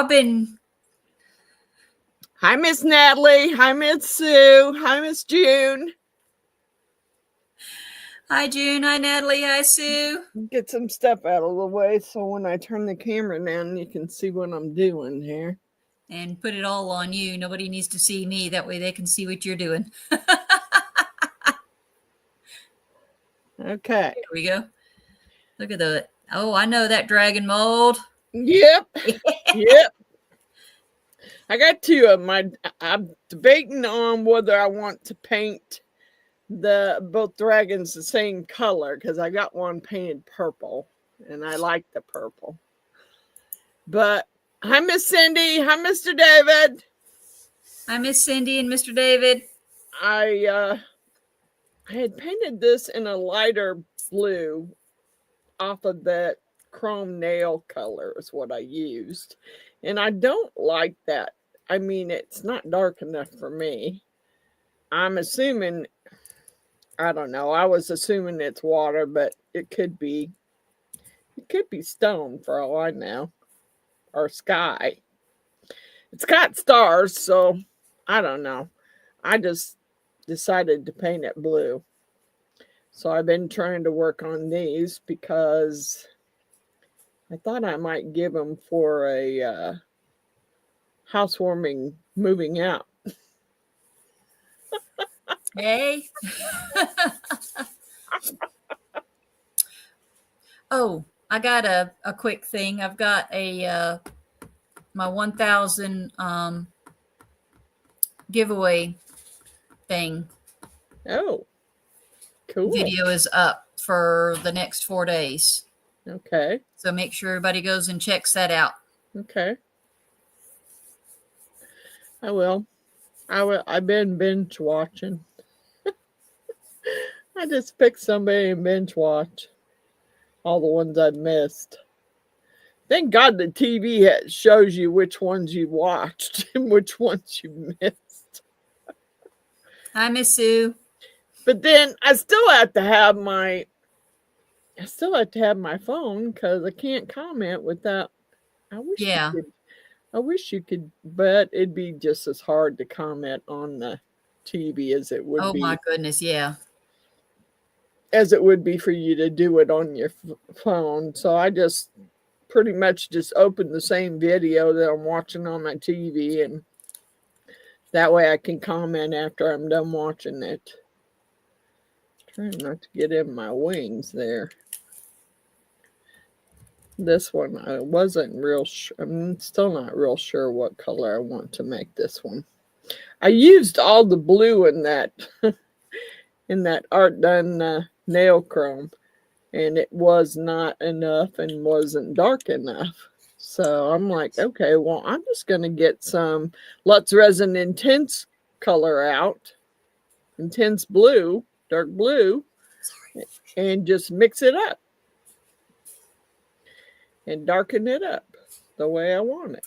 Robin. Hi, Miss Natalie. Hi, Miss Sue. Hi, Miss June. Hi, June. Hi, Natalie. Hi, Sue. Get some stuff out of the way so when I turn the camera down, you can see what I'm doing here. And put it all on you. Nobody needs to see me. That way they can see what you're doing. Okay. Here we go. Look at the, oh, I know that dragon mold. Yep. Yep. I got two of them. I'm debating on whether I want to paint both dragons the same color because I got one painted purple and I like the purple. But hi, Miss Cindy. Hi, Mr. David. Hi, Miss Cindy and Mr. David. I had painted this in a lighter blue off of that chrome nail color is what I used. And I don't like that. I mean, it's not dark enough for me. I'm assuming, I don't know. I was assuming it's water, but it could be stone for all I know, or sky. It's got stars, so I don't know. I just decided to paint it blue. So I've been trying to work on these because I thought I might give them for a housewarming moving out. Hey. Oh, I got a quick thing. I've got a my 1,000 giveaway thing. Oh, cool. Video is up for the next 4 days. Okay. So make sure everybody goes and checks that out. Okay. I will. I've been binge watching. I just picked somebody and binge watch all the ones I've missed. Thank God the TV shows you which ones you watched and which ones you missed. Hi, Miss Sue. But then I still have to have my phone because I can't comment without. I wish you could, but it'd be just as hard to comment on the TV as it would be. Oh my goodness, yeah. As it would be for you to do it on your phone. So I just pretty much just open the same video that I'm watching on my TV, and that way I can comment after I'm done watching it. Trying not to get in my wings there. This one, I wasn't real sure. I'm still not real sure what color I want to make this one. I used all the blue in that in that Art Done nail chrome, and it was not enough and wasn't dark enough. So I'm like, okay, well, I'm just going to get some Lutz Resin Intense color out, Intense blue, dark blue, and just mix it up and darken it up the way I want it.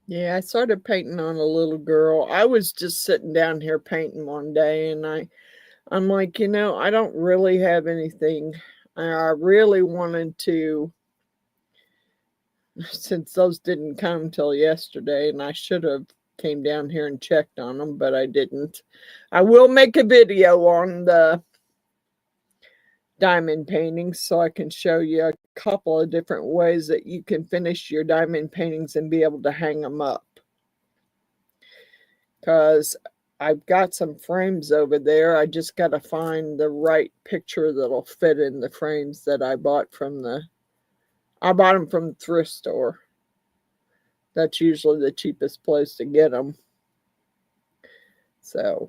Yeah, I started painting on a little girl. I was just sitting down here painting one day, and I'm like, I don't really have anything. I really wanted to, since those didn't come till yesterday, and I should have came down here and checked on them, but I didn't. I will make a video on the diamond paintings so I can show you a couple of different ways that you can finish your diamond paintings and be able to hang them up. Because I've got some frames over there. I just got to find the right picture that'll fit in the frames that I bought from I bought them from the thrift store. That's usually the cheapest place to get them. So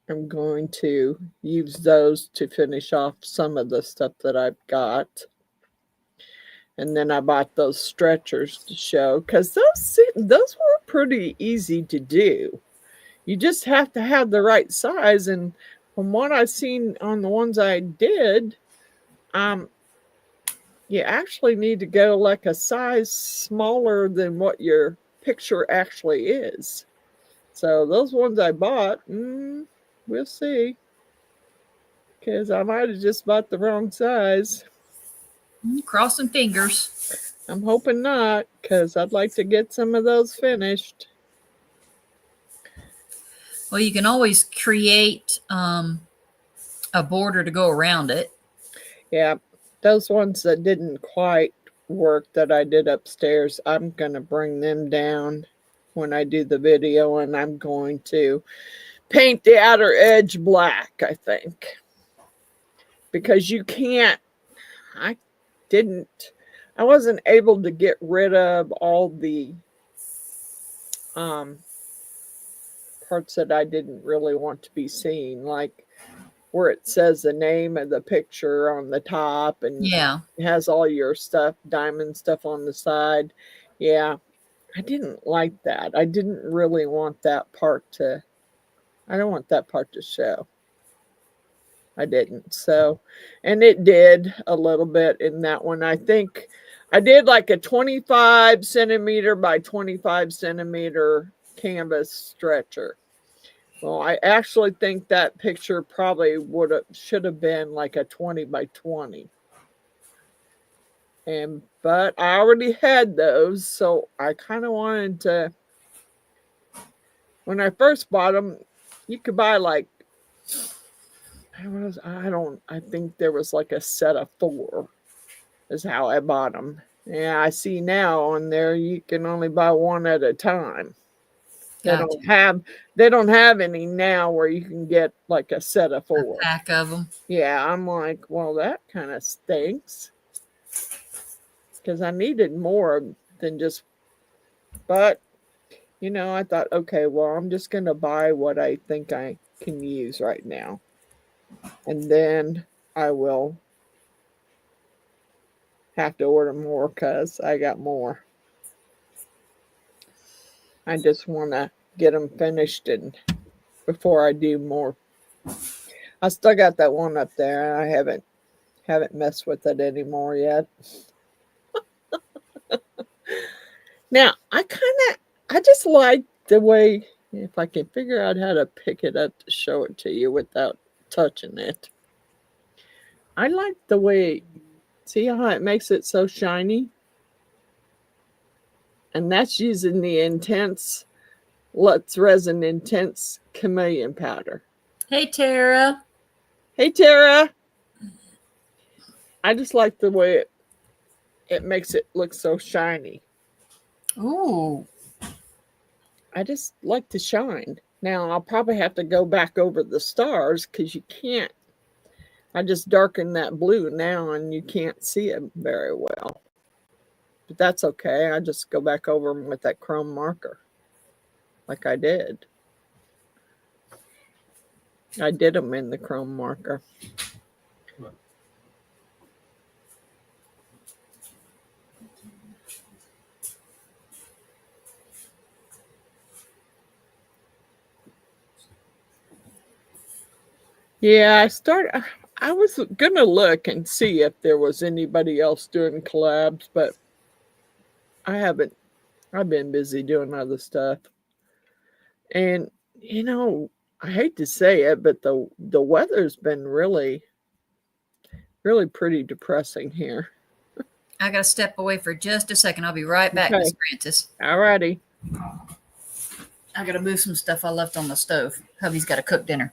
I'm going to use those to finish off some of the stuff that I've got. And then I bought those stretchers to show, because those were pretty easy to do. You just have to have the right size. And from what I've seen on the ones I did, you actually need to go like a size smaller than what your picture actually is. So those ones I bought, we'll see. Because I might have just bought the wrong size. Crossing fingers. I'm hoping not, because I'd like to get some of those finished. Well, you can always create a border to go around it. Yeah, those ones that didn't quite work that I did upstairs, I'm going to bring them down when I do the video, and I'm going to paint the outer edge black, I think. Because you can't, I wasn't able to get rid of all the parts that I didn't really want to be seen, like where it says the name of the picture on the top and Yeah. it has all your stuff, diamond stuff on the side. Yeah, I didn't like that. I didn't really want that part to, I don't want that part to show. I didn't. So, and it did a little bit in that one. I think I did like a 25 centimeter by 25 centimeter canvas stretcher. Well, I actually think that picture probably should have been like a 20 by 20. But I already had those, so I kind of wanted to. When I first bought them, you could buy like I think there was like a set of 4 is how I bought them. Yeah, I see now on there you can only buy one at a time. Gotcha. They don't have any now where you can get like a set of 4. A pack of them. Yeah, I'm like, well, that kind of stinks. Because I needed more than just, but I thought, okay, well, I'm just going to buy what I think I can use right now. And then I will have to order more because I got more. I just want to get them finished and before I do more. I still got that one up there. I haven't messed with it anymore yet. Now, I just like the way, if I can figure out how to pick it up to show it to you without touching it. I like the way, see how it makes it so shiny? And that's using the Resin Intense Chameleon powder. Hey, Tara. Hey, Tara. I just like the way it makes it look so shiny. Ooh. I just like to shine. Now, I'll probably have to go back over the stars because you can't. I just darken that blue now and you can't see it very well. But that's okay. I just go back over them with that chrome marker like I did. I did them in the chrome marker. Yeah, I was going to look and see if there was anybody else doing collabs, but I haven't. I've been busy doing other stuff. And, I hate to say it, but the weather's been really, really pretty depressing here. I got to step away for just a second. I'll be right back, Miss Frances. All righty. I got to move some stuff I left on the stove. Hubby's got to cook dinner.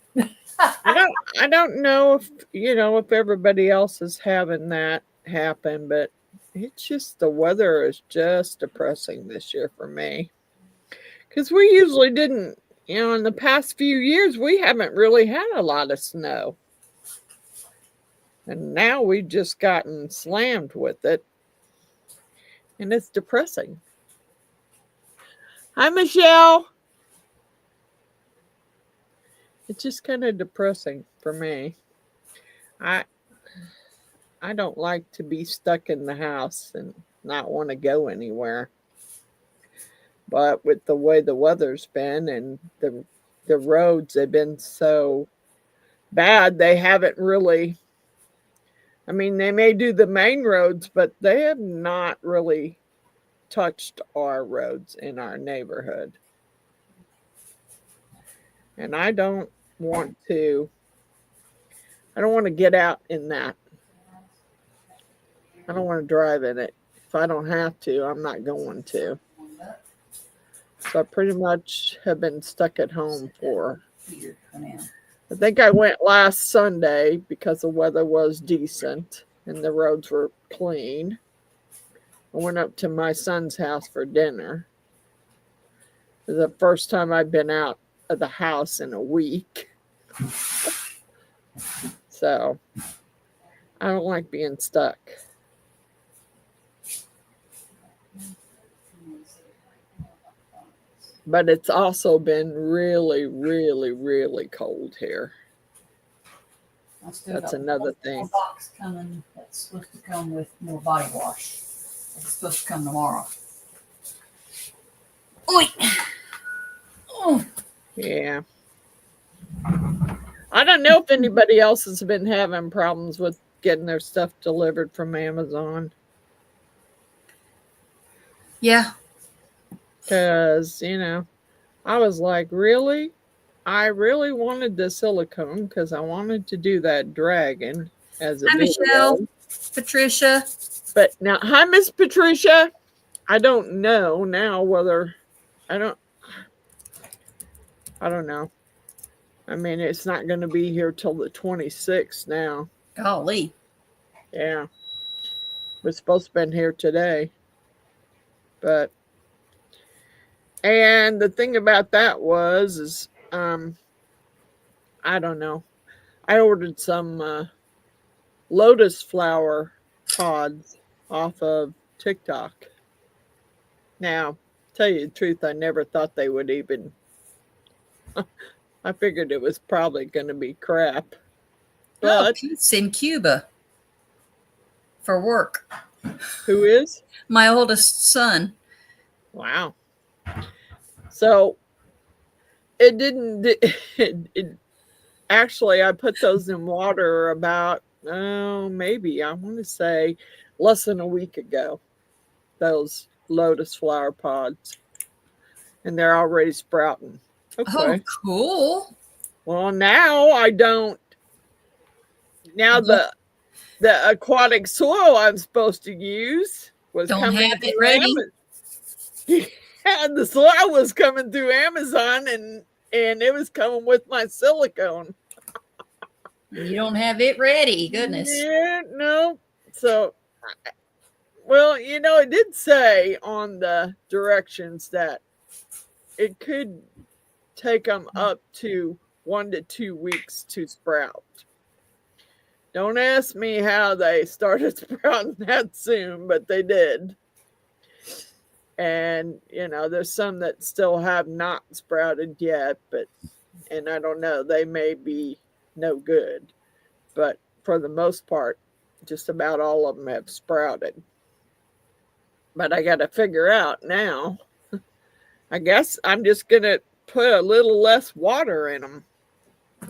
I don't know if everybody else is having that happen, but it's just the weather is just depressing this year for me. Because we usually didn't, in the past few years, we haven't really had a lot of snow. And now we've just gotten slammed with it. And it's depressing. Hi, Michelle. It's just kind of depressing for me. I don't like to be stuck in the house and not want to go anywhere. But with the way the weather's been and the roads have been so bad, they haven't really. I mean, they may do the main roads, but they have not really touched our roads in our neighborhood. And I don't want to get out in that. I don't want to drive in it. If I don't have to, I'm not going to. So I pretty much have been stuck at home for. I think I went last Sunday because the weather was decent and the roads were clean. I went up to my son's house for dinner. It was the first time I've been out of the house in a week. So I don't like being stuck. But it's also been really, really, really cold here. That's another thing. Box coming that's supposed to come with more body wash. It's supposed to come tomorrow. Oi! Oh. Yeah. I don't know if anybody else has been having problems with getting their stuff delivered from Amazon. Yeah. Because, I was like, really? I really wanted the silicone because I wanted to do that dragon as a Hi, video. Michelle. Patricia. But now, hi, Miss Patricia. I don't know now whether I don't know. I mean, it's not going to be here till the 26th now. Golly. Yeah. We're supposed to have been here today. But, and the thing about that is, I don't know. I ordered some lotus flower pods off of TikTok. Now, tell you the truth, I never thought they would even. I figured it was probably going to be crap. But Pete's in Cuba for work. Who is? My oldest son. Wow. So it didn't. It actually, I put those in water about maybe I want to say less than a week ago. Those lotus flower pods, and they're already sprouting. Okay. Oh, cool. Well, now I don't. Now the aquatic soil I'm supposed to use was don't coming have it ready. Yeah, the soil was coming through Amazon, and it was coming with my silicone. You don't have it ready. Goodness. Yeah, no. So, well, it did say on the directions that it could take them up to 1 to 2 weeks to sprout. Don't ask me how they started sprouting that soon, but they did. And, there's some that still have not sprouted yet, and I don't know, they may be no good. But for the most part, just about all of them have sprouted. But I got to figure out now. I guess I'm just going to put a little less water in them. I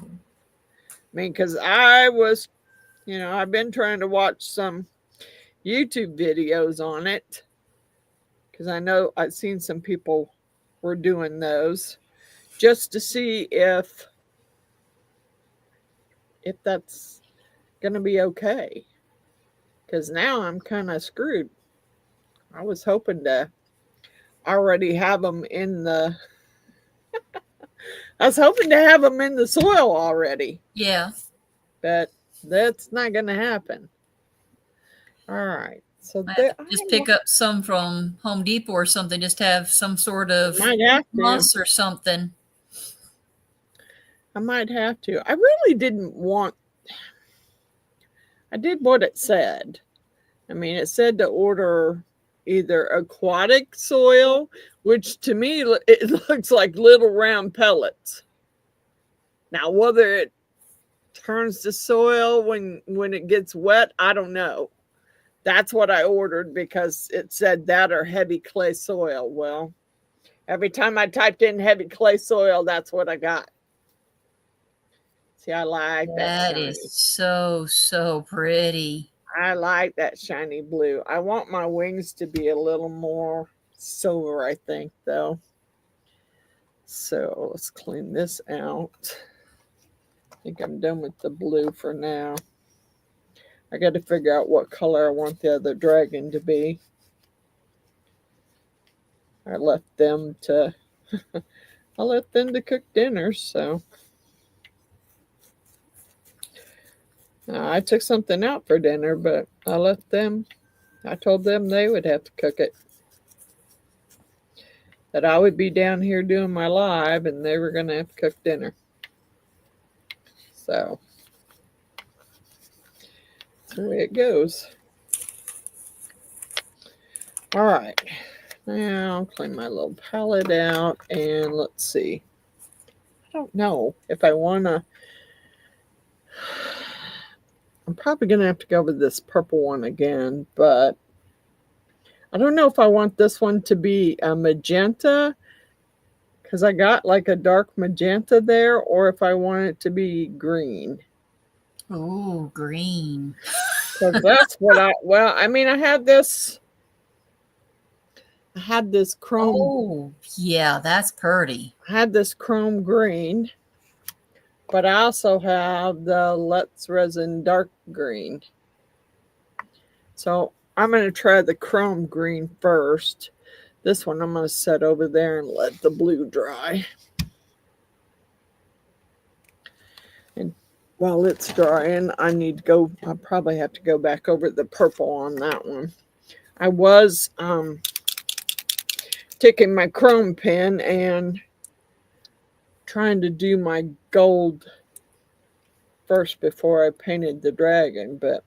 mean, because I was, I've been trying to watch some YouTube videos on it. Because I know I've seen some people were doing those just to see if that's going to be okay. Because now I'm kind of screwed. I was hoping to already have them in the I was hoping to have them in the soil already. Yeah. But that's not going to happen. All right. So just pick up some from Home Depot or something. Just have some sort of moss or something. I might have to. I really didn't want. I did what it said. I mean, it said to order either aquatic soil, which to me it looks like little round pellets. Now, whether it turns to soil when it gets wet, I don't know. That's what I ordered because it said that or heavy clay soil. Well, every time I typed in heavy clay soil, that's what I got. See, I like that. That is so pretty. I like that shiny blue. I want my wings to be a little more silver, I think, though. So let's clean this out. I think I'm done with the blue for now. I got to figure out what color I want the other dragon to be. I left them to cook dinner, so I took something out for dinner, but I told them they would have to cook it. That I would be down here doing my live and they were going to have to cook dinner. So that's the way it goes. All right. Now I'll clean my little palette out and let's see. I don't know if I want to. I'm probably going to have to go with this purple one again, but I don't know if I want this one to be a magenta because I got like a dark magenta there, or if I want it to be green. Oh, green. Because that's what I mean, I had this chrome. Oh, yeah, that's pretty. I had this chrome green, but I also have the Let's Resin dark green. So I'm going to try the chrome green first. This one I'm going to set over there and let the blue dry. And while it's drying, I'll probably have to go back over the purple on that one. I was taking my chrome pen and trying to do my gold first before I painted the dragon, but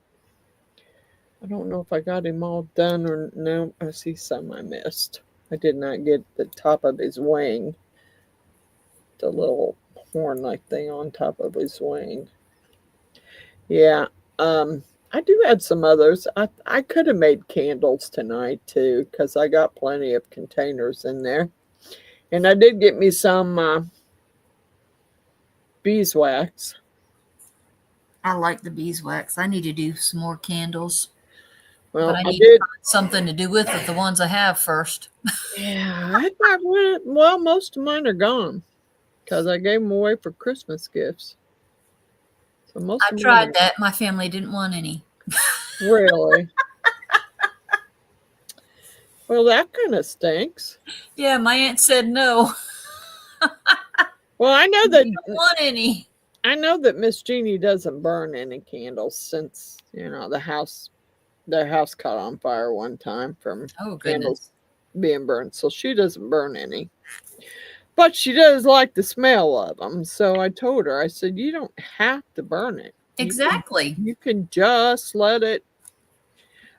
I don't know if I got him all done or no. I see some I missed. I did not get the top of his wing, the little horn-like thing on top of his wing. Yeah, I do add some others. I could have made candles tonight too, because I got plenty of containers in there. And I did get me some beeswax. I like the beeswax. I need to do some more candles. Well, but I need to find something to do with the ones I have first. Yeah, most of mine are gone because I gave them away for Christmas gifts. So most I tried that. My family didn't want any. Really? Well, that kind of stinks. Yeah, my aunt said no. Well, I know that you don't want any. I know that Miss Jeannie doesn't burn any candles since their house caught on fire one time from candles being burned. So she doesn't burn any. But she does like the smell of them. So I told her, I said, you don't have to burn it. Exactly. You can just let it.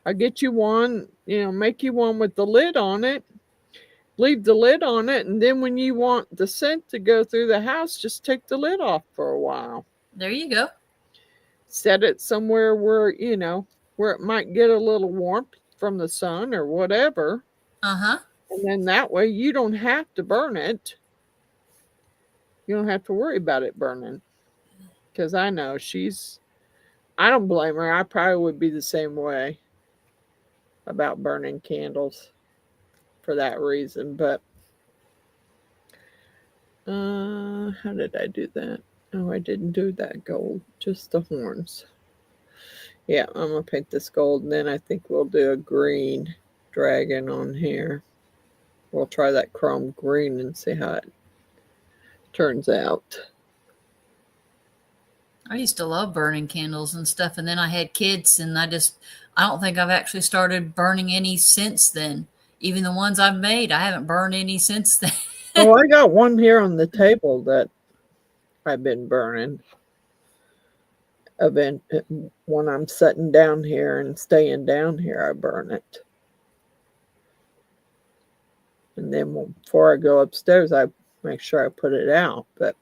I'll get you one, make you one with the lid on it. Leave the lid on it. And then when you want the scent to go through the house, just take the lid off for a while. There you go. Set it somewhere where it might get a little warmth from the sun or whatever. Uh-huh. And then that way you don't have to burn it. You don't have to worry about it burning. Because I know I don't blame her. I probably would be the same way about burning candles for that reason. But how did I do that? Oh, I didn't do that gold, just the horns. Yeah, I'm going to paint this gold, and then I think we'll do a green dragon on here. We'll try that chrome green and see how it turns out. I used to love burning candles and stuff, and then I had kids, and I don't think I've actually started burning any since then. Even the ones I've made, I haven't burned any since then. Oh, I got one here on the table that I've been burning. When I'm sitting down here and staying down here, I burn it. And then before I go upstairs, I make sure I put it out. But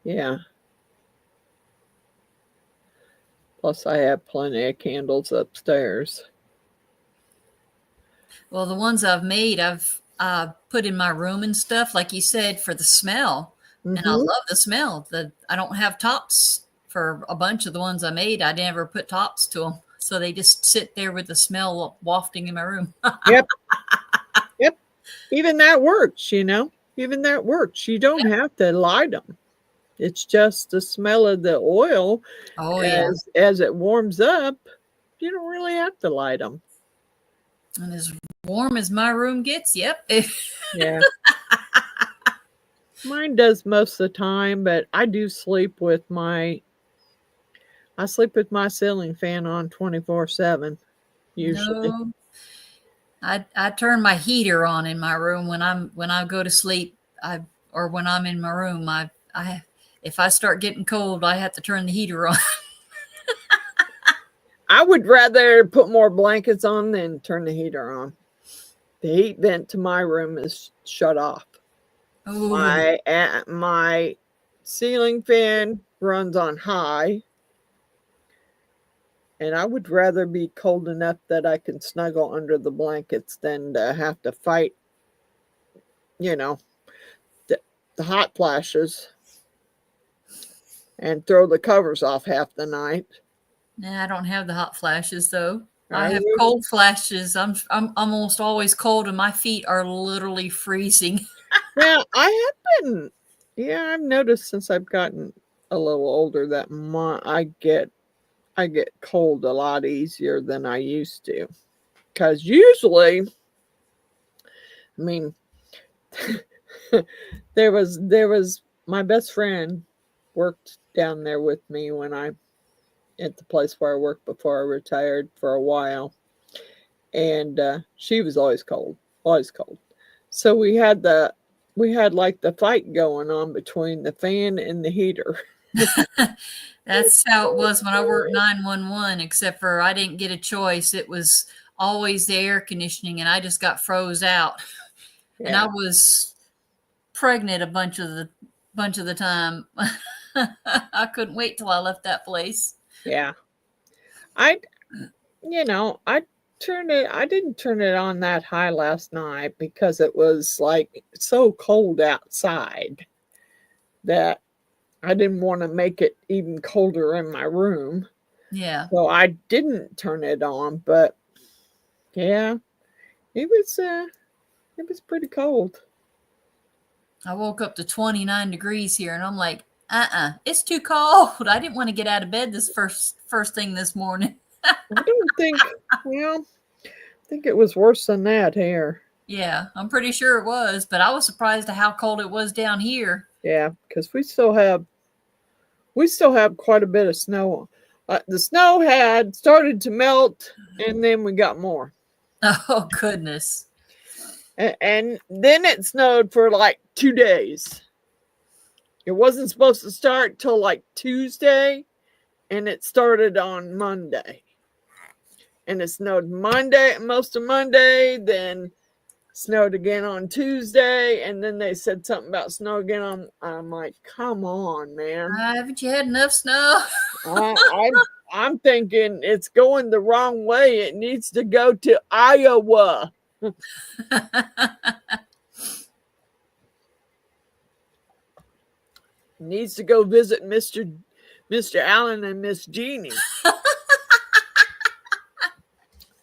yeah. Plus, I have plenty of candles upstairs. Well, the ones I've made, I've put in my room and stuff, like you said, for the smell. Mm-hmm. And I love the smell. I don't have tops for a bunch of the ones I made. I never put tops to them. So they just sit there with the smell wafting in my room. Yep. Even that works, Even that works. You don't have to light them. It's just the smell of the oil Oh yeah. as it warms up. You don't really have to light them. And as warm as my room gets, yep. Yeah. Mine does most of the time, but I do sleep with my ceiling fan on 24/7 usually. No. I turn my heater on in my room when I go to sleep. Or when I'm in my room, I if I start getting cold, I have to turn the heater on. I would rather put more blankets on than turn the heater on. The heat vent to my room is shut off. Oh, My ceiling fan runs on high, and I would rather be cold enough that I can snuggle under the blankets than to have to fight, you know, the hot flashes and throw the covers off half the night. nah, I don't have the hot flashes though. I I have would, cold flashes. I'm almost always cold, and my feet are literally freezing. yeah, I have been, yeah, I've noticed since I've gotten a little older that I get cold a lot easier than I used to. Because usually, I mean, there was my best friend worked down there with me when I at the place where I worked before I retired for a while, and she was always cold, always cold. So we had like the fight going on between the fan and the heater. That's how it was when I worked 911, except for I didn't get a choice. It was always the air conditioning, and I just got froze out. And I Yeah, was pregnant a bunch of the time. I couldn't wait till I left that place. yeah. I you know I didn't turn it on that high last night because it was like so cold outside that I didn't want to make it even colder in my room. Yeah. So I didn't turn it on, but yeah, it was it was pretty cold. I woke up to 29 degrees here, and I'm like, it's too cold. I didn't want to get out of bed this first thing this morning. I don't think well, I think it was worse than that here. Yeah, I'm pretty sure it was, but I was surprised at how cold it was down here. Yeah, because we still have quite a bit of snow. The snow had started to melt, and then we got more. Oh goodness. And then it snowed for like 2 days. It wasn't supposed to start till like Tuesday, and it started on Monday. And it snowed Monday, most of Monday, then snowed again on Tuesday, and then they said something about snow again. I'm like, come on, man. Haven't you had enough snow? I, I I'm thinking it's going the wrong way. It needs to go to Iowa. It needs to go visit Mr. Allen and Miss Jeannie.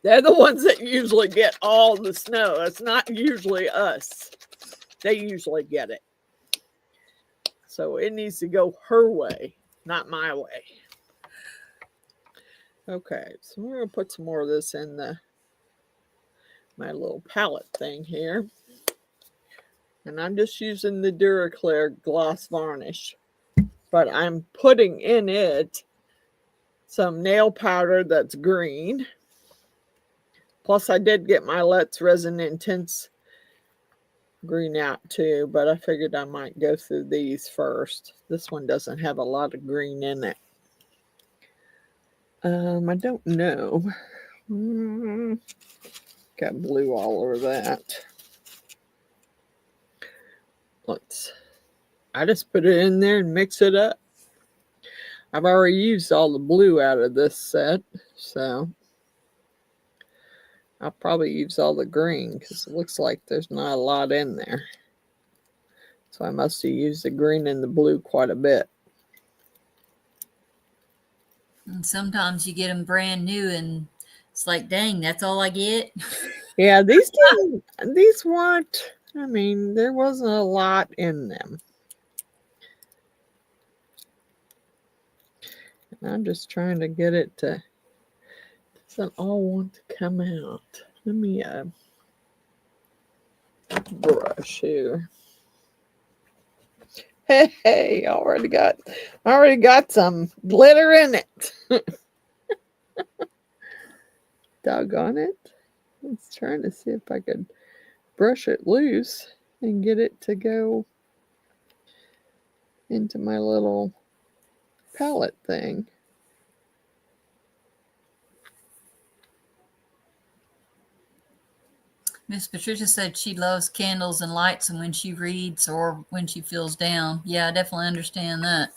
They're the ones that usually get all the snow. It's not usually us. They usually get it. So it needs to go her way, not my way. Okay, so we're going to put some more of this in my little palette thing here. And I'm just using the Duraclear gloss varnish. But I'm putting in it some nail powder that's green. Plus, I did get my Let's Resin Intense green out too, but I figured I might go through these first. This one doesn't have a lot of green in it. I don't know. Got blue all over that. I just put it in there and mix it up. I've already used all the blue out of this set, so I'll probably use all the green because it looks like there's not a lot in there. So I must have used the green and the blue quite a bit. And sometimes you get them brand new, and it's like, dang, that's all I get. Yeah, these weren't. I mean, there wasn't a lot in them. I'm just trying to get it to, doesn't all want to come out. Let me brush here. Hey, already got some glitter in it. Doggone it. I was trying to see if I could brush it loose and get it to go into my little palette thing. Miss Patricia said she loves candles and lights and when she reads or when she feels down. Yeah, I definitely understand that.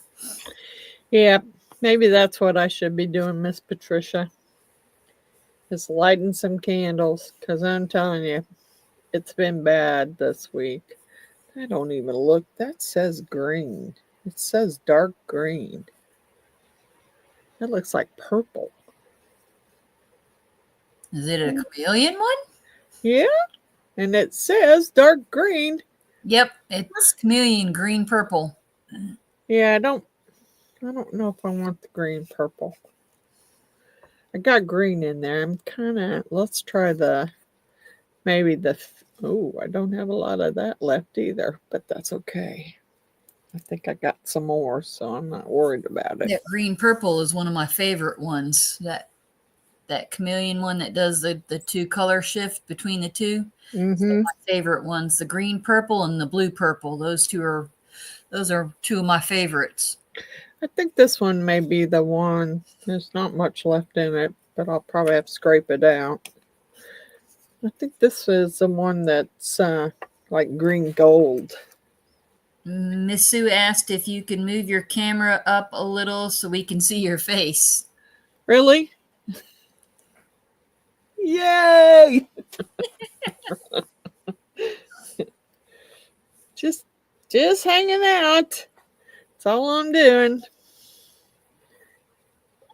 Yeah, maybe that's what I should be doing, Miss Patricia. Is lighting some candles, because I'm telling you, it's been bad this week. I don't even look. That says green. It says dark green. That looks like purple. Is it a chameleon one? Yeah, and it says dark green. Yep, it's chameleon green purple. Yeah, I don't know if I want the green purple. I got green in there. I'm kind of, let's try maybe I don't have a lot of that left either, but that's okay. I think I got some more, so I'm not worried about it. That green purple is one of my favorite ones. That chameleon one that does the two color shift between the two. Mm-hmm. My favorite ones, the green purple and the blue purple. Those are two of my favorites. I think this one may be the one. There's not much left in it, but I'll probably have to scrape it out. I think this is the one that's like green gold. Miss Sue asked if you can move your camera up a little so we can see your face. Really? Yay! just hanging out. That's all I'm doing.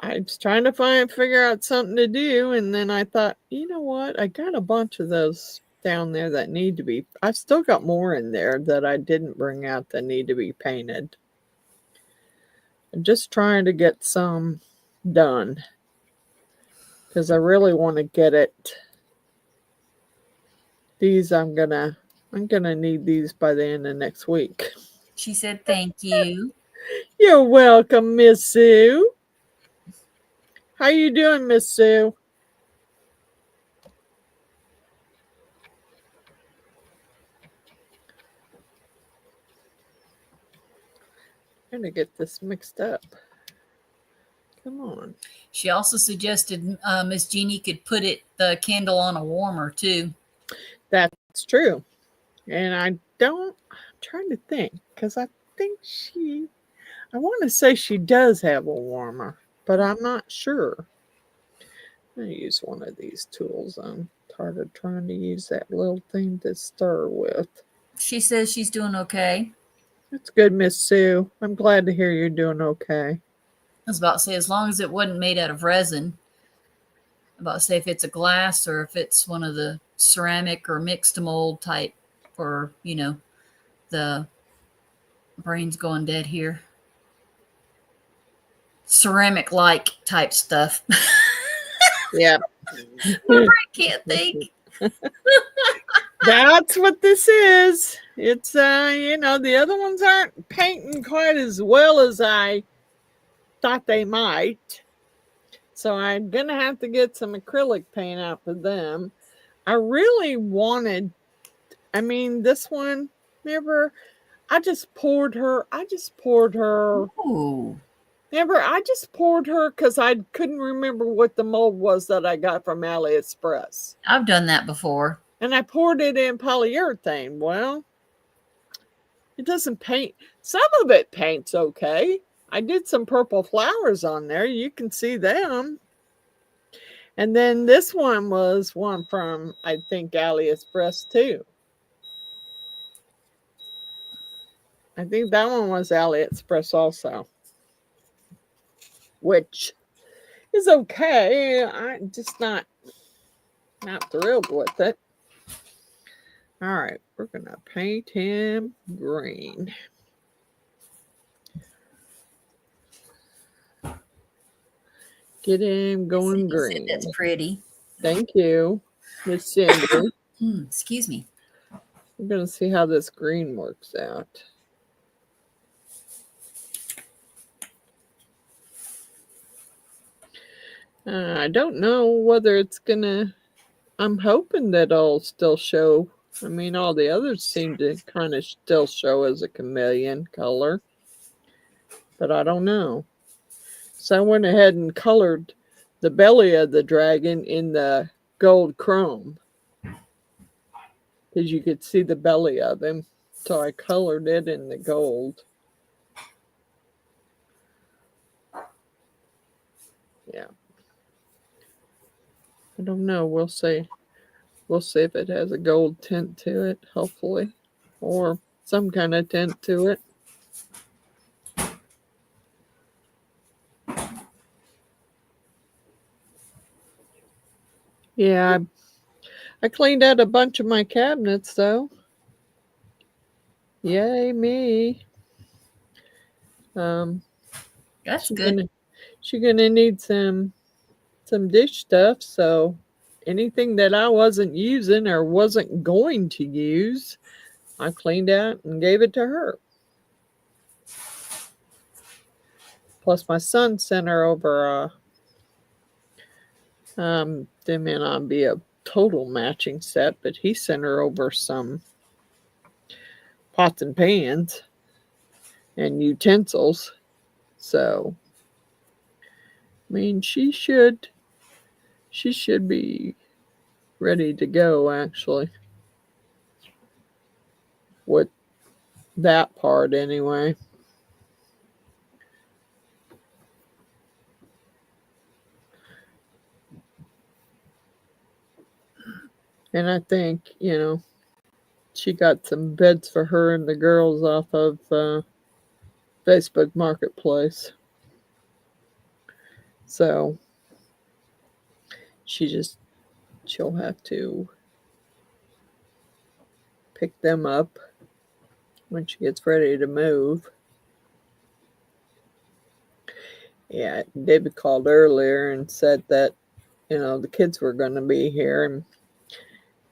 I was trying to figure out something to do, and then I thought, you know what? I got a bunch of those down there that need to be. I've still got more in there that I didn't bring out that need to be painted. I'm just trying to get some done because I really want to get it. These I'm gonna need these by the end of next week. She said thank you. You're welcome, Miss Sue. How you doing, Miss Sue? I'm gonna get this mixed up. Come on. She also suggested Miss Jeannie could put the candle on a warmer too. That's true. And I'm trying to think, because I think I want to say she does have a warmer, but I'm not sure. I use one of these tools. I'm tired of trying to use that little thing to stir with. She says she's doing okay. That's good, Miss Sue. I'm glad to hear you're doing okay. I was about to say, as long as it wasn't made out of resin. About to say if it's a glass or if it's one of the ceramic or Mix2Mold type, or the brain's going dead here. Ceramic like type stuff. Yeah. My brain can't think. That's what this is. It's the other ones aren't painting quite as well as I thought they might. So I'm gonna have to get some acrylic paint out for them. I really wanted, this one, remember, I just poured her. Ooh. Remember, I just poured her because I couldn't remember what the mold was that I got from AliExpress. I've done that before. And I poured it in polyurethane. Well, it doesn't paint. Some of it paints okay. I did some purple flowers on there. You can see them. And then this one was one from, I think, AliExpress too. I think that one was AliExpress also, which is okay. I'm just not thrilled with it. All right, we're going to paint him green. Get him going Cindy said green. that's pretty. Thank you, Miss Cindy. Excuse me. We're going to see how this green works out. I don't know whether it's going to... I'm hoping that it'll still show. I mean, all the others seem to kind of still show as a chameleon color. But I don't know. So I went ahead and colored the belly of the dragon in the gold chrome, because you could see the belly of him. So I colored it in the gold. Yeah. I don't know. We'll see. We'll see if it has a gold tint to it, hopefully, or some kind of tint to it. Yeah, I cleaned out a bunch of my cabinets, though. Yay, me. That's good. She's gonna need some dish stuff, so anything that I wasn't using or wasn't going to use, I cleaned out and gave it to her. Plus, my son sent her over they may not be a total matching set, but he sent her over some pots and pans and utensils. So, I mean, she should be ready to go, actually, with that part anyway. And I think, she got some beds for her and the girls off of Facebook Marketplace. So she'll have to pick them up when she gets ready to move. Yeah, David called earlier and said that, the kids were going to be here and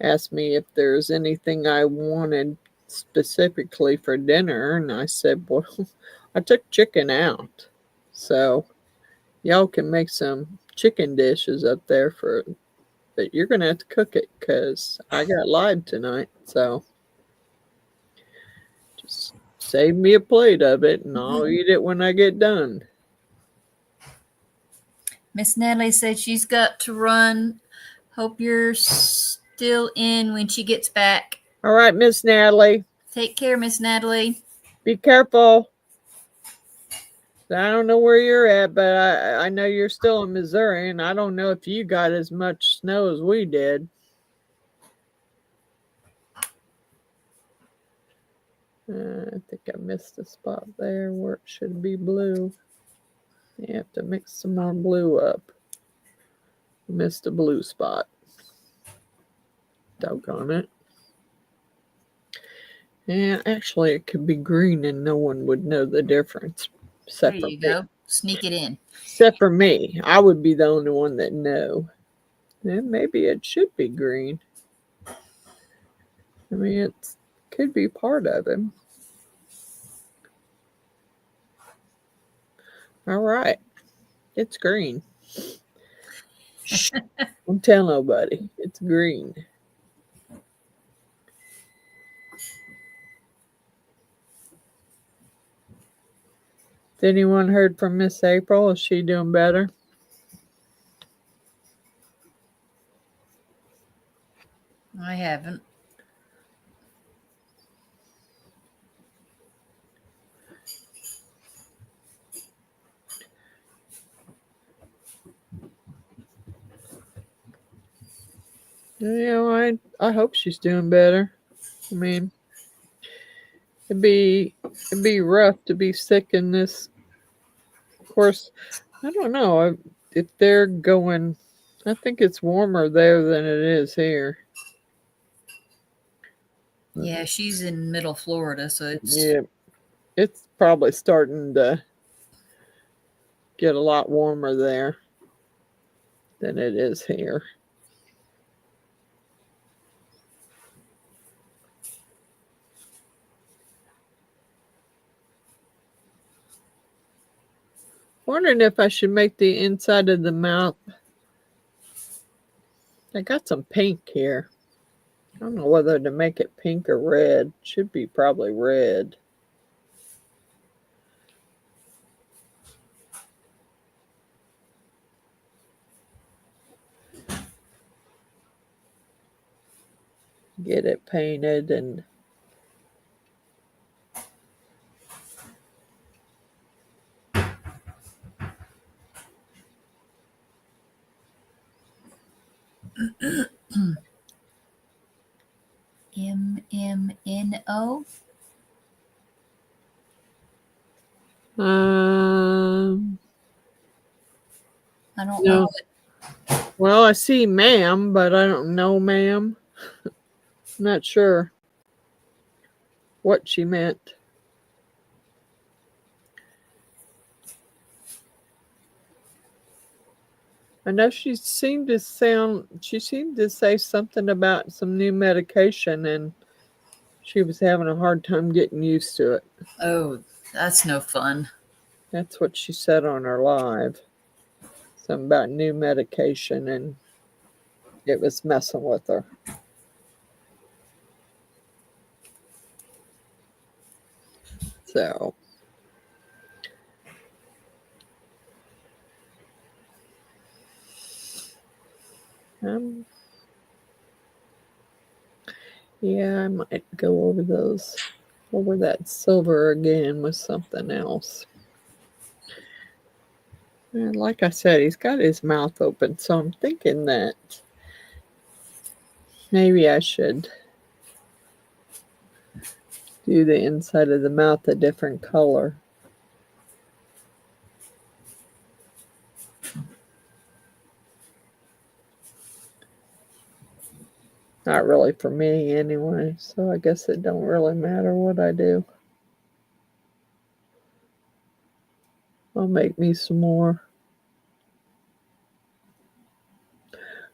asked me if there's anything I wanted specifically for dinner. And I said, well, I took chicken out. So y'all can make some chicken dishes up there but you're going to have to cook it because I got live tonight. So just save me a plate of it and I'll eat it when I get done. Miss Natalie said she's got to run. Hope you're still in when she gets back. All right, Miss Natalie. Take care, Miss Natalie. Be careful. I don't know where you're at, but I know you're still in Missouri, and I don't know if you got as much snow as we did. I think I missed a spot there where it should be blue. You have to mix some more blue up. Missed a blue spot. Doggone it. Yeah, actually, it could be green and no one would know the difference. There you go. Sneak it in. Except for me. I would be the only one that know. And maybe it should be green. I mean, it could be part of him. All right. It's green. Shh. Don't tell nobody. It's green. Has anyone heard from Miss April? Is she doing better? I haven't. I hope she's doing better. I mean, it'd be rough to be sick in this. Of course, I don't know if they're going. I think it's warmer there than it is here. Yeah, she's in middle Florida, so it's probably starting to get a lot warmer there. than it is here. Wondering if I should make the inside of the mouth. I got some pink here. I don't know whether to make it pink or red. Should be probably red. Get it painted and MMNO. I don't no. know. Well, I see ma'am, but I don't know ma'am. I'm not sure what she meant. I know she seemed to say something about some new medication and she was having a hard time getting used to it. Oh, that's no fun. That's what she said on her live. Something about new medication and it was messing with her. So yeah, I might go over that silver again with something else. And like I said, he's got his mouth open, so I'm thinking that maybe I should do the inside of the mouth a different color. Not really for me anyway, so I guess it don't really matter what I do. I'll make me some more.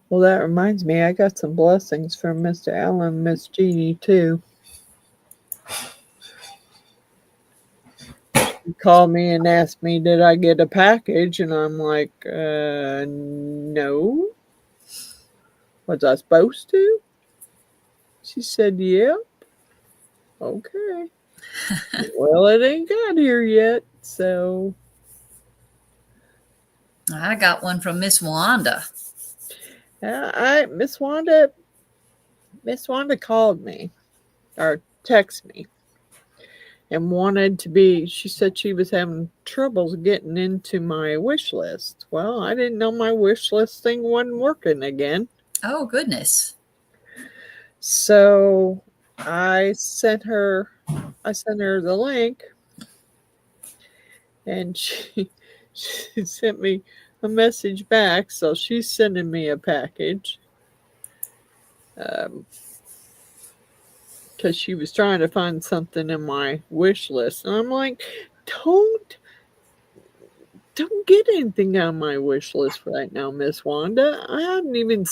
Well, that reminds me, I got some blessings from Mr. Allen and Miss Jeannie too. He called me and asked me, did I get a package? And I'm like, no. Was I supposed to? She said, yep. Okay. Well, it ain't got here yet, so. I got one from Miss Wanda. Miss Wanda called me or texted me and wanted to be, she said she was having troubles getting into my wish list. Well, I didn't know my wish list thing wasn't working again. Oh, goodness. So I sent her the link and she sent me a message back. So she's sending me a package. Because she was trying to find something in my wish list. And I'm like, don't get anything on my wish list right now, Miss Wanda. I haven't even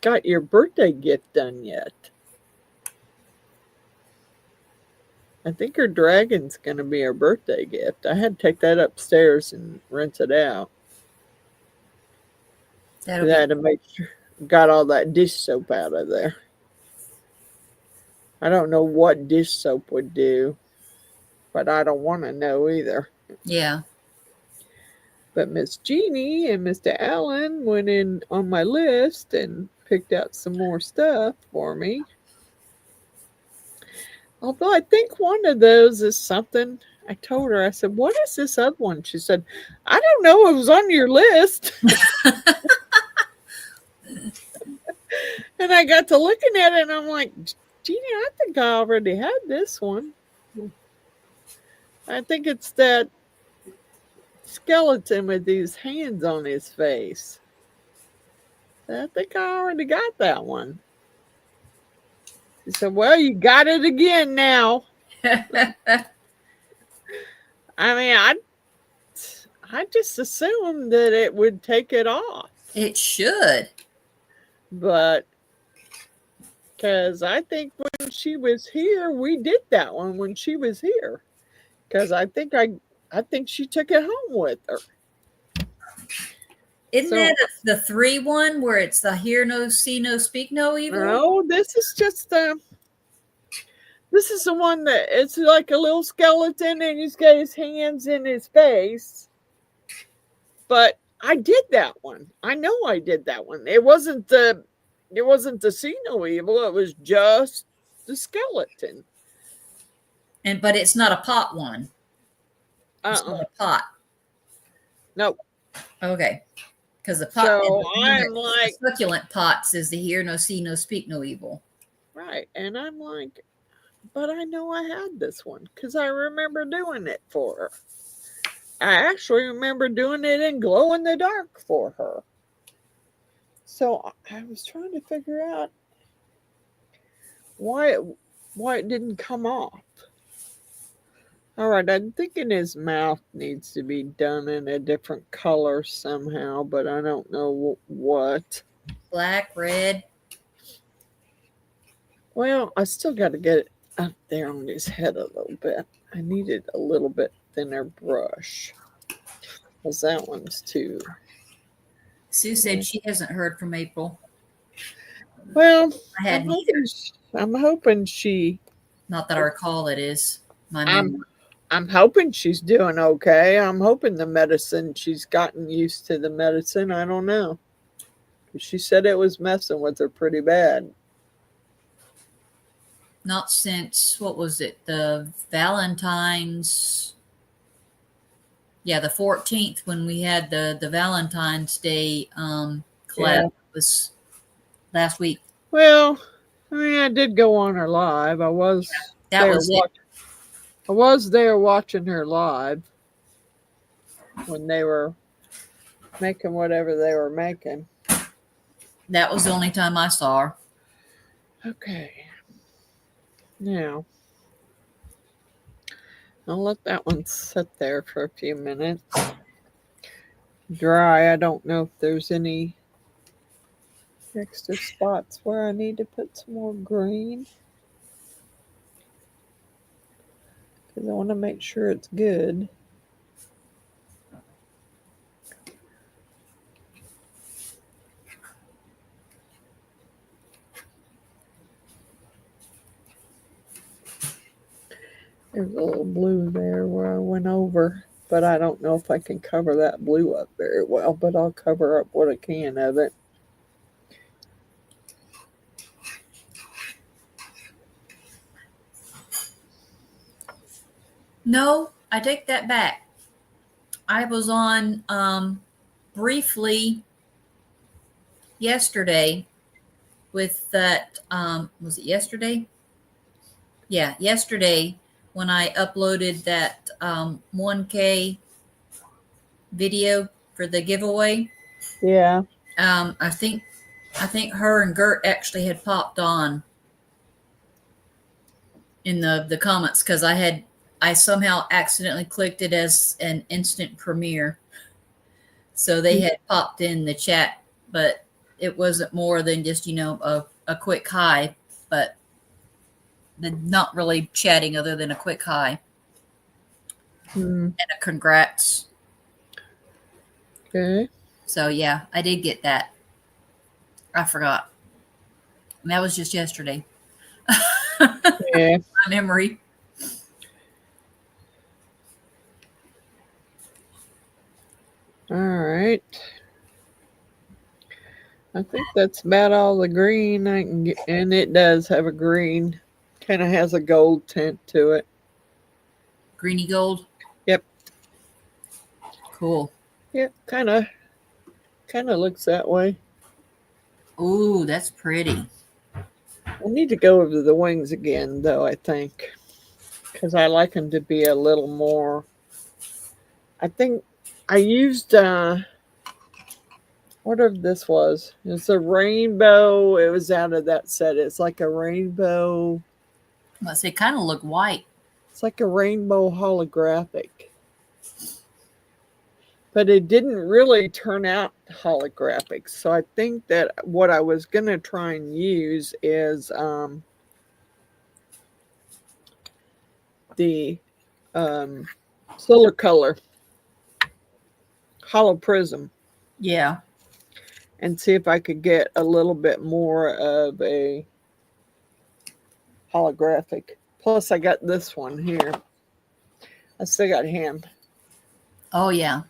got your birthday gift done yet. I think her dragon's going to be her birthday gift. I had to take that upstairs and rinse it out. I had to make sure got all that dish soap out of there. I don't know what dish soap would do, but I don't want to know either. Yeah. But Miss Jeannie and Mr. Allen went in on my list and picked out some more stuff for me. Although I think one of those is something, I told her, I said, what is this other one? She said, I don't know, it was on your list. And I got to looking at it and I'm like, Jeannie, I think I already had this one. I think it's that skeleton with these hands on his face. I think I already got that one. He said, well, you got it again now. I mean, I I just assumed that it would take it off. It should. But because I think when she was here, we did that one when she was here. Because I think she took it home with her. Isn't that the 3 one where it's the hear no, see no, speak no evil? No, this is just this is the one that it's like a little skeleton and he's got his hands in his face. But I did that one. I know I did that one. It wasn't the see no evil. It was just the skeleton. But it's not a pot one. It's not a pot. Nope. Okay. Because the pot, so I'm like the succulent pots is the hear no, see no, speak no evil. Right, and I'm like, but I know I had this one because I remember doing it for her. I actually remember doing it in glow in the dark for her. So I was trying to figure out why it didn't come off. All right, I'm thinking his mouth needs to be done in a different color somehow, but I don't know what. Black, red. Well, I still got to get it up there on his head a little bit. I needed a little bit thinner brush. Because that one's too. Sue said she hasn't heard from April. Well, I hadn't I'm hoping she. Not that I recall it is. I'm hoping she's doing okay. I'm hoping the medicine, she's gotten used to the medicine. I don't know. She said it was messing with her pretty bad. Not since, what was it? The Valentine's. Yeah, the 14th when we had the Valentine's Day collab was last week. Well, I mean, I did go on her live. I was there watching her live when they were making whatever they were making. That was the only time I saw her. Okay. Now, I'll let that one sit there for a few minutes. Dry. I don't know if there's any extra spots where I need to put some more green. Because I want to make sure it's good. There's a little blue there where I went over, but I don't know if I can cover that blue up very well, but I'll cover up what I can of it. No, I take that back. I was on briefly yesterday with that, was it yesterday? Yeah, yesterday when I uploaded that 1K video for the giveaway. Yeah. I think her and Gert actually had popped on in the comments because I somehow accidentally clicked it as an instant premiere. So they had popped in the chat, but it wasn't more than just, a quick hi, but not really chatting other than a quick hi. And a congrats. Okay. So yeah, I did get that. I forgot. And that was just yesterday. Yeah. My memory. All right. I think that's about all the green I can get. And it does have a green. Kind of has a gold tint to it. Greeny gold? Yep. Cool. Yep, kind of looks that way. Ooh, that's pretty. I need to go over the wings again, though, I think. Because I like them to be a little more... I think I used... whatever this was. It's a rainbow. It was out of that set. It's like a rainbow... They kind of look white. It's like a rainbow holographic. but it didn't really turn out holographic. So I think that what I was going to try and use is the Solar Color Hollow Prism. Yeah. And see if I could get a little bit more of a holographic. Plus, I got this one here. I still got him. Oh, yeah.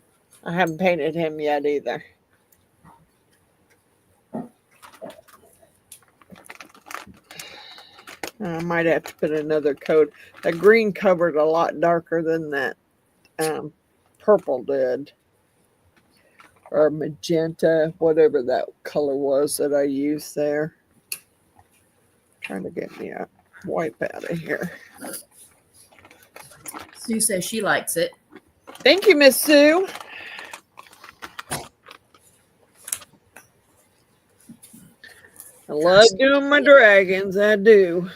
I haven't painted him yet either. I might have to put another coat. That green covered a lot darker than that purple did. Or magenta, whatever that color was that I used there. Trying to get me a wipe out of here. Sue says she likes it. Thank you, Miss Sue. I love doing my dragons. I do.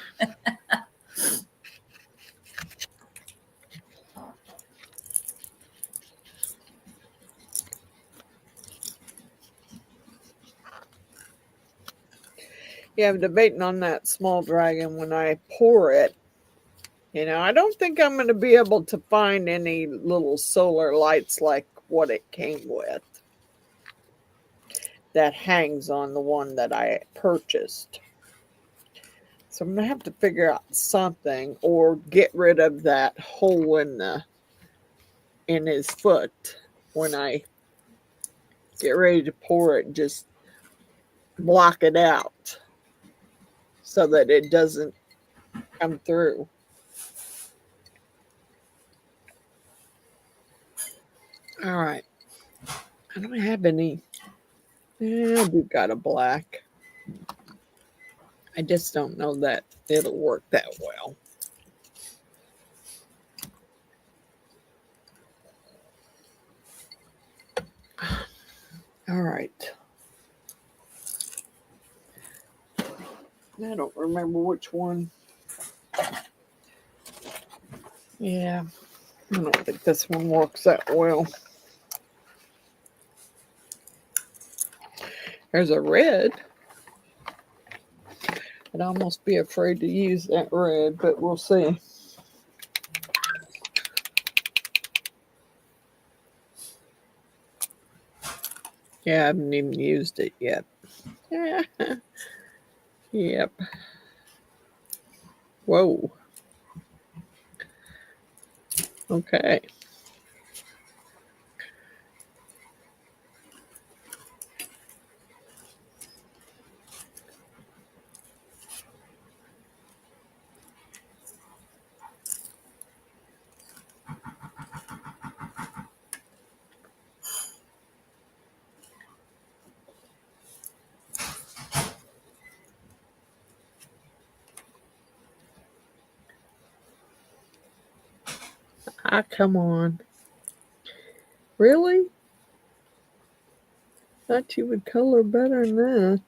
Yeah, I'm debating on that small dragon when I pour it. You know, I don't think I'm going to be able to find any little solar lights like what it came with. That hangs on the one that I purchased. So I'm going to have to figure out something or get rid of that hole in his foot when I get ready to pour it. Just block it out so that it doesn't come through. All right. I don't have any. Yeah, I do got a black. I just don't know that it'll work that well. All right. I don't remember which one. Yeah, I don't think this one works that well. There's a red. I'd almost be afraid to use that red, but we'll see. Yeah, I haven't even used it yet. Yep. Whoa. Okay. Ah, come on. Really? Thought you would color better than that.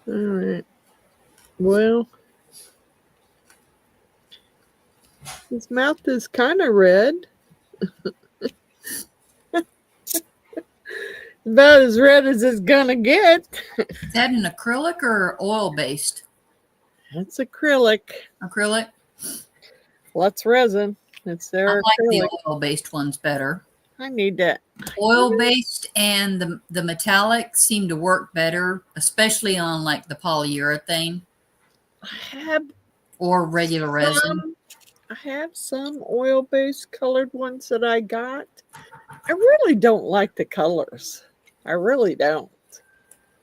All right. Well, his mouth is kind of red. About as red as it's gonna get. Is that an acrylic or oil-based? That's acrylic. Acrylic? Well, that's resin. It's their I like acrylic. the oil-based ones better. I need that. Oil-based and the metallic seem to work better, especially on like the polyurethane I have or regular resin. I have some oil-based colored ones that I got. I really don't like the colors. I really don't.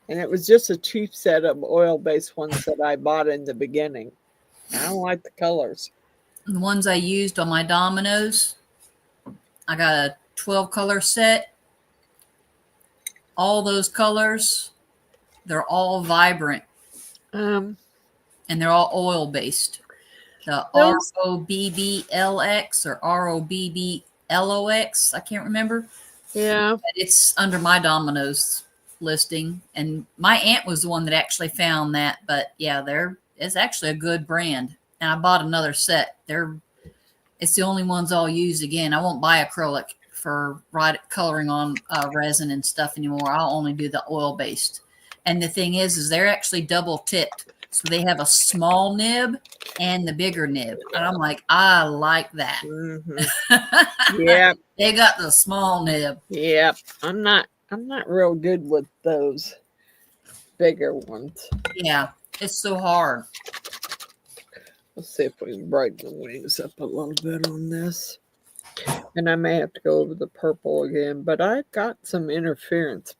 And it was just a cheap set of oil-based ones that I bought in the beginning. I don't like the colors. The ones I used on my dominoes, I got a 12 color set. All those colors, they're all vibrant Um, and they're all oil based. The Those- ROBBLX or ROBBLOX, I can't remember. yeah. But it's under my Domino's listing. And my aunt was the one that actually found that. But yeah, it's actually a good brand. And I bought another set. They're It's the only ones I'll use again. I won't buy acrylic for coloring on resin and stuff anymore. I'll only do the oil-based. And the thing is they're actually double tipped. So they have a small nib and the bigger nib. And I'm like, I like that. Mm-hmm. Yep. They got the small nib. Yep. I'm not real good with those bigger ones. Yeah, it's so hard. Let's see if we can brighten the wings up a little bit on this. And I may have to go over the purple again, but I got some interference.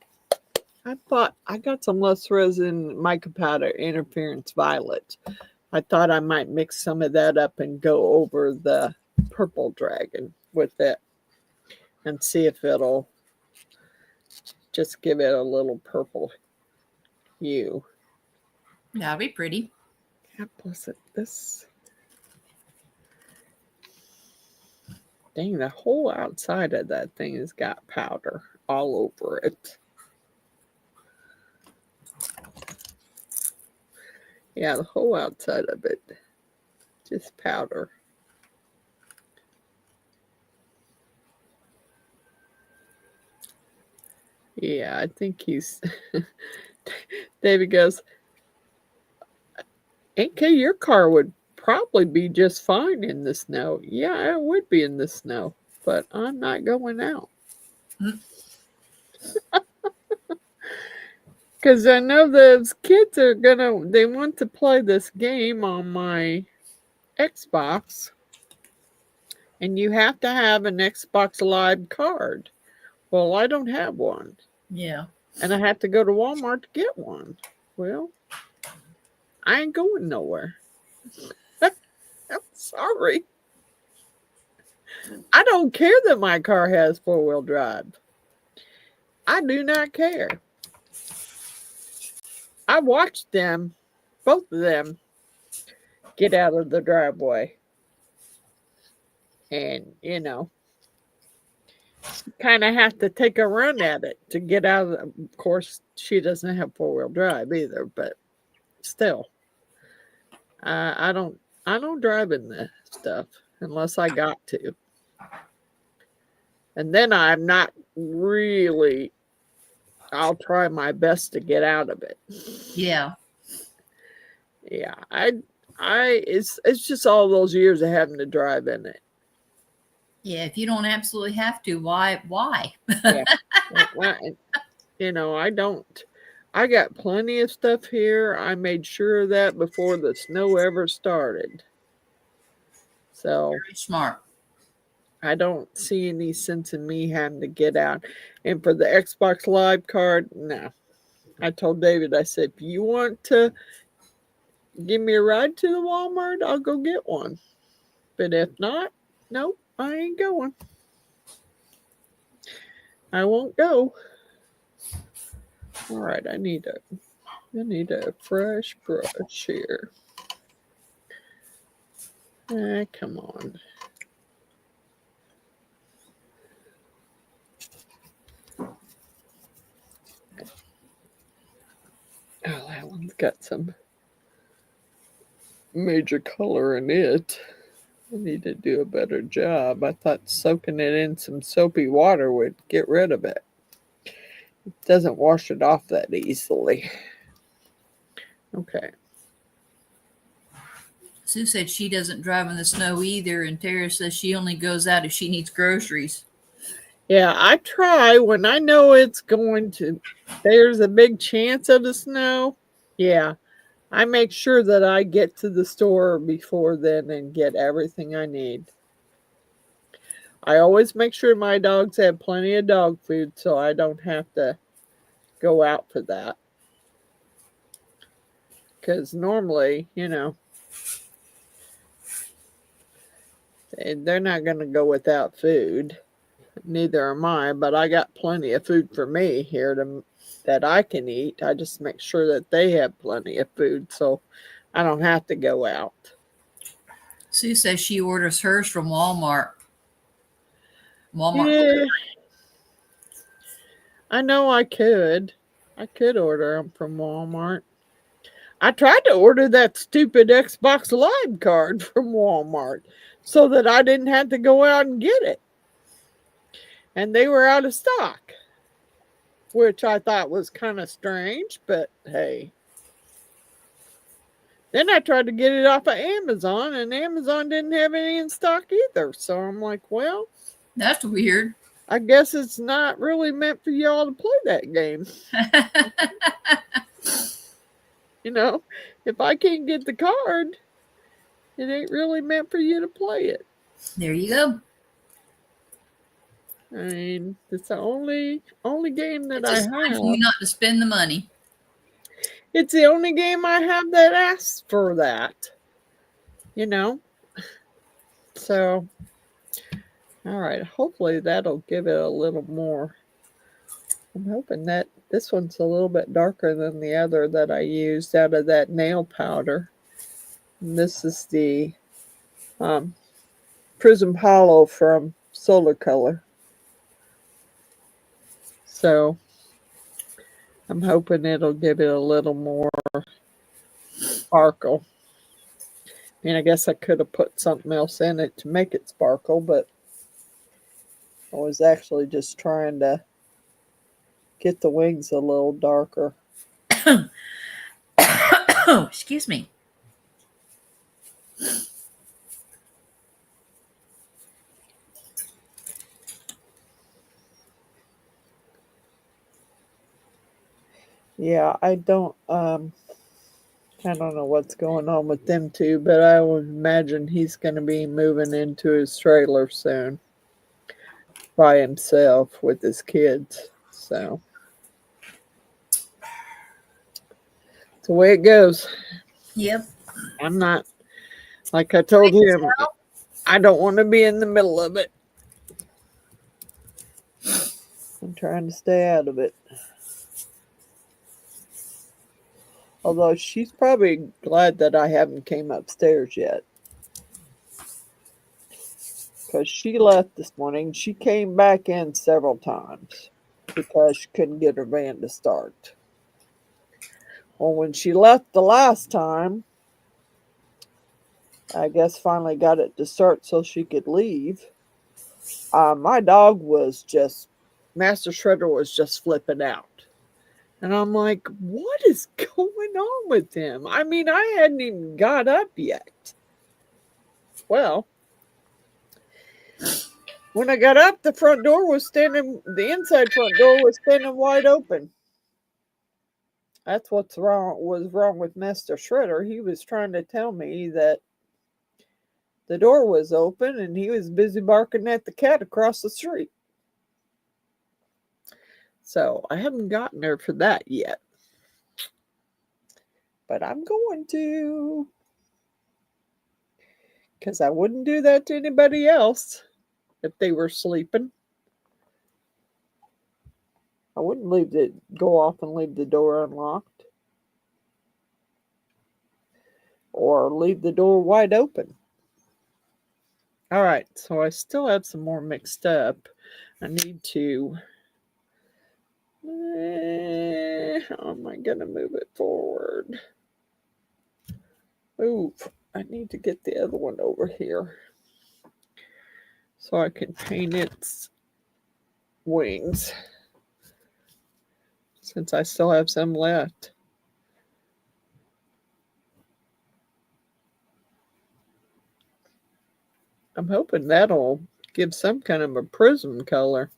I thought I got some less resin mica powder interference violet. I thought I might mix some of that up and go over the purple dragon with it and see if it'll just give it a little purple hue. That'd be pretty. Yeah, plus this. Dang, the whole outside of that thing has got powder all over it. Yeah, the whole outside of it, just powder. Yeah, I think he's... David goes, AK, your car would probably be just fine in the snow. Yeah, it would be in the snow, but I'm not going out. Because I know those kids are they want to play this game on my Xbox. And you have to have an Xbox Live card. Well, I don't have one. Yeah. And I have to go to Walmart to get one. Well, I ain't going nowhere. I'm sorry. I don't care that my car has 4-wheel drive. I do not care. I watched them, both of them, get out of the driveway. And, you know, kind of have to take a run at it to get out of course, she doesn't have 4-wheel drive either, but still. I don't drive in this stuff unless I got to. And then I'm not really, I'll try my best to get out of it. Yeah. Yeah. It's just all those years of having to drive in it. Yeah. If you don't absolutely have to, why? Yeah. You know, I don't. I got plenty of stuff here. I made sure of that before the snow ever started. So Very smart. I don't see any sense in me having to get out. And for the Xbox Live card, no. I told David, I said, if you want to give me a ride to the Walmart, I'll go get one. But if not, nope, I ain't going. I won't go. All right, I need a fresh brush here. Come on. Oh, that one's got some major color in it. I need to do a better job. I thought soaking it in some soapy water would get rid of it. It doesn't wash it off that easily. Okay. Sue said she doesn't drive in the snow either, and Tara says she only goes out if she needs groceries. Yeah, I try when I know it's going to, there's a big chance of the snow. Yeah, I make sure that I get to the store before then and get everything I need. I always make sure my dogs have plenty of dog food so I don't have to go out for that. Because normally, you know, they're not going to go without food. Neither am I, but I got plenty of food for me here that I can eat. I just make sure that they have plenty of food so I don't have to go out. Sue says she orders hers from Walmart. Yeah. I know I could. I could order them from Walmart. I tried to order that stupid Xbox Live card from Walmart. so that I didn't have to go out and get it. And they were out of stock, which I thought was kind of strange, but hey. Then I tried to get it off of Amazon, and Amazon didn't have any in stock either. So I'm like, well, That's weird. I guess it's not really meant for y'all to play that game. You know, if I can't get the card, it ain't really meant for you to play it. There you go. I mean, it's the only game that It's I just time have. for you not to spend the money. It's the only game I have that asks for that. You know? So, all right. Hopefully that'll give it a little more. I'm hoping that this one's a little bit darker than the other that I used out of that nail powder. And this is the Prism Hollow from Solar Color. So I'm hoping it'll give it a little more sparkle. I mean, I guess I could have put something else in it to make it sparkle, but I was actually just trying to get the wings a little darker. Oh, excuse me. Yeah, I don't know what's going on with them two, but I would imagine he's going to be moving into his trailer soon by himself with his kids. So it's the way it goes. Yep. I'm not, like I told him, I don't want to be in the middle of it. I'm trying to stay out of it. Although she's probably glad that I haven't came upstairs yet. Because she left this morning. She came back in several times because she couldn't get her van to start. Well, when she left the last time, I guess finally got it to start so she could leave. My dog was just, Master Shredder was just flipping out. And I'm like, what is going on with him? I mean, I hadn't even got up yet. Well, when I got up, the inside front door was standing wide open. That's was wrong with Master Shredder. He was trying to tell me that the door was open and he was busy barking at the cat across the street. So I haven't gotten there for that yet. But I'm going to. Because I wouldn't do that to anybody else if they were sleeping. I wouldn't go off and leave the door unlocked. Or leave the door wide open. All right, so I still have some more mixed up. I need to. How am I going to move it forward? Move. I need to get the other one over here so I can paint its wings since I still have some left. I'm hoping that'll give some kind of a prism color.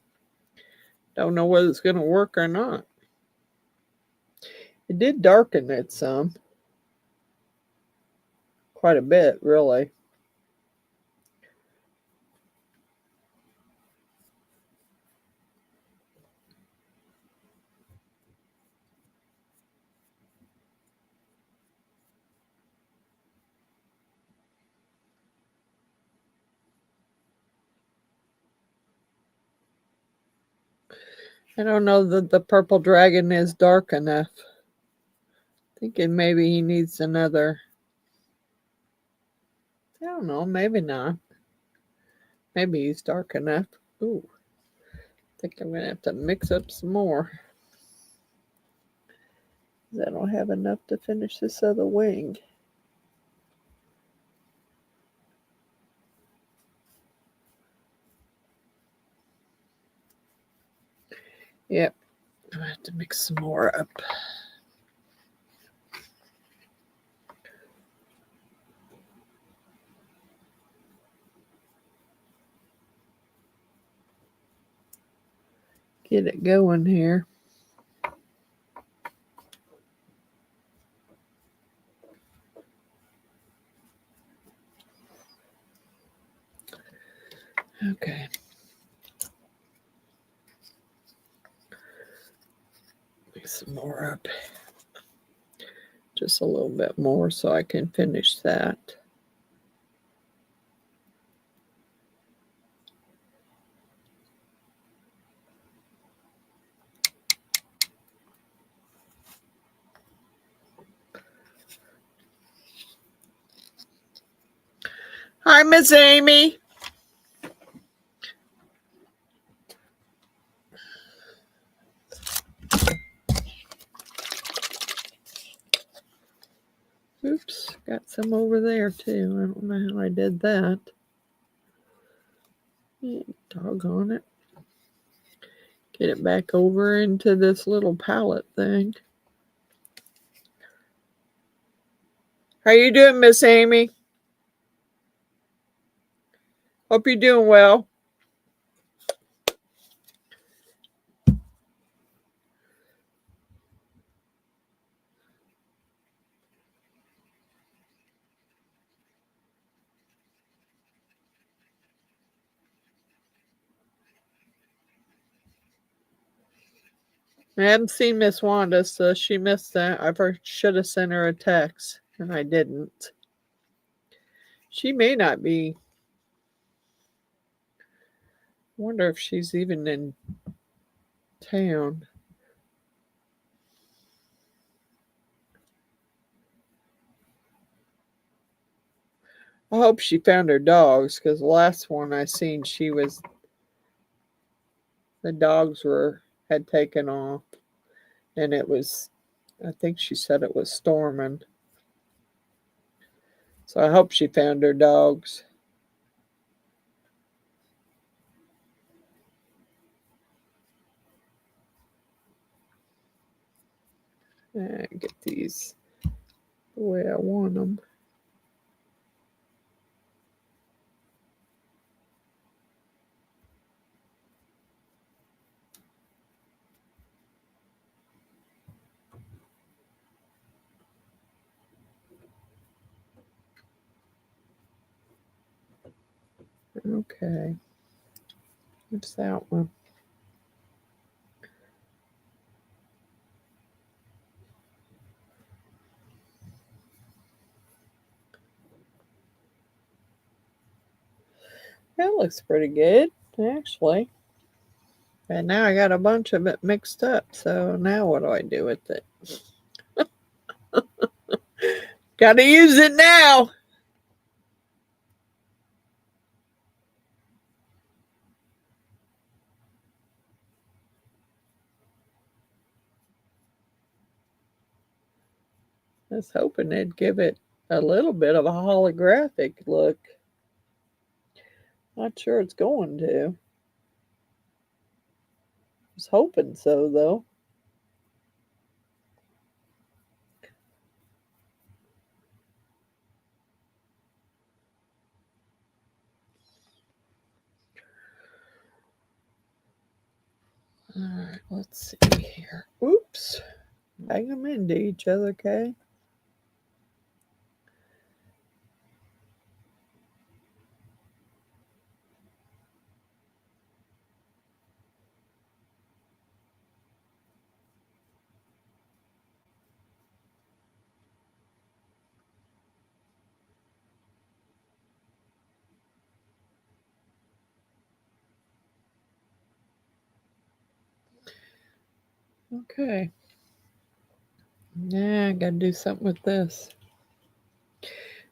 Don't know whether it's going to work or not. It did darken it some. Quite a bit, really. I don't know that the purple dragon is dark enough. Thinking maybe he needs another. I don't know, maybe not. Maybe he's dark enough. Ooh. I think I'm going to have to mix up some more. I don't have enough to finish this other wing. Yep. I'm gonna have to mix some more up. Get it going here. Okay. Mix some more up. Just a little bit more so I can finish that. Hi, Miss Amy. Oops, got some over there too. I don't know how I did that. Doggone it. Get it back over into this little palette thing. How you doing, Miss Amy? Hope you're doing well. I haven't seen Miss Wanda, so she missed that. I should have sent her a text, and I didn't. She may not be. Wonder if she's even in town. I hope she found her dogs, because the last one I seen, the dogs had taken off, and it was, I think she said it was storming. So I hope she found her dogs. Get these the way I want them. Okay. What's that one? That looks pretty good, actually. And now I got a bunch of it mixed up. So now what do I do with it? Gotta use it now. I was hoping they'd give it a little bit of a holographic look. Not sure it's going to. I was hoping so, though. All right, let's see here. Oops. Bang them into each other, okay? Okay. Now I gotta do something with this.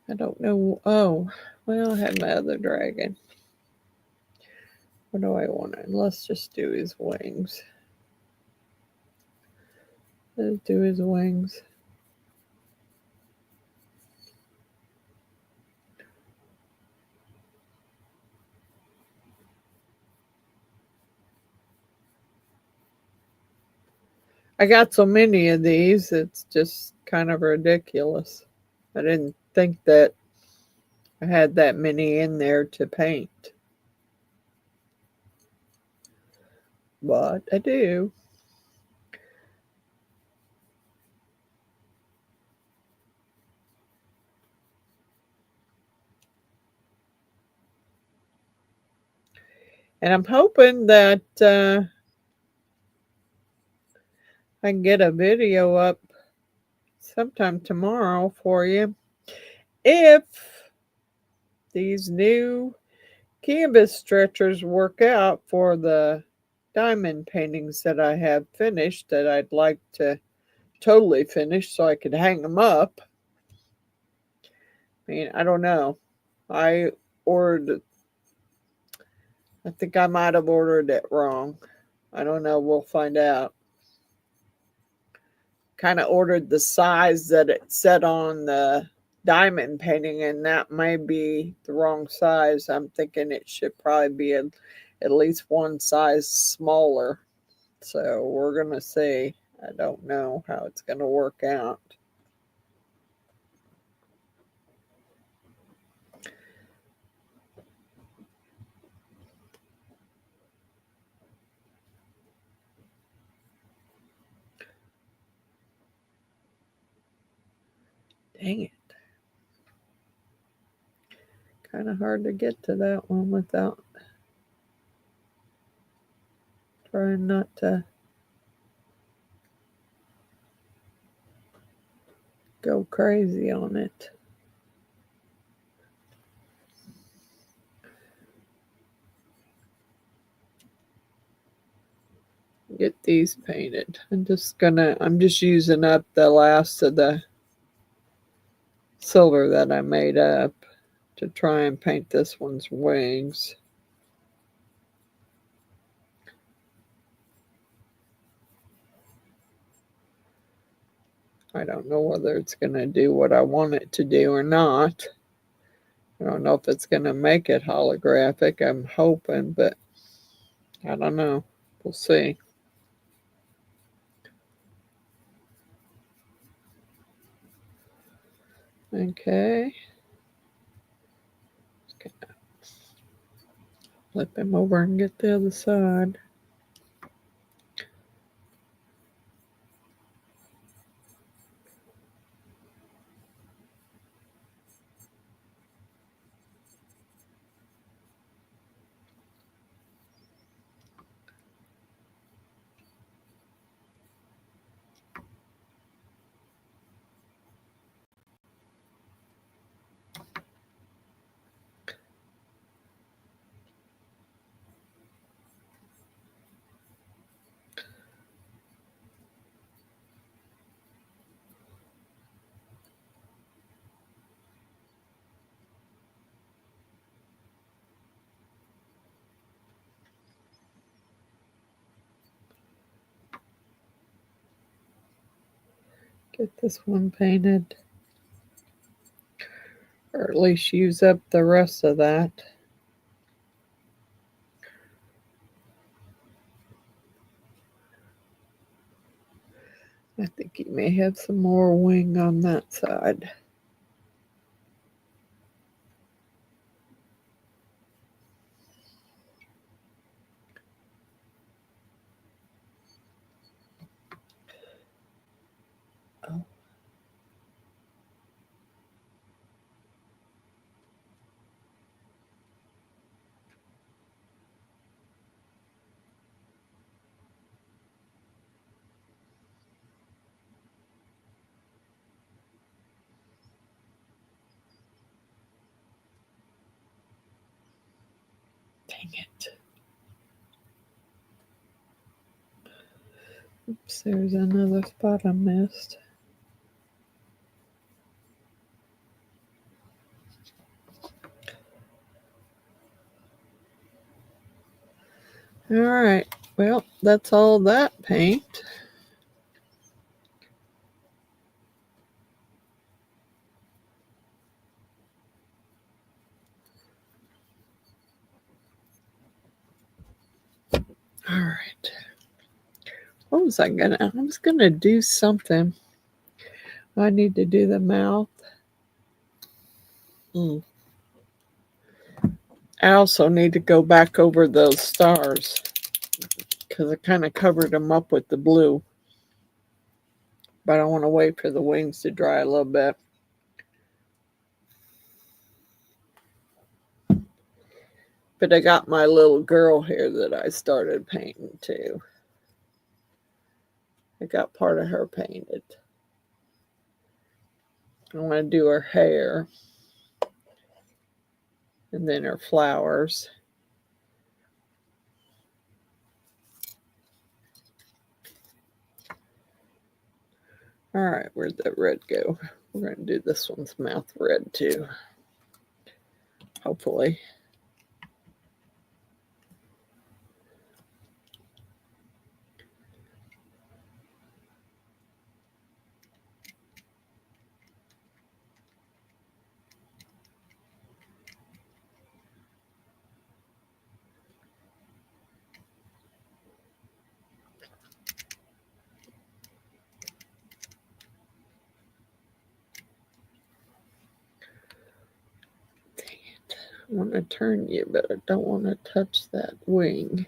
I don't know. Oh, well, I had my other dragon. What do I want? Let's just do his wings. Let's do his wings. I got so many of these, it's just kind of ridiculous. I didn't think that I had that many in there to paint. But I do. And I'm hoping that I can get a video up sometime tomorrow for you. If these new canvas stretchers work out for the diamond paintings that I have finished that I'd like to totally finish so I could hang them up. I mean, I don't know. I ordered, I think I might have ordered it wrong. I don't know. We'll find out. Kind of ordered the size that it said on the diamond painting, and that may be the wrong size. I'm thinking it should probably be at least one size smaller. So we're going to see. I don't know how it's going to work out. Dang it. Kind of hard to get to that one without trying not to go crazy on it. Get these painted. I'm just using up the last of the silver that I made up to try and paint this one's wings. I don't know whether it's going to do what I want it to do or not. I don't know if it's going to make it holographic. I'm hoping, but I don't know. We'll see. Okay. Flip him over and get the other side. Get this one painted. Or at least use up the rest of that. I think he may have some more wing on that side. Oh. Dang it. Oops, there's another spot I missed. All right, well, that's all that paint. All right. What was I gonna? I was gonna do something. I need to do the mouth. I also need to go back over those stars because I kind of covered them up with the blue. But I want to wait for the wings to dry a little bit. But I got my little girl here that I started painting too. I got part of her painted. I want to do her hair. And then her flowers. All right, where'd that red go? We're going to do this one's mouth red too. Hopefully. I want to turn you, but I don't want to touch that wing.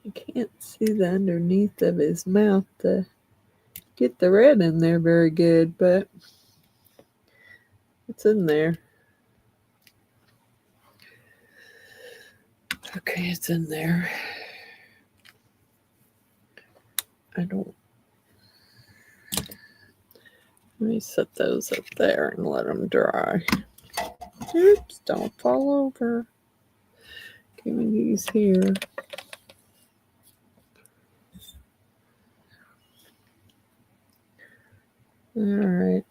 I can't see the underneath of his mouth to get the red in there very good, but it's in there. Okay, it's in there. Let me set those up there and let them dry. Oops, don't fall over. Give me these here. All right.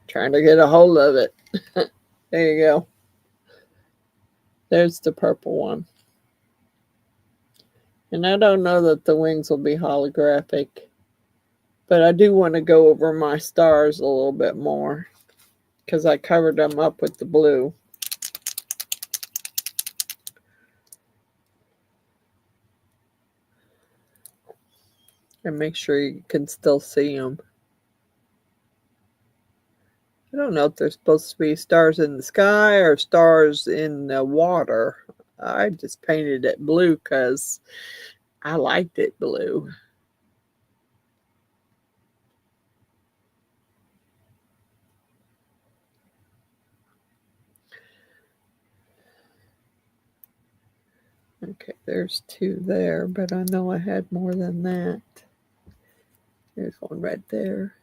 Trying to get a hold of it. There you go. There's the purple one. And I don't know that the wings will be holographic, but I do want to go over my stars a little bit more because I covered them up with the blue. And make sure you can still see them. I don't know if they're supposed to be stars in the sky or stars in the water. I just painted it blue because I liked it blue. Okay, there's two there, but I know I had more than that. There's one right there.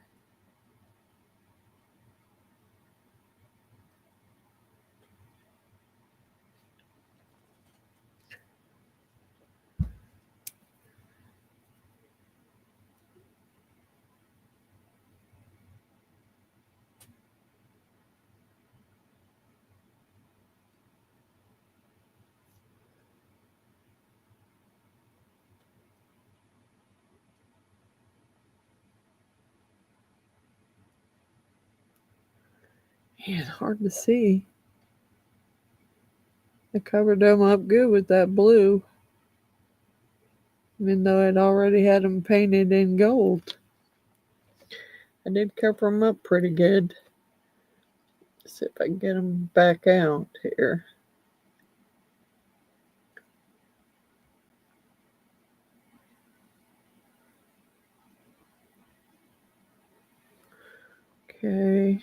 Man, hard to see. I covered them up good with that blue, even though I'd already had them painted in gold. I did cover them up pretty good. Let's see if I can get them back out here. Okay.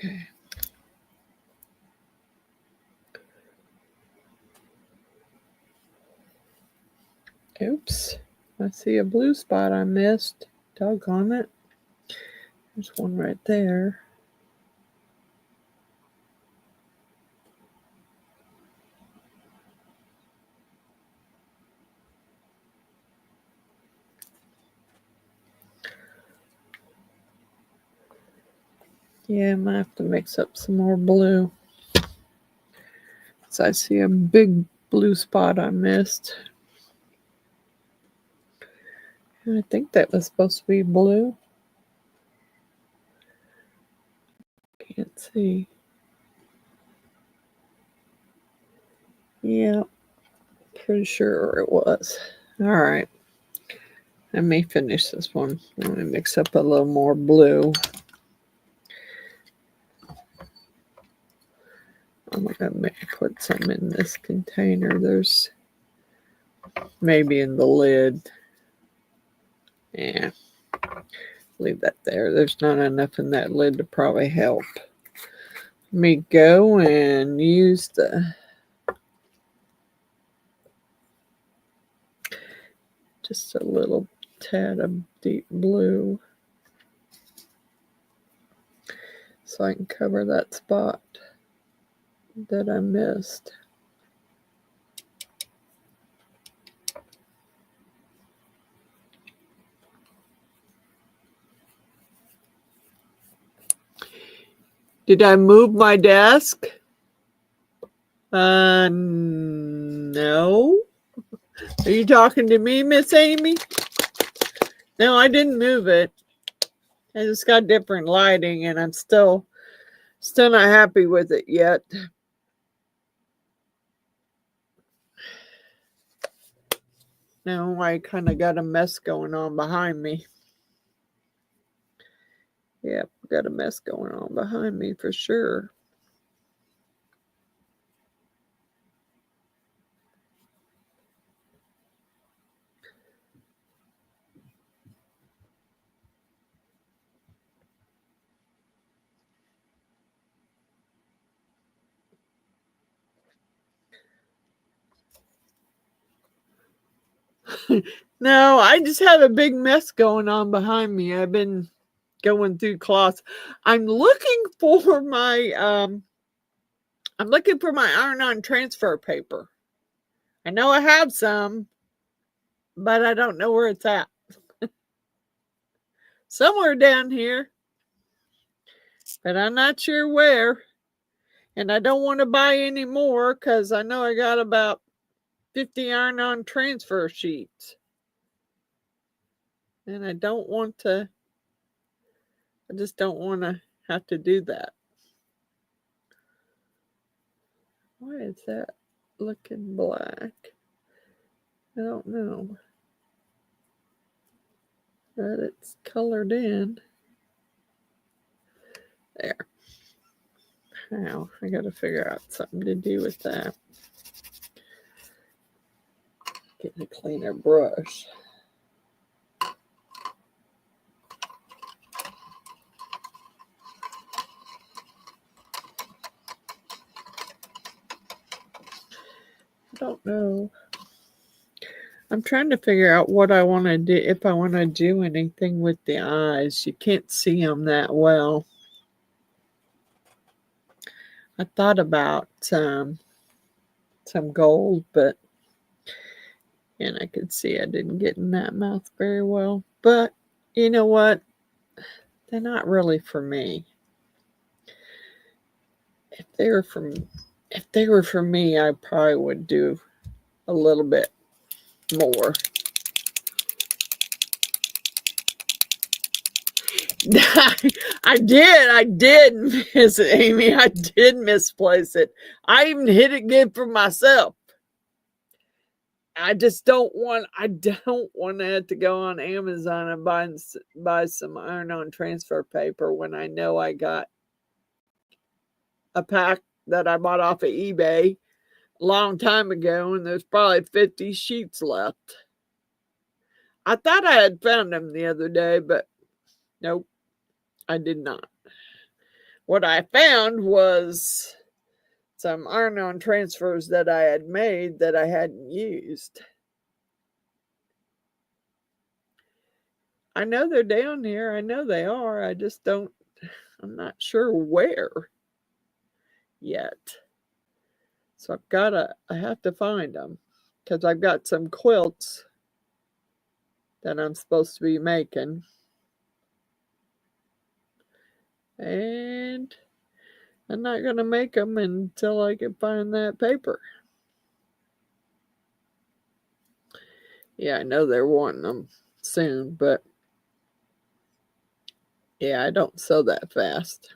Okay. Oops. I see a blue spot I missed. Doggone it. There's one right there. Yeah, I might have to mix up some more blue. So I see a big blue spot I missed. And I think that was supposed to be blue. Can't see. Yeah, pretty sure it was. All right. Let me finish this one. Let me mix up a little more blue. I'm going to put some in this container. There's maybe in the lid. Yeah. Leave that there. There's not enough in that lid to probably help. Let me go and use the just a little tad of deep blue so I can cover that spot that I missed. Did I move my desk? No. Are you talking to me, Miss Amy? No, I didn't move it. I just got different lighting and I'm still not happy with it yet. No, I kind of got a mess going on behind me. Yep, got a mess going on behind me for sure. No, I just have a big mess going on behind me. I've been going through cloths. I'm looking for my iron-on transfer paper. I know I have some, but I don't know where it's at. Somewhere down here, but I'm not sure where. And I don't want to buy any more because I know I got about 50 iron-on transfer sheets. And I don't want to, I just don't want to have to do that. Why is that looking black? I don't know. But it's colored in. There. Now, I got to figure out something to do with that. Get a cleaner brush. I don't know. I'm trying to figure out what I want to do, if I want to do anything with the eyes. You can't see them that well. I thought about some gold, but and I could see I didn't get in that mouth very well. But you know what? They're not really for me. If they were for me, I probably would do a little bit more. I did miss it, Amy. I did misplace it. I even hit it good for myself. I don't want to have to go on Amazon and buy some iron-on transfer paper when I know I got a pack that I bought off of eBay a long time ago, and there's probably 50 sheets left. I thought I had found them the other day, but nope, I did not. what I found was some iron-on transfers that I had made that I hadn't used. I know they're down here. I know they are. I'm not sure where yet. So I have to find them because I've got some quilts that I'm supposed to be making. And I'm not going to make them until I can find that paper. Yeah, I know they're wanting them soon, but yeah, I don't sew that fast.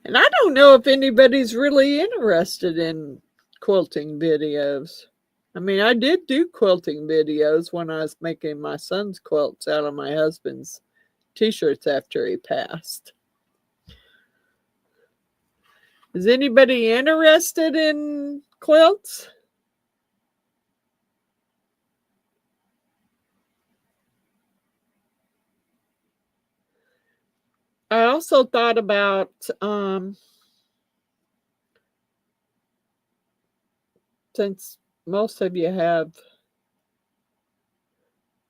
And I don't know if anybody's really interested in quilting videos. I mean, I did do quilting videos when I was making my son's quilts out of my husband's t-shirts after he passed. Is anybody interested in quilts? I also thought about since most of you have,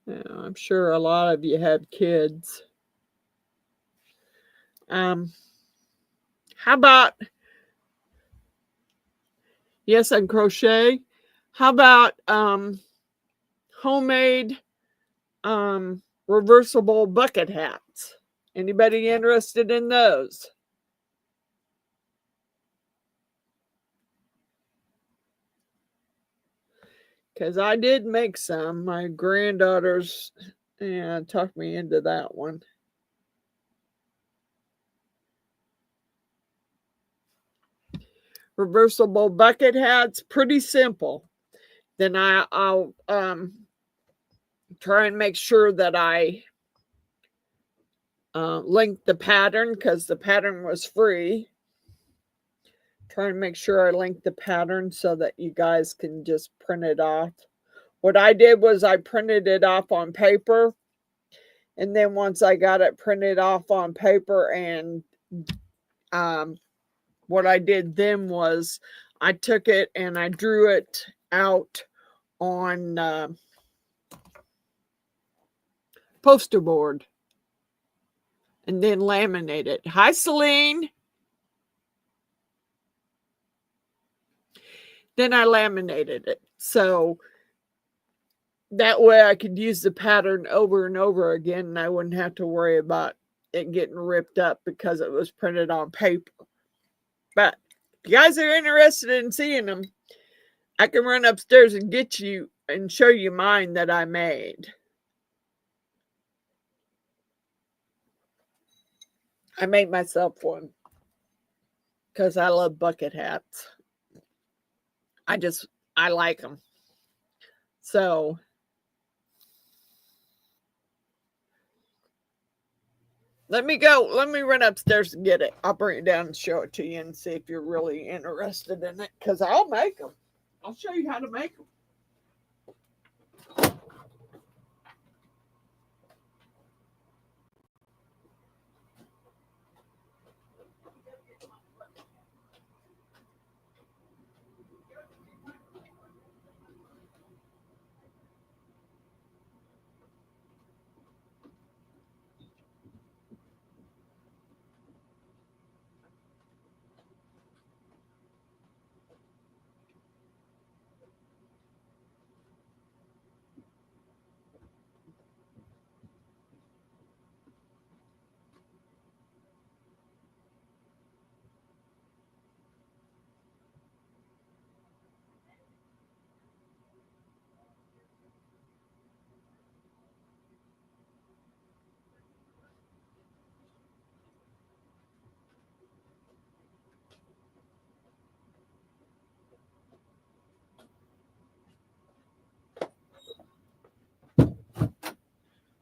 I'm sure a lot of you have kids. How about, yes, and crochet. How about homemade reversible bucket hats? Anybody interested in those? Because I did make some. My granddaughters talked me into that one. Reversible bucket hats, pretty simple. Then I'll try and make sure that I link the pattern because the pattern was free. Try and make sure I link the pattern so that you guys can just print it off. What I did was I printed it off on paper. And then once I got it printed off on paper and what I did then was I took it and I drew it out on poster board and then laminate it. Hi, Celine. Then I laminated it. So that way I could use the pattern over and over again and I wouldn't have to worry about it getting ripped up because it was printed on paper. But if you guys are interested in seeing them, I can run upstairs and get you and show you mine that I made. I made myself one because I love bucket hats. I like them. So let me run upstairs and get it. I'll bring it down and show it to you and see if you're really interested in it because I'll make them. I'll show you how to make them.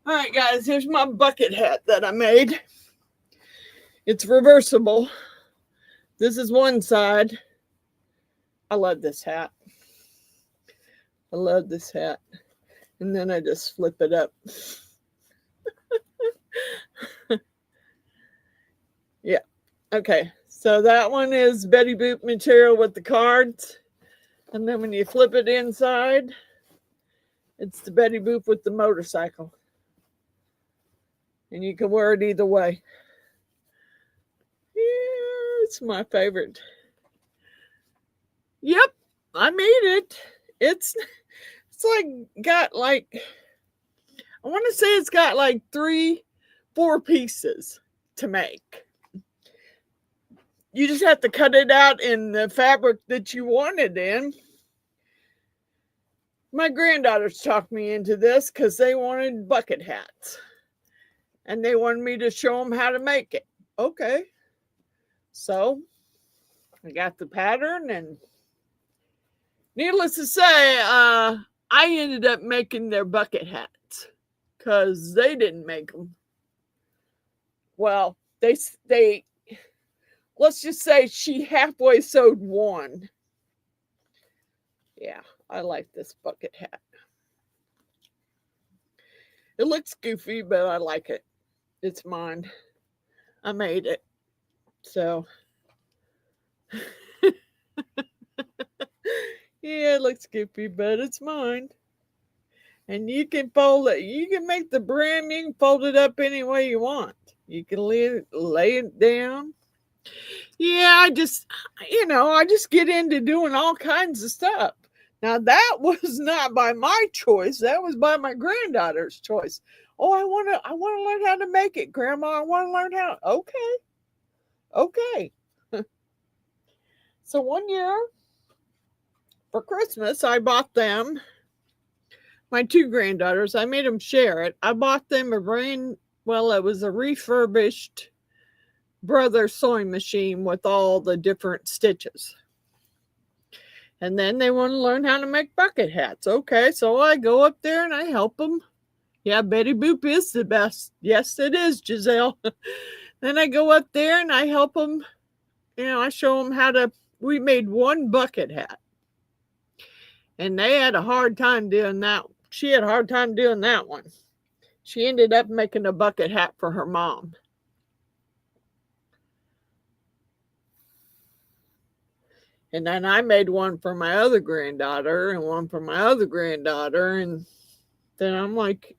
All right, guys, here's my bucket hat that I made. It's reversible. This is one side. I love this hat. I love this hat. And then I just flip it up. Okay, so that one is Betty Boop material with the cards. And then when you flip it inside, it's the Betty Boop with the motorcycle. And you can wear it either way. Yeah, it's my favorite. Yep, I made it. It's like got like, I want to say it's got like 3-4 pieces to make. You just have to cut it out in the fabric that you want it in. My granddaughters talked me into this because they wanted bucket hats. And they wanted me to show them how to make it. Okay. So I got the pattern, and needless to say, I ended up making their bucket hats because they didn't make them. Well, they let's just say she halfway sewed one. Yeah, I like this bucket hat. It looks goofy, but I like it. It's mine. I made it. So yeah, it looks goofy, but it's mine. And you can fold it. You can make the brim. You can fold it up any way you want. You can lay it down. Yeah, I just get into doing all kinds of stuff. Now that was not by my choice. That was by my granddaughter's choice. Oh, I want to learn how to make it, Grandma. I want to learn how. Okay. So one year for Christmas, I bought them, my 2 granddaughters, I made them share it. I bought them it was a refurbished Brother sewing machine with all the different stitches. And then they want to learn how to make bucket hats. Okay, so I go up there and I help them. Yeah, Betty Boop is the best. Yes, it is, Giselle. Then I go up there and I help them. I show them how to, we made one bucket hat. And they had a hard time doing that. She had a hard time doing that one. She ended up making a bucket hat for her mom. And then I made one for my other granddaughter and one for my other granddaughter. And then I'm like,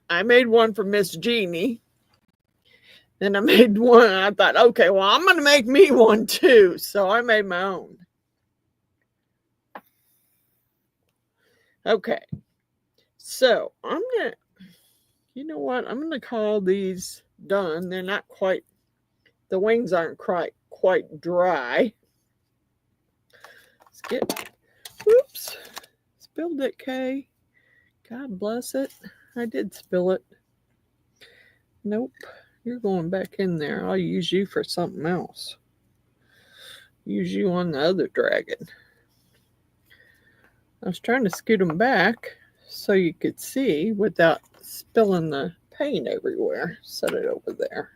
I made one for Miss Jeannie. Then I made one. And I thought, okay, well, I'm going to make me one too. So I made my own. Okay. So I'm going to, you know what? I'm going to call these done. They're not quite, the wings aren't quite dry. Oops, spilled it, Kay. God bless it. I did spill it. Nope, you're going back in there. I'll use you for something else. Use you on the other dragon. I was trying to scoot them back so you could see without spilling the paint everywhere. Set it over there.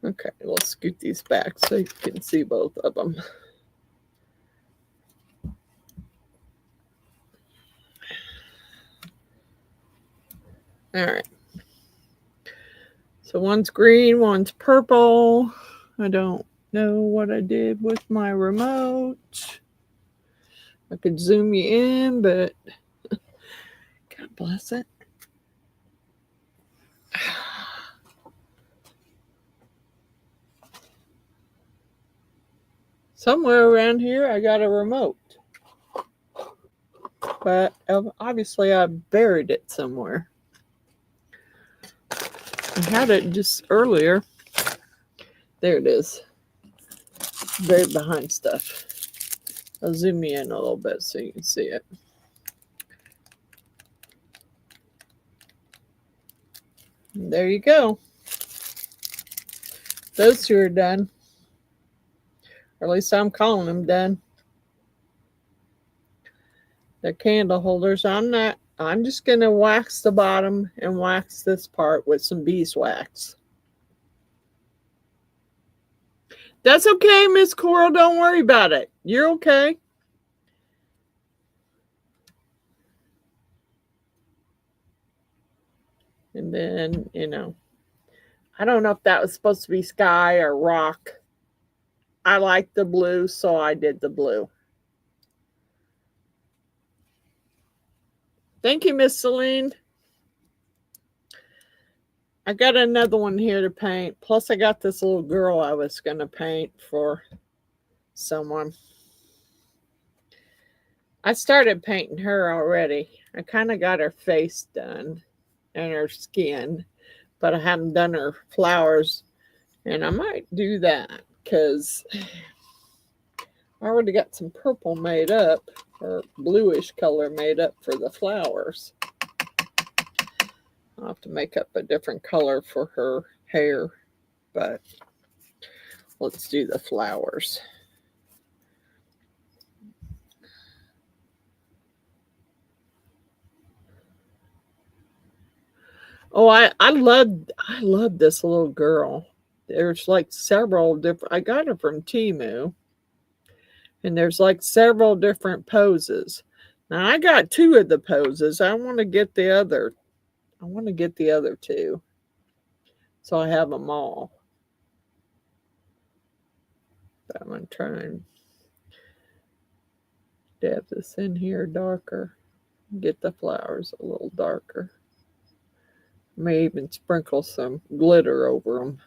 Okay, let's scoot these back so you can see both of them. All right. So one's green, one's purple. I don't know what I did with my remote. I could zoom you in, but God bless it. Somewhere around here, I got a remote. But obviously, I buried it somewhere. I had it just earlier. There it is. Buried behind stuff. I'll zoom you in a little bit so you can see it. And there you go. Those 2 are done. Or at least I'm calling them done. They're candle holders. I'm just going to wax the bottom and wax this part with some beeswax. That's okay, Miss Coral. Don't worry about it. You're okay. And then, I don't know if that was supposed to be sky or rock. I like the blue, so I did the blue. Thank you, Miss Celine. I got another one here to paint. Plus, I got this little girl I was going to paint for someone. I started painting her already. I kind of got her face done and her skin, but I hadn't done her flowers. And I might do that because I already got some purple made up, or bluish color made up for the flowers. I'll have to make up a different color for her hair, but let's do the flowers. Oh, I love this little girl. There's like several different. I got her from Temu, and there's like several different poses. Now I got two of the poses. I want to get the other. I want to get the other two, so I have them all. But I'm gonna try and dab this in here darker. Get the flowers a little darker. May even sprinkle some glitter over them.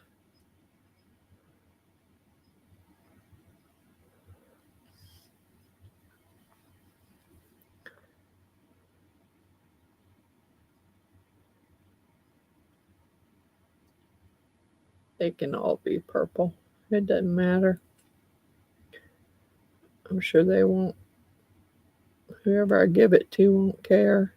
They can all be purple. It doesn't matter. I'm sure they won't. Whoever I give it to won't care.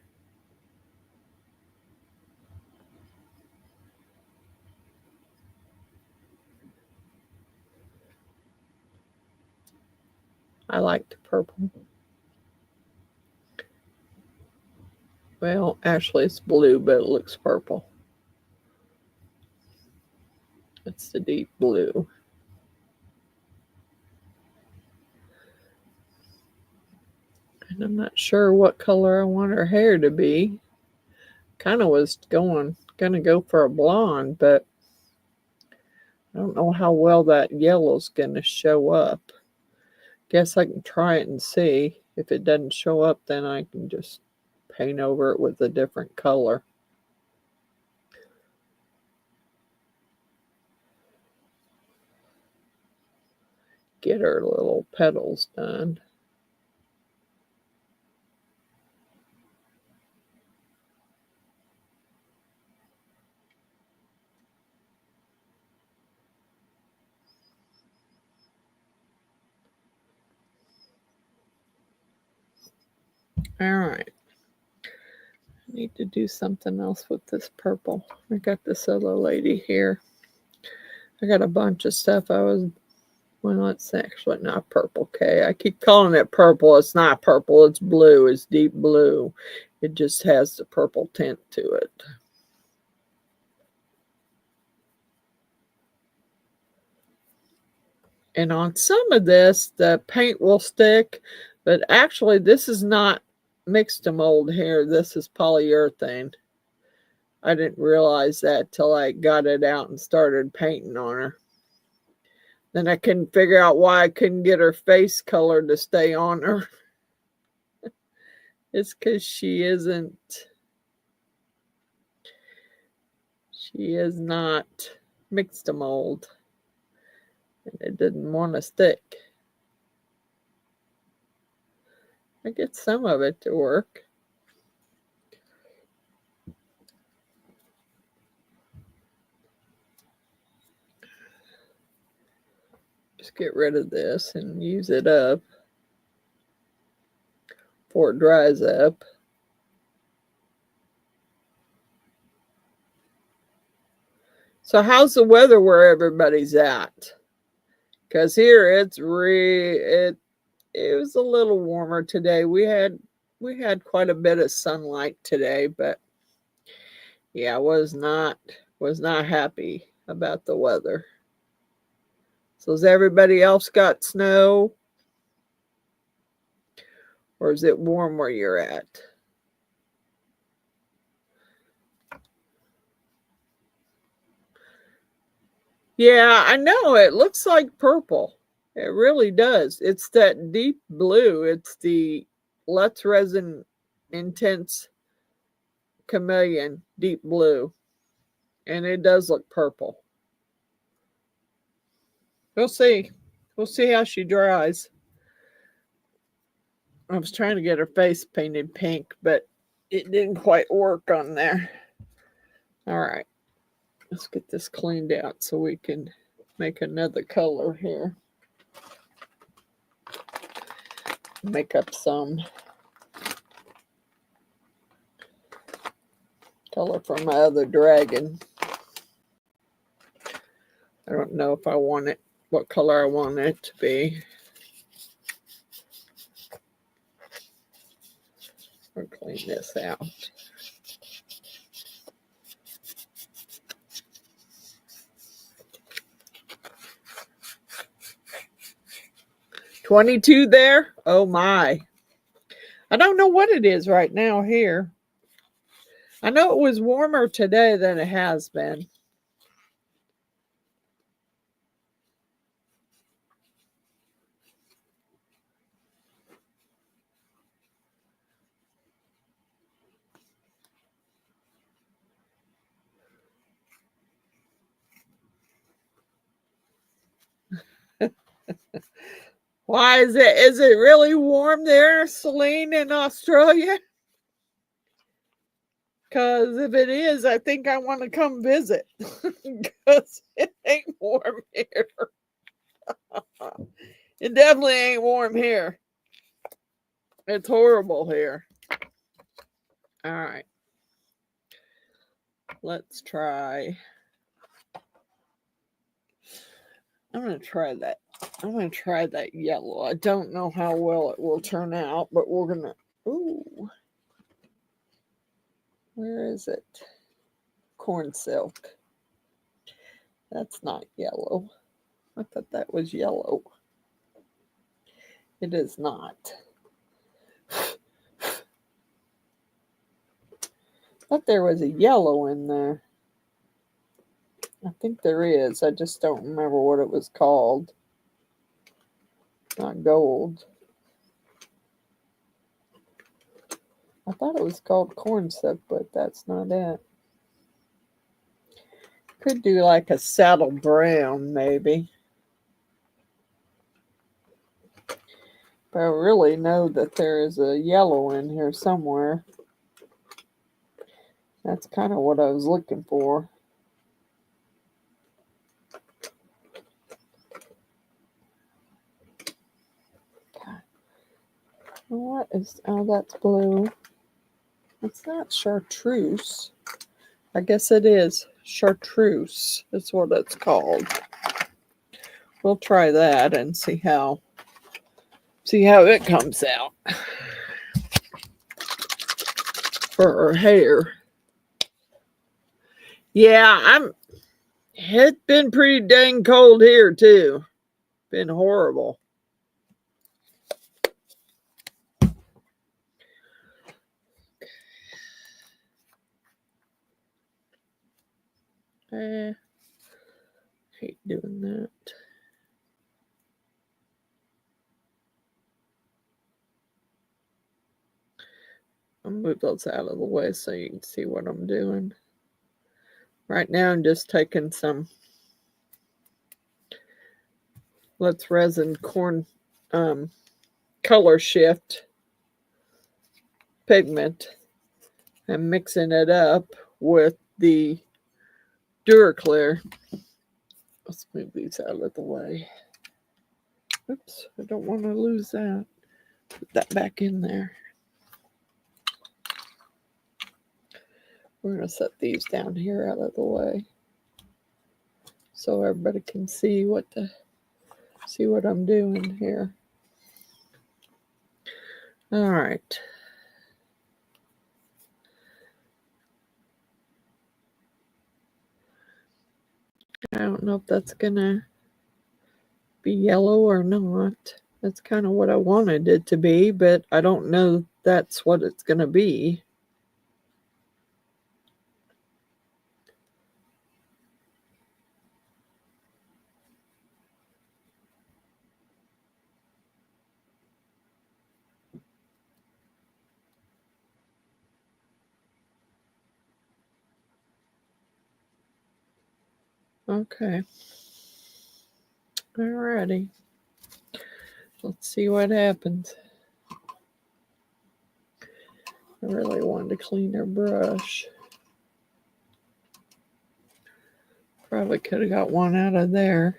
I liked purple. Well, actually it's blue, but it looks purple. It's the deep blue. And I'm not sure what color I want her hair to be. Kind of was gonna go for a blonde, but I don't know how well that yellow's gonna show up. Guess I can try it and see. If it doesn't show up, then I can just paint over it with a different color. Get her little petals done. All right. I need to do something else with this purple. I got this other lady here. I got a bunch of stuff well, it's actually not purple, okay? I keep calling it purple. It's not purple. It's blue. It's deep blue. It just has the purple tint to it. And on some of this, the paint will stick, but actually this is not Mix2Mold hair. This is polyurethane. I didn't realize that till I got it out and started painting on her. Then I couldn't figure out why I couldn't get her face color to stay on her. It's because she is not Mix2Mold. And it didn't want to stick. I get some of it to work. Just get rid of this and use it up before it dries up. So how's the weather where everybody's at? Because here it was a little warmer today. We had quite a bit of sunlight today, but yeah, I was not happy about the weather. So has everybody else got snow? Or is it warm where you're at? Yeah, I know. It looks like purple. It really does. It's that deep blue. It's the Let's Resin Intense Chameleon deep blue. And it does look purple. We'll see. We'll see how she dries. I was trying to get her face painted pink, but it didn't quite work on there. All right. Let's get this cleaned out so we can make another color here. Make up some color for my other dragon. I don't know if I want it, what color I want it to be. I'll clean this out. $22 there? Oh my. I don't know what it is right now here. I know it was warmer today than it has been. Why is it? Is it really warm there, Celine, in Australia? Because if it is, I think I want to come visit. Because it ain't warm here. It definitely ain't warm here. It's horrible here. All right. Let's try. I'm going to try that. I'm going to try that yellow. I don't know how well it will turn out, but we're going to. Ooh. Where is it? Corn silk. That's not yellow. I thought that was yellow. It is not. I thought there was a yellow in there. I think there is. I just don't remember what it was called. Not gold. I thought it was called corn silk, but that's not it. Could do like a saddle brown, maybe. But I really know that there is a yellow in here somewhere. That's kind of what I was looking for. What is, oh, that's blue. It's not chartreuse. I guess it is chartreuse. That's what it's called. We'll try that and see how it comes out for her hair. Yeah, it's been pretty dang cold here too. Been horrible. Hate doing that. I'll move those out of the way so you can see what I'm doing. Right now I'm just taking some Let's Resin corn color shift pigment and mixing it up with the Duraclear. Let's move these out of the way. Oops, I don't want to lose that. Put that back in there. We're going to set these down here out of the way so everybody can see what I'm doing here. All right. I don't know if that's going to be yellow or not. That's kind of what I wanted it to be, but I don't know that's what it's going to be. Okay. Alrighty. Let's see what happens. I really wanted to clean her brush. Probably could have got one out of there.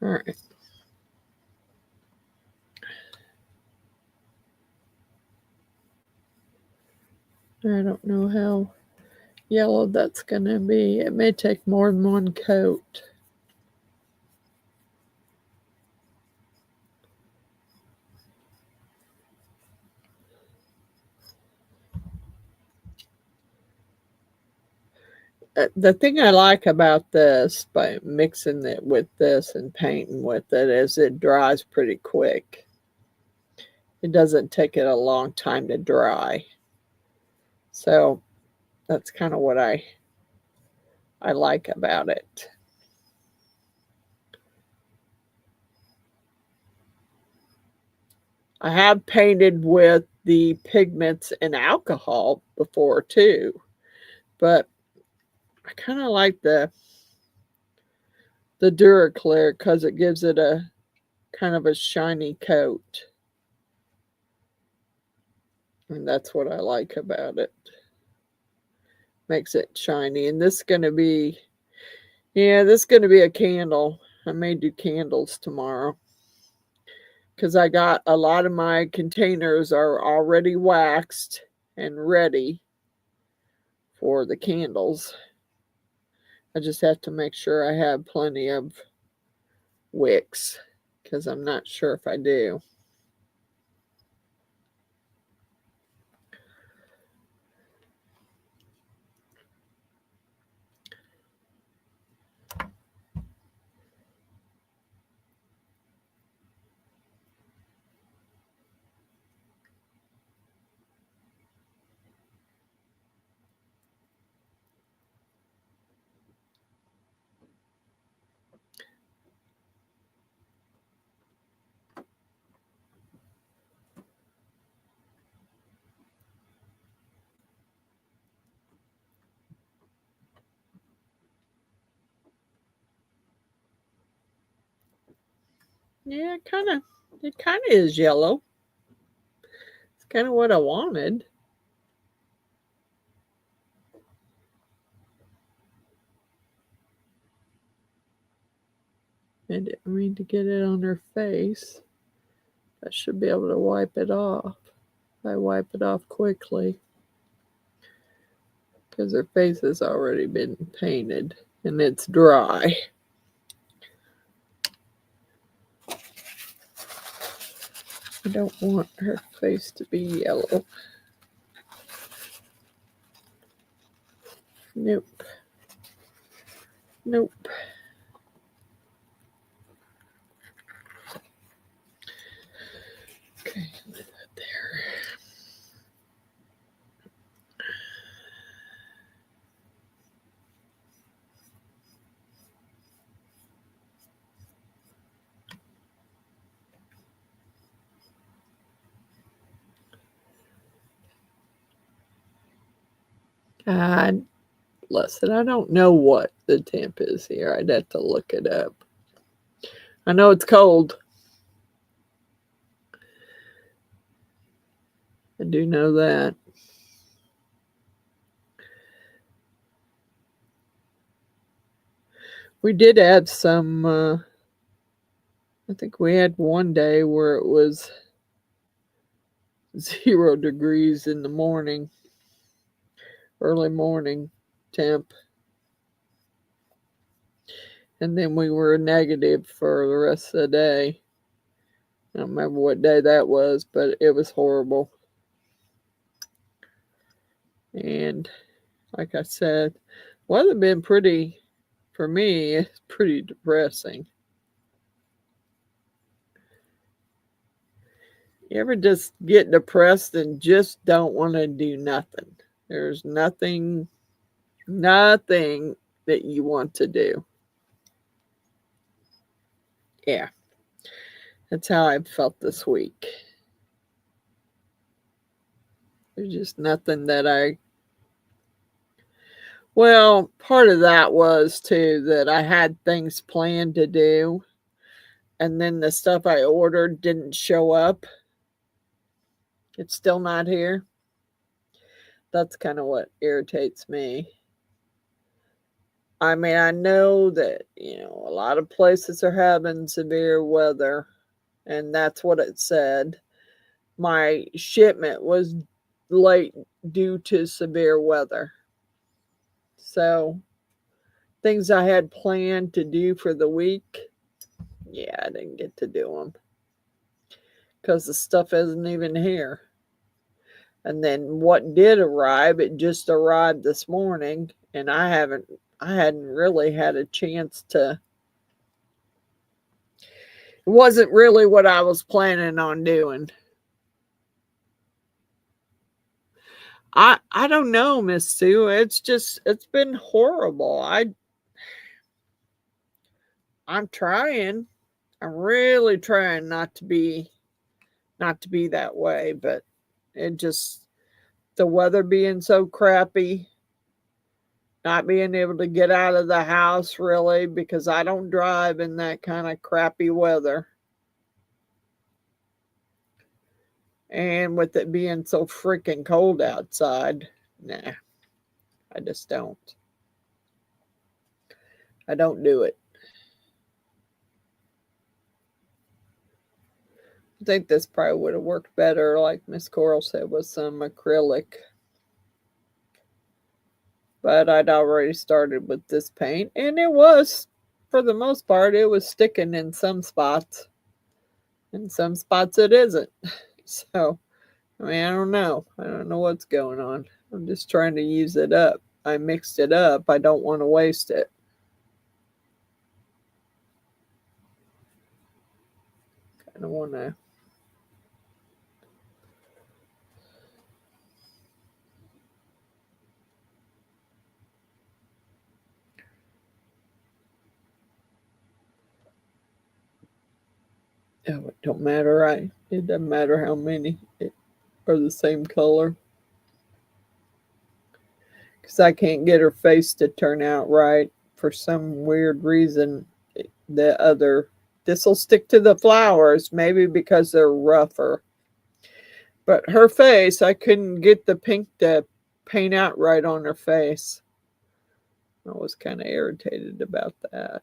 All right. I don't know how yellow that's going to be. It may take more than one coat. The thing I like about this, by mixing it with this and painting with it, is it dries pretty quick. It doesn't take it a long time to dry. So that's kind of what I like about it. I have painted with the pigments and alcohol before too, but I kind of like the Duraclear because it gives it a kind of a shiny coat. And that's what I like about it. Makes it shiny. And this is going to be, this is going to be a candle. I may do candles tomorrow. Because I got a lot of my containers are already waxed and ready for the candles. I just have to make sure I have plenty of wicks because I'm not sure if I do. Yeah, it kind of is yellow. It's kind of what I wanted. I didn't mean to get it on her face. I should be able to wipe it off. I wipe it off quickly because her face has already been painted and it's dry. I don't want her face to be yellow. Nope. Nope. Okay, leave that there. God bless it. I don't know what the temp is here. I'd have to look it up. I know it's cold. I do know that. We did have some, I think we had one day where it was 0 degrees in the morning, early morning temp. And then we were negative for the rest of the day. I don't remember what day that was, but it was horrible. And like I said, weather been pretty, for me, it's pretty depressing. You ever just get depressed and just don't want to do nothing? There's nothing that you want to do. Yeah, that's how I've felt this week. There's just nothing that well, part of that was too that I had things planned to do, and then the stuff I ordered didn't show up. It's still not here. That's kind of what irritates me. I mean, I know that, a lot of places are having severe weather, and that's what it said. My shipment was late due to severe weather. So, things I had planned to do for the week, yeah, I didn't get to do them because the stuff isn't even here. And then what did arrive, it just arrived this morning, and I hadn't really had a chance to. It wasn't really what I was planning on doing. I don't know, Miss Sue. It's been horrible. I'm trying. I'm really trying not to be that way, but it just, the weather being so crappy, not being able to get out of the house really because I don't drive in that kind of crappy weather. And with it being so freaking cold outside, nah, I just don't. I don't do it. I think this probably would have worked better, like Miss Coral said, with some acrylic. But I'd already started with this paint, and it was, for the most part, it was sticking in some spots. In some spots it isn't. So, I mean, I don't know. I don't know what's going on. I'm just trying to use it up. I mixed it up. I don't want to waste it. Kind of want to. Oh, it don't matter, right? It doesn't matter how many are the same color. Because I can't get her face to turn out right. For some weird reason, this will stick to the flowers, maybe because they're rougher. But her face, I couldn't get the pink to paint out right on her face. I was kind of irritated about that.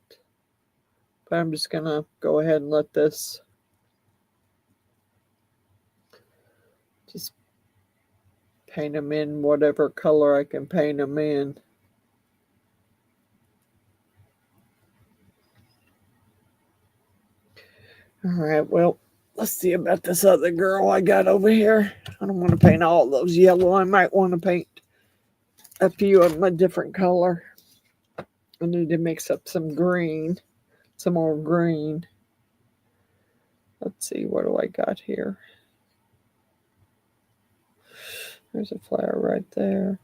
But I'm just going to go ahead and let this just paint them in whatever color I can paint them in. All right, well, let's see about this other girl I got over here. I don't want to paint all those yellow. I might want to paint a few of them a different color. I need to mix up some green, some more green. Let's see, what do I got here? There's a flower right there.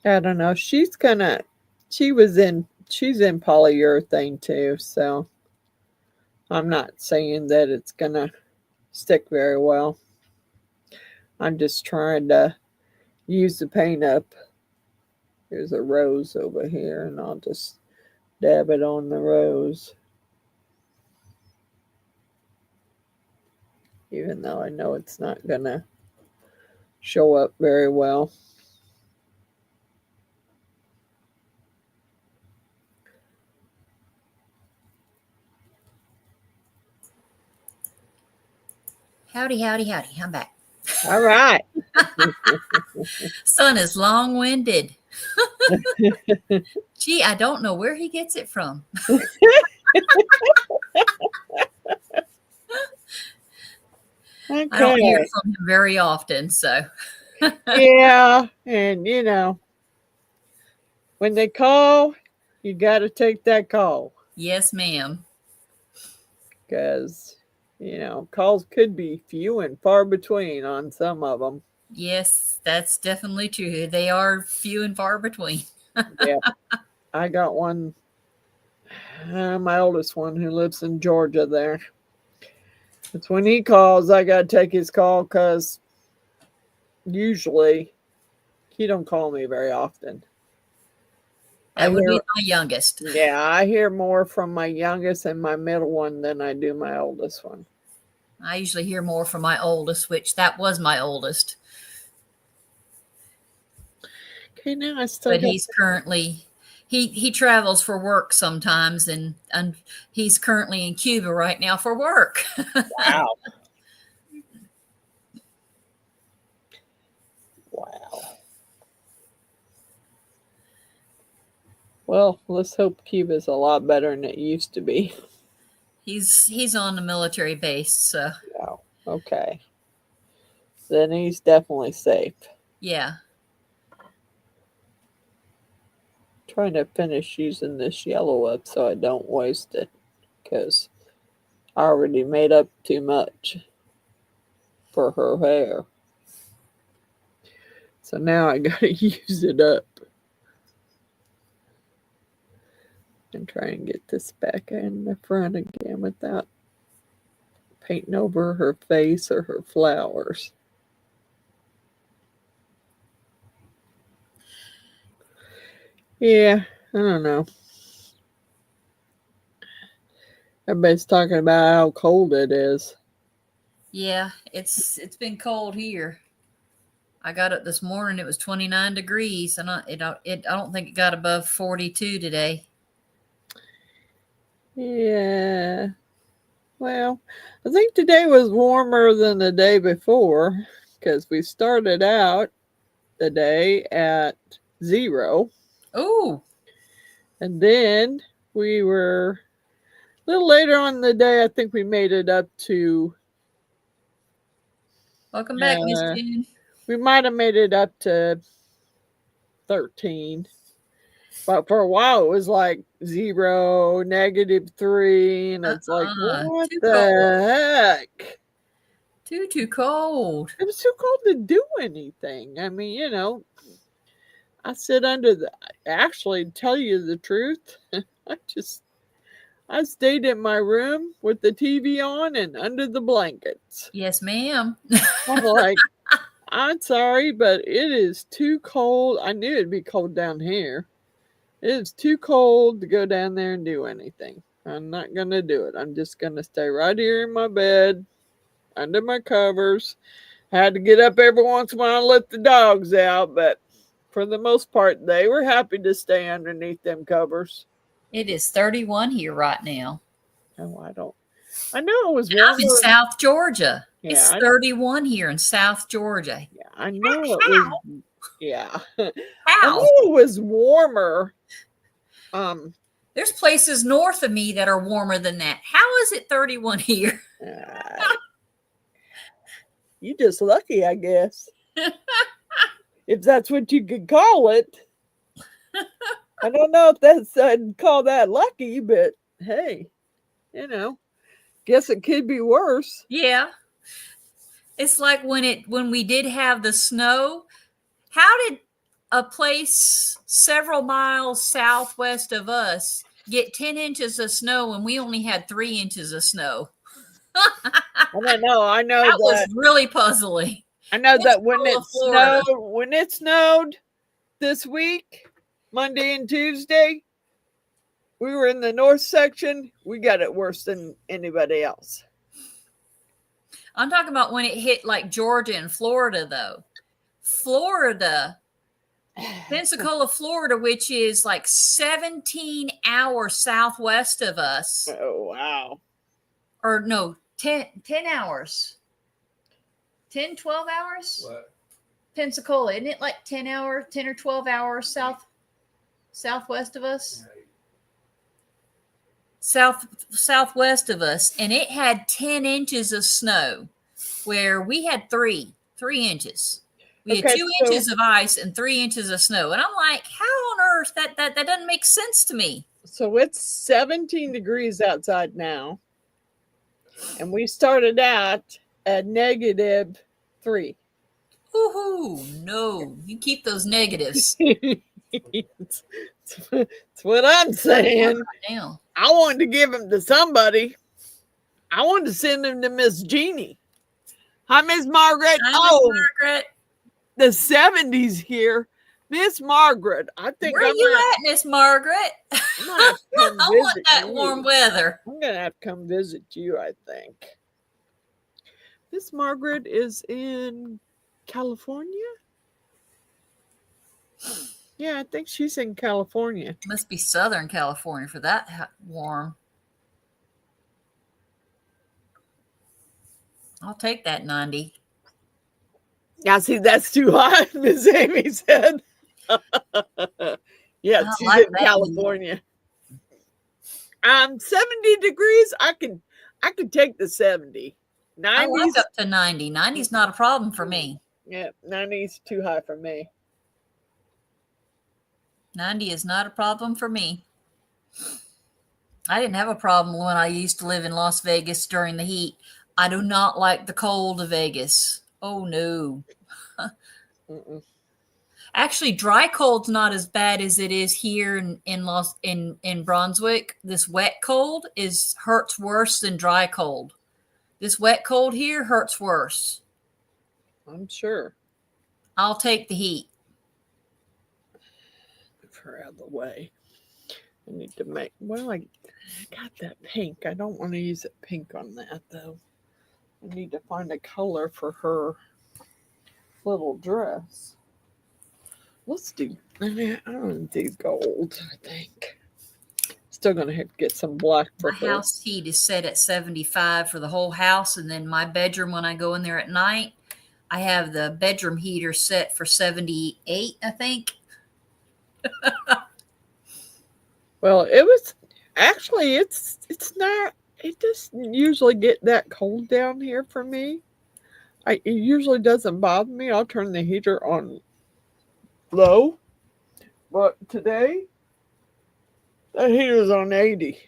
I don't know. She's in polyurethane too, so I'm not saying that it's gonna stick very well. I'm just trying to use the paint up. There's a rose over here, and I'll just dab it on the rose. Even though I know it's not gonna show up very well. Howdy, howdy, howdy. I'm back. All right. Son is long-winded. Gee, I don't know where he gets it from. Okay. I don't hear from him very often, so. Yeah, and when they call, you got to take that call. Yes, ma'am. because, calls could be few and far between on some of them. Yes, that's definitely true. They are few and far between. Yeah. I got one, my oldest one who lives in Georgia there. It's when he calls, I got to take his call because usually he don't call me very often. That would be my youngest. Yeah, I hear more from my youngest and my middle one than I do my oldest one. I usually hear more from my oldest, which that was my oldest. Okay, now I still. But he's currently he travels for work sometimes, and he's currently in Cuba right now for work. Wow. Wow. Well, let's hope Cuba's a lot better than it used to be. He's on the military base, so. Yeah. Okay. Then he's definitely safe. Yeah. Trying to finish using this yellow up so I don't waste it, because I already made up too much for her hair. So now I gotta use it up. And try and get this back in the front again without painting over her face or her flowers. Yeah, I don't know. Everybody's talking about how cold it is. Yeah, it's been cold here. I got up this morning, it was 29 degrees, and I don't think it got above 42 today. Yeah. Well, I think today was warmer than the day before, because we started out the day at 0. Oh. And then we were a little later on in the day, I think we made it up to. Welcome back, Miss June. We might have made it up to 13. But for a while, it was like 0, -3. And it's like, what the heck? Too cold. It was too cold to do anything. I mean, I sit under actually, tell you the truth, I stayed in my room with the TV on and under the blankets. Yes, ma'am. I'm like, I'm sorry, but it is too cold. I knew it'd be cold down here. It is too cold to go down there and do anything. I'm not going to do it. I'm just going to stay right here in my bed, under my covers. I had to get up every once in a while and let the dogs out, but for the most part, they were happy to stay underneath them covers. It is 31 here right now. Oh, I know it was warmer. I'm in South Georgia. Yeah, it's 31 here in South Georgia. Yeah, I know it was. Yeah. How? I know it was warmer. There's places north of me that are warmer than that. How is it 31 here? You just lucky, I guess. If that's what you could call it. I don't know if that's I'd call that lucky, but hey, guess it could be worse. Yeah. It's like when we did have the snow. How did a place several miles southwest of us get 10 inches of snow when we only had 3 inches of snow? I don't know. I know that was really puzzling. I know that when it snowed this week, Monday and Tuesday, we were in the north section. We got it worse than anybody else. I'm talking about when it hit like Georgia and Florida, though. Florida, Pensacola, Florida, which is like 17 hours southwest of us. Oh, wow. Or no, 10 hours. 10, 12 hours? What? Pensacola, isn't it like 10 or 12 hours southwest of us? Southwest of us, and it had 10 inches of snow where we had 3 inches. We had 2 inches of ice and 3 inches of snow. And I'm like, how on earth that doesn't make sense to me. So it's 17 degrees outside now. And we started out at -3. Woohoo! No, you keep those negatives. It's what I'm saying. Now, I wanted to give them to somebody. I wanted to send them to Miss Jeannie. Hi, Miss Margaret. hi, Miss Oh, Margaret. the 70s here. Miss Margaret, I think Where are you at, Miss Margaret? I'm gonna have to come I want visit that you. warm weather. I'm gonna have to come visit you, I think. Miss Margaret is in California? Yeah, I think she's in California. Must be Southern California for that warm. I'll take that 90. Yeah, see, that's too hot, Miss Amy said. Yeah, I she's like in that California. 70 degrees, I could take the 70. I 90s, like up to 90. 90 is not a problem for me. yeah, 90's too high for me. 90 is not a problem for me. I didn't have a problem when I used to live in Las Vegas during the heat. I do not like the cold of Vegas. Oh no. Mm-mm. Actually, dry cold's not as bad as it is here in Brunswick. This wet cold hurts worse than dry cold. This wet cold here hurts worse. I'm sure. I'll take the heat. Move her out of the way. I need to make, well, I got that pink. I don't want to use it pink on that, though. I need to find a color for her little dress. Let's do, I don't do gold, I think. Still going to have to get some black for My her. house heat is set at 75 for the whole house. And then my bedroom, when I go in there at night, I have the bedroom heater set for 78, I think. Well, it was actually it's not, it doesn't usually get that cold down here for me. It usually doesn't bother me. I'll turn the heater on low, but today the heater's on 80.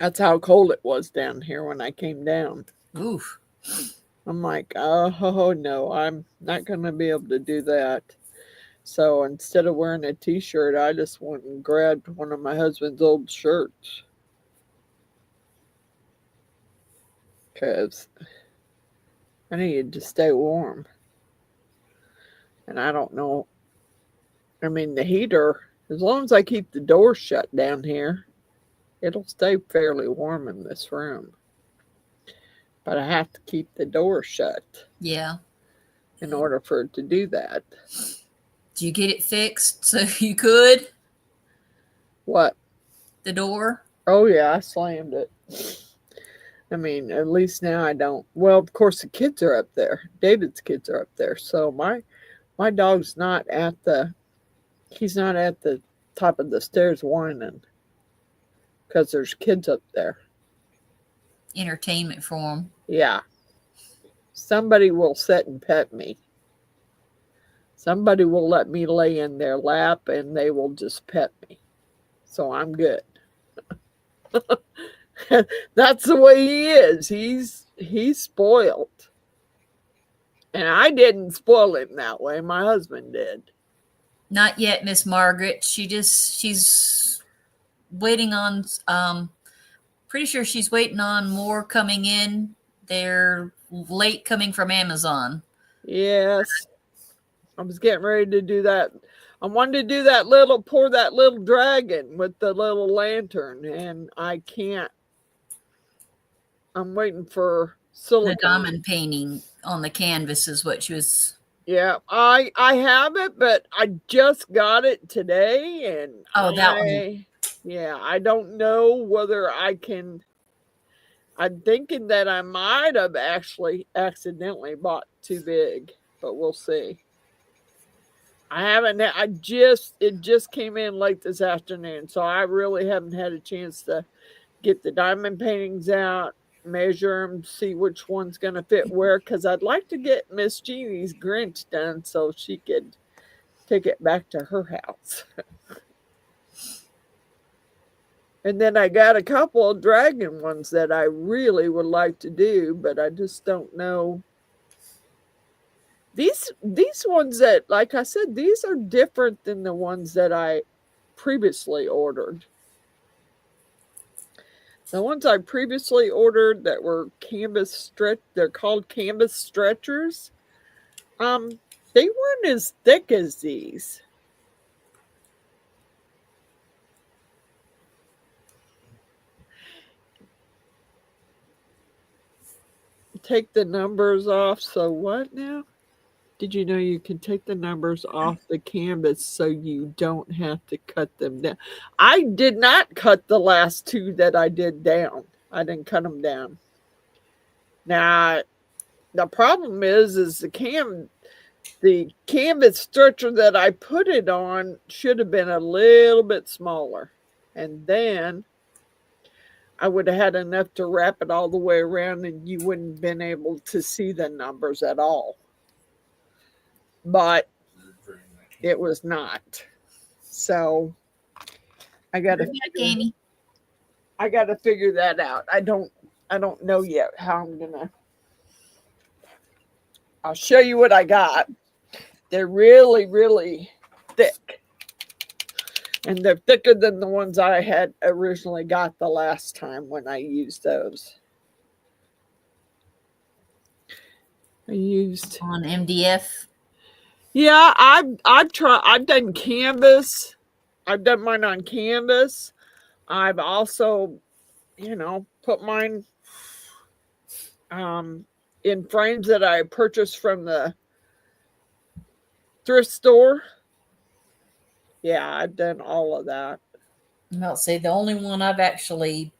That's how cold it was down here when I came down. Oof. I'm like, oh no, I'm not gonna be able to do that. So instead of wearing a t-shirt, I just went and grabbed one of my husband's old shirts. Because I needed to stay warm. And I don't know. I mean, the heater, as long as I keep the door shut down here, it'll stay fairly warm in this room. But I have to keep the door shut. Yeah. In order for it to do that. Did you get it fixed so you could? What? The door? Oh, yeah, I slammed it. I mean, at least now I don't. Well, of course, the kids are up there. David's kids are up there. So my dog's not at the, he's not at the top of the stairs whining because there's kids up there. Entertainment for them. Yeah. Somebody will sit and pet me. Somebody will let me lay in their lap and they will just pet me. So I'm good. That's the way he is. He's spoiled. And I didn't spoil him that way. My husband did. Not yet, Miss Margaret. She's waiting on pretty sure she's waiting on more coming in. They're late coming from Amazon. Yes. I was getting ready to do that. I wanted to do that pour that little dragon with the little lantern, and I can't. I'm waiting for silicone. The diamond painting on the canvas is what she was. Yeah, I have it, but I just got it today, and that one. Yeah, I don't know whether I can. I'm thinking that I might have actually accidentally bought too big, but we'll see. I haven't. It just came in late this afternoon, so I really haven't had a chance to get the diamond paintings out, measure them, see which one's going to fit where. Because I'd like to get Miss Jeannie's Grinch done so she could take it back to her house. And then I got a couple of dragon ones that I really would like to do, but I just don't know. These ones that, like I said, these are different than the ones that I previously ordered. The ones I previously ordered that were canvas stretch, they're called canvas stretchers. They weren't as thick as these. Take the numbers off. So what now? Did you know you can take the numbers off the canvas so you don't have to cut them down? I did not cut the last two that I did down. I didn't cut them down. Now, the problem is the canvas stretcher that I put it on should have been a little bit smaller. And then I would have had enough to wrap it all the way around and you wouldn't have been able to see the numbers at all. But it was not. So I got to figure that out. I don't know yet how I'm gonna. I'll show you what I got. They're really, really thick. And they're thicker than the ones I had originally got the last time when I used those. I used on MDF. Yeah, I've done canvas. I've done mine on canvas. I've also, put mine in frames that I purchased from the thrift store. Yeah, I've done all of that. I'll say the only one I've actually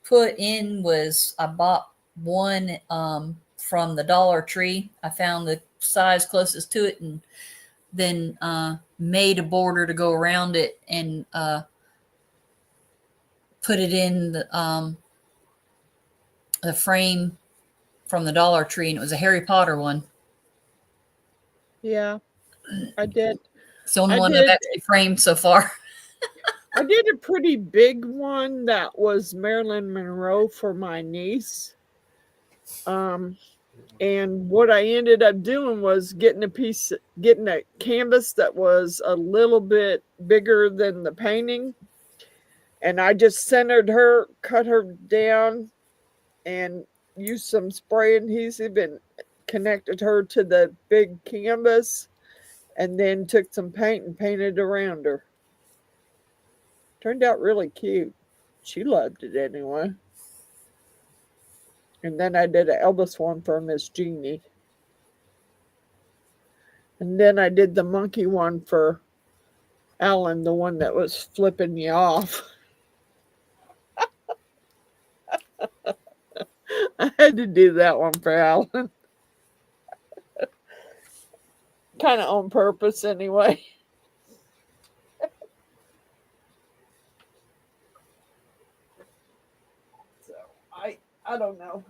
put in was I bought one from the Dollar Tree. I found the size closest to it and then made a border to go around it and put it in the frame from the Dollar Tree, and it was a Harry Potter one. Yeah, I did. It's the only one I've actually framed so far. I did a pretty big one that was Marilyn Monroe for my niece. And what I ended up doing was getting a canvas that was a little bit bigger than the painting. And I just centered her, cut her down, and used some spray adhesive and connected her to the big canvas, and then took some paint and painted around her. Turned out really cute. She loved it anyway. And then I did an Elvis one for Miss Jeannie. And then I did the monkey one for Alan, the one that was flipping you off. I had to do that one for Alan. Kind of on purpose anyway. So I don't know.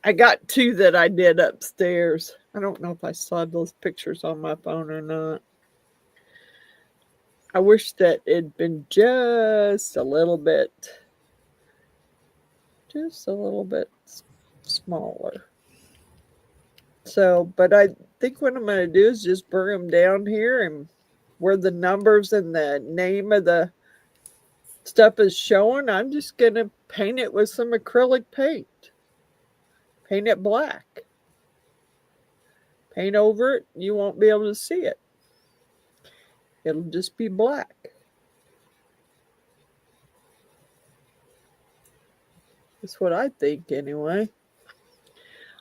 I got two that I did upstairs. I don't know if I still have those pictures on my phone or not. I wish that it'd been just a little bit smaller. So, but I think what I'm going to do is just bring them down here, and where the numbers and the name of the stuff is showing, I'm just going to paint it with some acrylic paint. Paint it black. Paint over it, you won't be able to see it. It'll just be black. That's what I think anyway.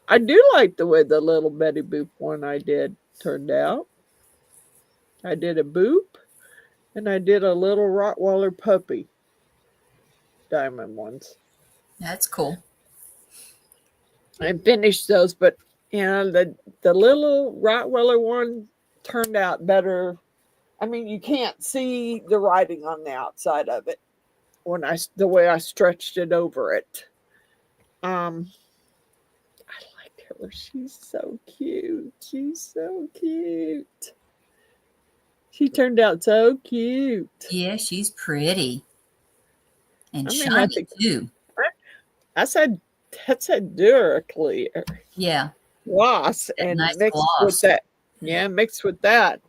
I do like the way the little Betty Boop one I did turned out. I did a Boop, and I did a little Rottweiler puppy diamond ones. That's cool. I finished those, but the little Rottweiler one turned out better. I mean, you can't see the writing on the outside of it the way I stretched it over it. I like her. She's so cute. She's so cute. She turned out so cute. Yeah, she's pretty. And I'm gonna have shiny to. too. I said that's a Duraclear Yeah, gloss, that and nice mixed with gloss. that. Yeah, mixed with that.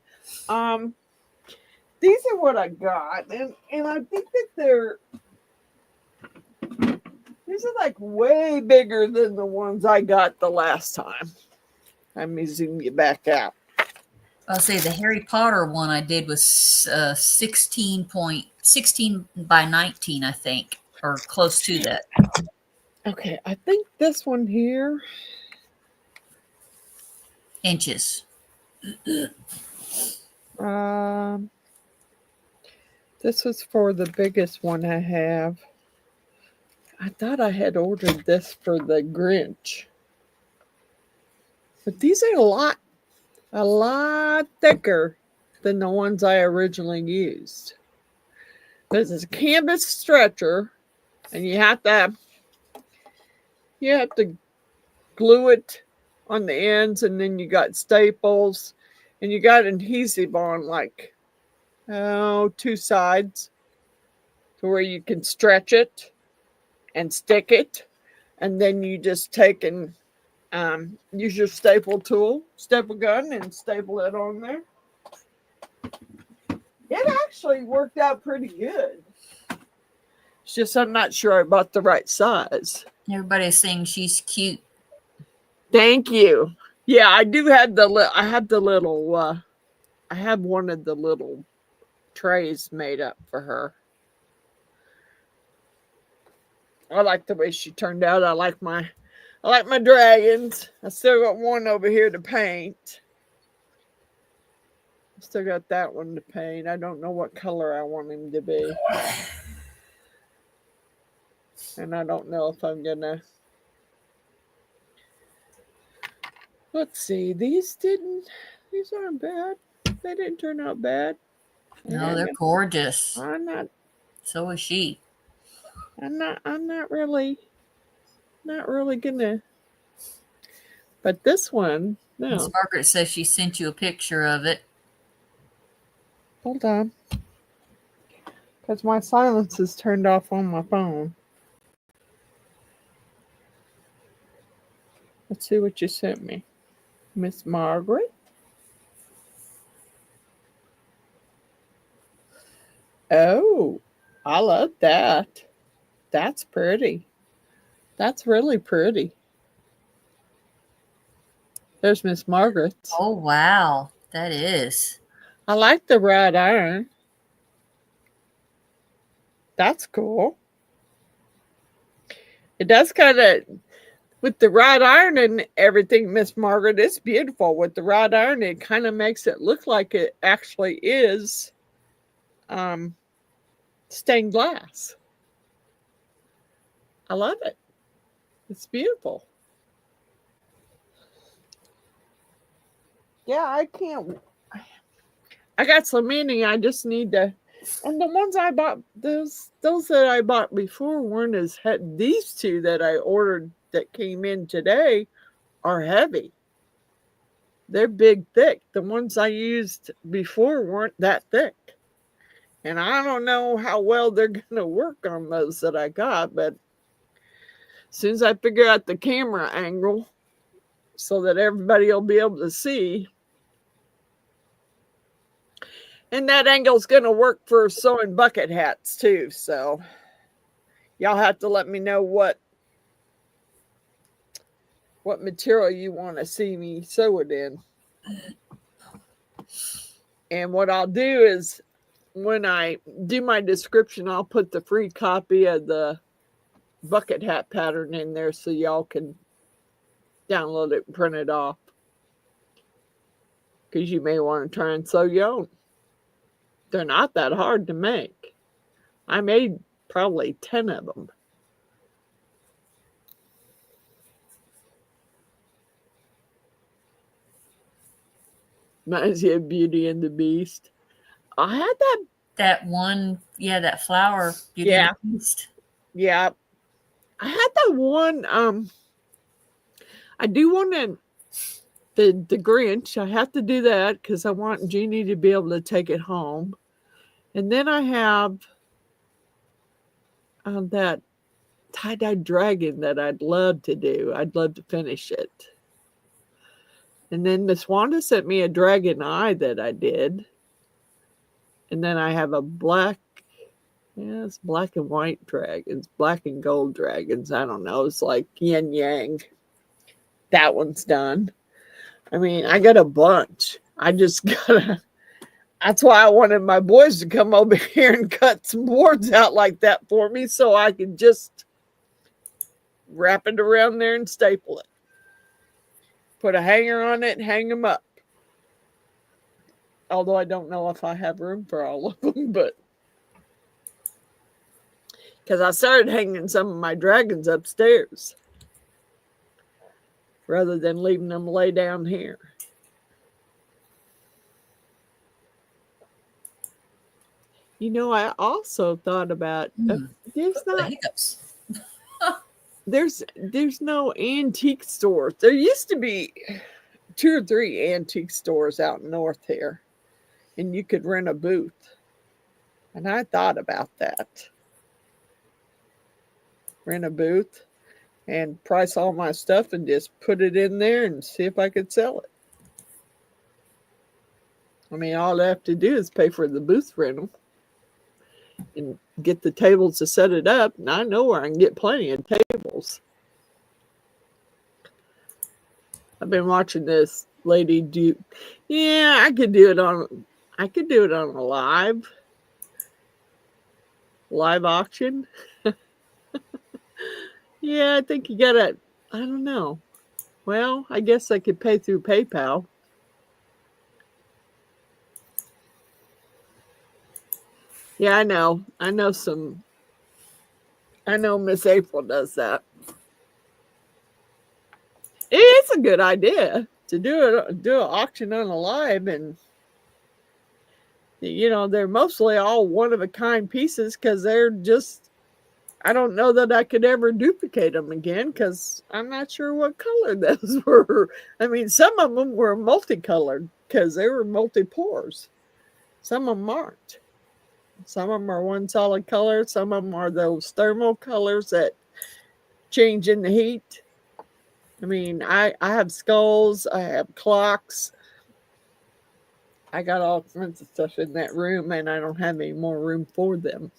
Um, these are what I got, and I think that these are like way bigger than the ones I got the last time. I'm zoom you back out. I'll say the Harry Potter one I did was 16 by 19, I think, or close to that. Okay, I think this one here. Inches. Um, this was for the biggest one I have. I thought I had ordered this for the Grinch. But these are a lot thicker than the ones I originally used. This is a canvas stretcher, and you have to glue it on the ends, and then you got staples, and you got adhesive on like two sides to where you can stretch it and stick it, and then you just take and use your staple gun, and staple it on there. It actually worked out pretty good. It's just I'm not sure I bought the right size. Everybody's saying she's cute. Thank you. Yeah, I do have I have one of the little trays made up for her. I like the way she turned out. I like my dragons. I still got one over here to paint. I still got that one to paint. I don't know what color I want him to be. And I don't know if I'm gonna. Let's see. These aren't bad. They didn't turn out bad. No, they're gorgeous. I'm not. So is she. I'm not really gonna. But this one, no. Miss Margaret says she sent you a picture of it. Hold on. Because my silence is turned off on my phone. Let's see what you sent me. Miss Margaret. Oh, I love that. That's pretty. That's really pretty. There's Miss Margaret. Oh, wow. That is. I like the wrought iron. That's cool. It does kind of, with the wrought iron and everything, Miss Margaret, it's beautiful. With the wrought iron, it kind of makes it look like it actually is stained glass. I love it. It's beautiful. Yeah, I got so many, I just need to. And the ones I bought, those that I bought before weren't as heavy. These two that I ordered that came in today are heavy. They're big, thick. The ones I used before weren't that thick. And I don't know how well they're going to work on those that I got, but as soon as I figure out the camera angle so that everybody will be able to see. And that angle's going to work for sewing bucket hats too. So y'all have to let me know what material you want to see me sew it in. And what I'll do is when I do my description, I'll put the free copy of the bucket hat pattern in there so y'all can download it and print it off. Because you may want to try and sew your own. They're not that hard to make. I made probably 10 of them. Reminds you of Beauty and the Beast. I had that one, that flower, Beauty and the Beast. Yeah. I had that one. I do want to. the Grinch. I have to do that because I want Jeannie to be able to take it home. And then I have that tie-dye dragon that I'd love to do. I'd love to finish it. And then Miss Wanda sent me a dragon eye that I did. And then I have a black, it's black and white dragons, black and gold dragons. I don't know. It's like yin yang. That one's done. I mean, I got a bunch. I just gotta. That's why I wanted my boys to come over here and cut some boards out like that for me so I could just wrap it around there and staple it. Put a hanger on it and hang them up. Although I don't know if I have room for all of them, but because I started hanging some of my dragons upstairs rather than leaving them lay down here. You know, I also thought about there's no antique stores. There used to be 2 or 3 antique stores out north here, and you could rent a booth. And I thought about that. Rent a booth and price all my stuff and just put it in there and see if I could sell it. I mean, all I have to do is pay for the booth rental and get the tables to set it up, and I know where I can get plenty of tables. I've been watching this lady do. Yeah, I could do it on a live auction. Yeah, I think you gotta. I don't know. Well, I guess I could pay through PayPal. Yeah, I know. I know Miss April does that. It's a good idea to do an auction on a live, and you know, they're mostly all one-of-a-kind pieces because they're just, I don't know that I could ever duplicate them again because I'm not sure what color those were. I mean, some of them were multicolored because they were multi-pores. Some of them aren't. Some of them are one solid color. Some of them are those thermal colors that change in the heat. I mean, I have skulls. I have clocks. I got all kinds of stuff in that room, and I don't have any more room for them.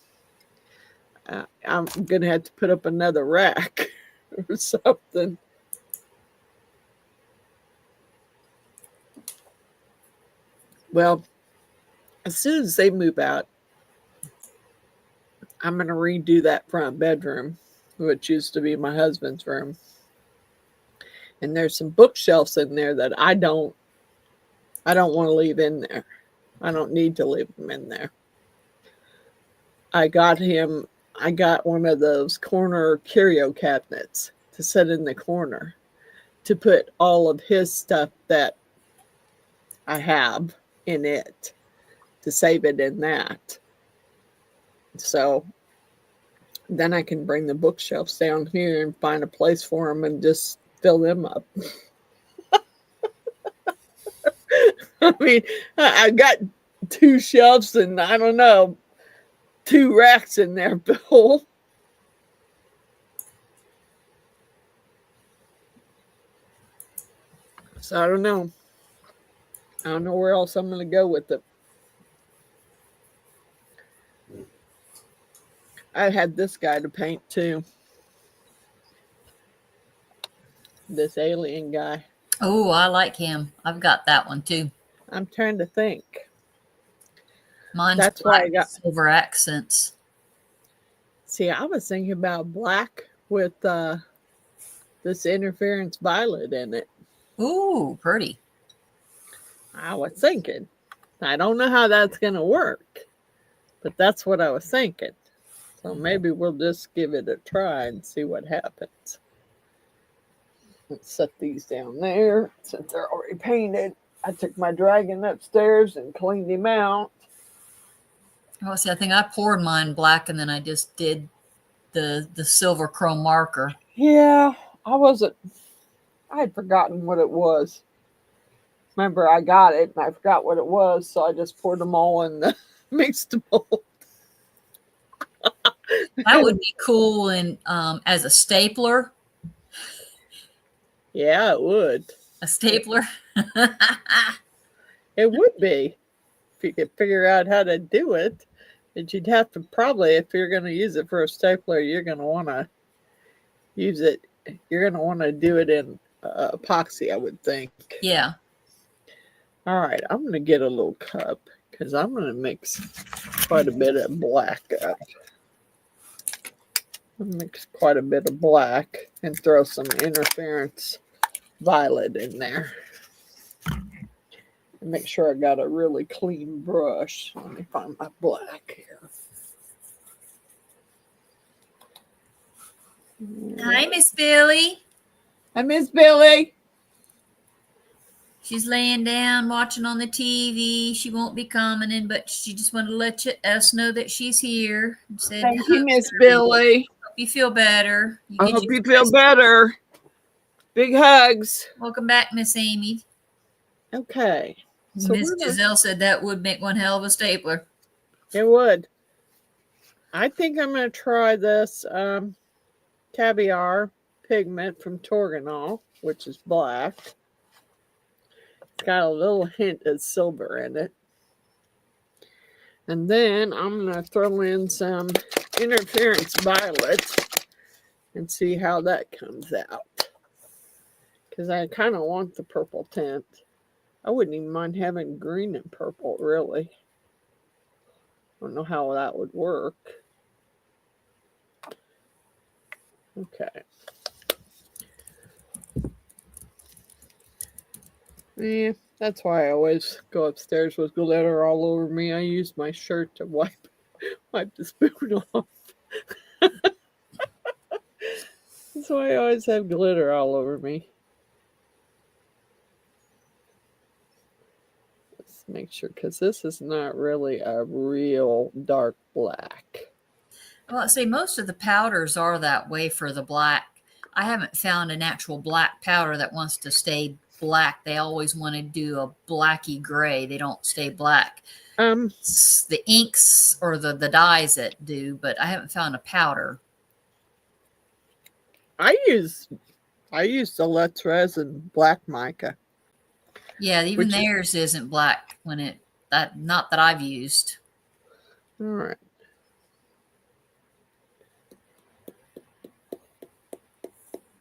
I'm going to have to put up another rack or something. Well, as soon as they move out, I'm going to redo that front bedroom, which used to be my husband's room. And there's some bookshelves in there that I don't want to leave in there. I don't need to leave them in there. I got one of those corner curio cabinets to set in the corner to put all of his stuff that I have in it, to save it in that. So then I can bring the bookshelves down here and find a place for them and just fill them up. I mean, I got 2 shelves and I don't know, 2 racks in there full. So I don't know. I don't know where else I'm going to go with it. I had this guy to paint too. This alien guy. Oh, I like him. I've got that one too. I'm trying to think. Mine's That's black, why I got silver accents. See, I was thinking about black with this interference violet in it. Ooh, pretty. I was thinking. I don't know how that's going to work, but that's what I was thinking. So maybe we'll just give it a try and see what happens. Let's set these down there since they're already painted. I took my dragon upstairs and cleaned him out. Oh, see, I think I poured mine black and then I just did the silver chrome marker. Yeah, I had forgotten what it was. Remember, I got it and I forgot what it was, so I just poured them all in the Mix2Mold. That would be cool and as a stapler. Yeah, it would. A stapler. It would be if you could figure out how to do it. But you'd have to probably, if you're going to use it for a stapler, you're going to want to use it. You're going to want to do it in epoxy, I would think. Yeah. All right, I'm going to get a little cup because I'm going to mix quite a bit of black up. I'll mix quite a bit of black and throw some interference violet in there. And make sure I got a really clean brush. Let me find my black here. Hi, Miss Billy. Hi, Miss Billy. She's laying down watching on the TV. She won't be commenting, but she just wanted to let us know that she's here. Said, thank you, Miss Billy. Hope you feel better. I hope you feel better. Big hugs. Welcome back, Miss Amy. Okay. So Miss Giselle said that would make one hell of a stapler. It would. I think I'm going to try this caviar pigment from Torganol, which is black. It's got a little hint of silver in it. And then I'm going to throw in some interference violet and see how that comes out. Because I kind of want the purple tint. I wouldn't even mind having green and purple, really. I don't know how that would work. Okay. Yeah, that's why I always go upstairs with glitter all over me. I use my shirt to wipe the spoon off. That's why I always have glitter all over me. Let's make sure, because this is not really a real dark black. Well, I say most of the powders are that way for the black. I haven't found an actual black powder that wants to stay black. They always want to do a blacky gray. They don't stay black. It's the inks or the dyes that do, but I haven't found a powder. I use the Let's Resin black mica. Yeah, even theirs isn't black when not that I've used. All right.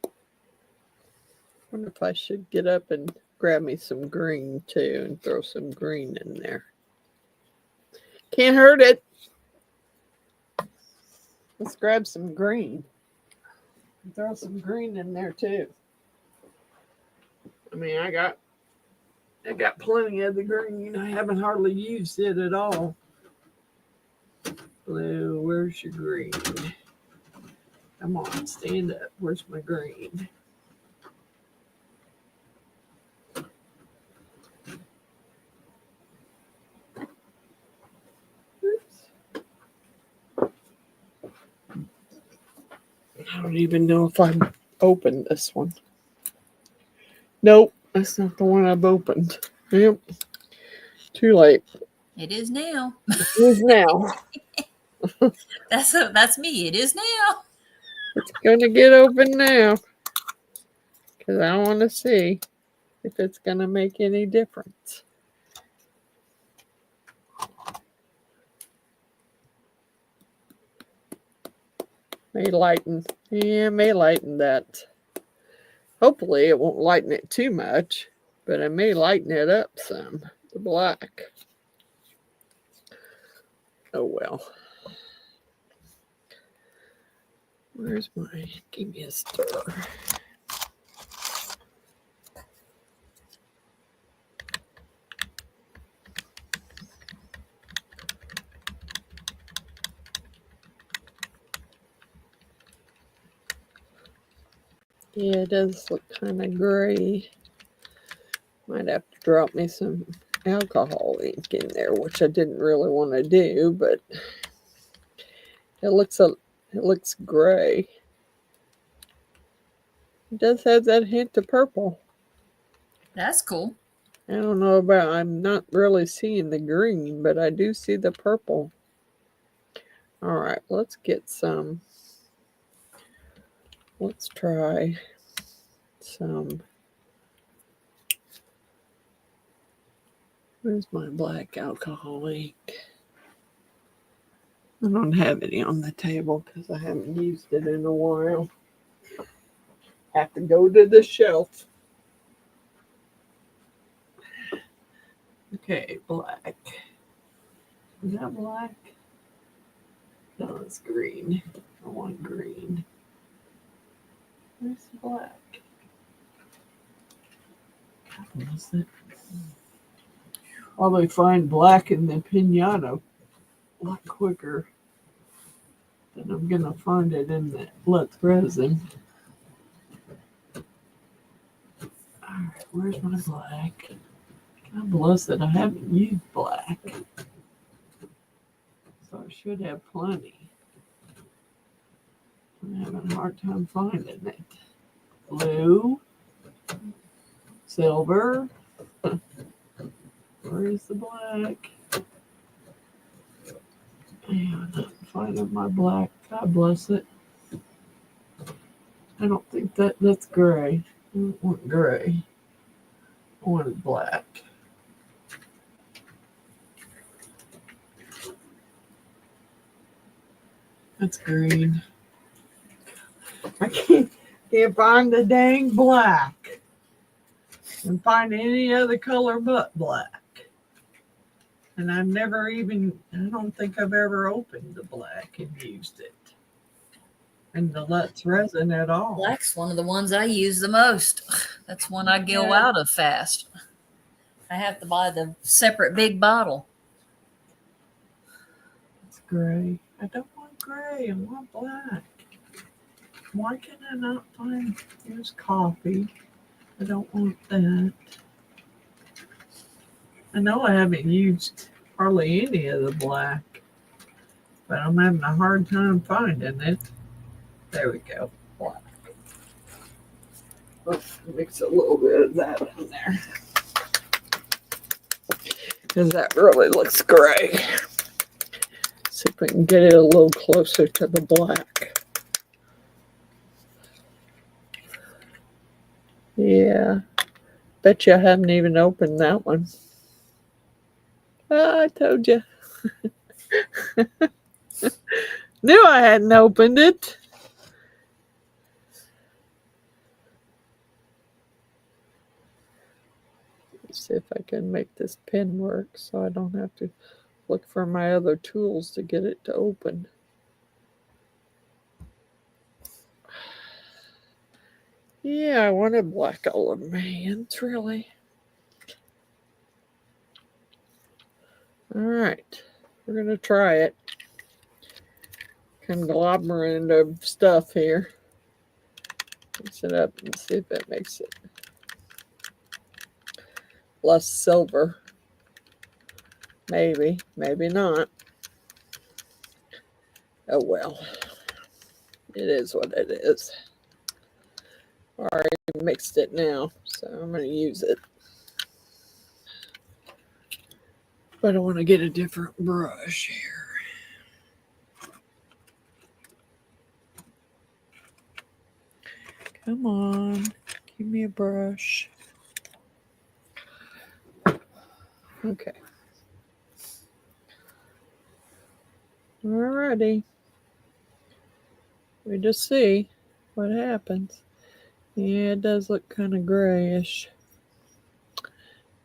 I wonder if I should get up and grab me some green too and throw some green in there. Can't hurt it. Let's grab some green. Throw some green in there too. I mean, I got plenty of the green. I haven't hardly used it at all. Blue, where's your green? Come on, stand up. Where's my green? I don't even know if I've opened this one. Nope, that's not the one I've opened. Yep. Too late. It is now. It is now. That's me. It is now. It's going to get open now. Because I want to see if it's going to make any difference. May lighten. Yeah, may lighten that. Hopefully it won't lighten it too much, but it may lighten it up some, the black. Oh well. Where's my, give me a stir. Yeah, it does look kind of gray. Might have to drop me some alcohol ink in there, which I didn't really want to do, but it looks gray. It does have that hint of purple. That's cool. I don't know about, I'm not really seeing the green, but I do see the purple. All right, let's get some. Let's try some. Where's my black alcohol ink? I don't have any on the table because I haven't used it in a while. Have to go to the shelf. Okay, black. Is that black? No, it's green. I want green. Where's the black? God, was it? Probably find black in the pinata a lot quicker than I'm gonna find it in the resin. Alright, where's my black? God bless it, I haven't used black. So I should have plenty. I'm having a hard time finding it. Blue. Silver. Where is the black? Yeah, I'm not finding my black. God bless it. I don't think that's gray. I don't want gray. I wanted black. That's green. I can't find the dang black. And find any other color but black. And I've never even, I don't think I've ever opened the black and used it. And the resin at all. Black's one of the ones I use the most. That's one I go out of fast. I have to buy the separate big bottle. It's gray. I don't want gray. I want black. Why can I not find, here's coffee. I don't want that. I know I haven't used hardly any of the black, but I'm having a hard time finding it. There we go. Black. Let's mix a little bit of that in there. Because that really looks gray. See if we can get it a little closer to the black. Yeah. Bet you I haven't even opened that one. I told you. Knew I hadn't opened it. Let's see if I can make this pen work so I don't have to look for my other tools to get it to open. Yeah, I wanted black all over my hands, really. All right, we're going to try it. Conglomerate of stuff here. Mix it up and see if it makes it less silver. Maybe, maybe not. Oh well, it is what it is. I already mixed it now, so I'm going to use it. But I want to get a different brush here. Come on, give me a brush. Okay. Alrighty. We just see what happens. Yeah, it does look kind of grayish.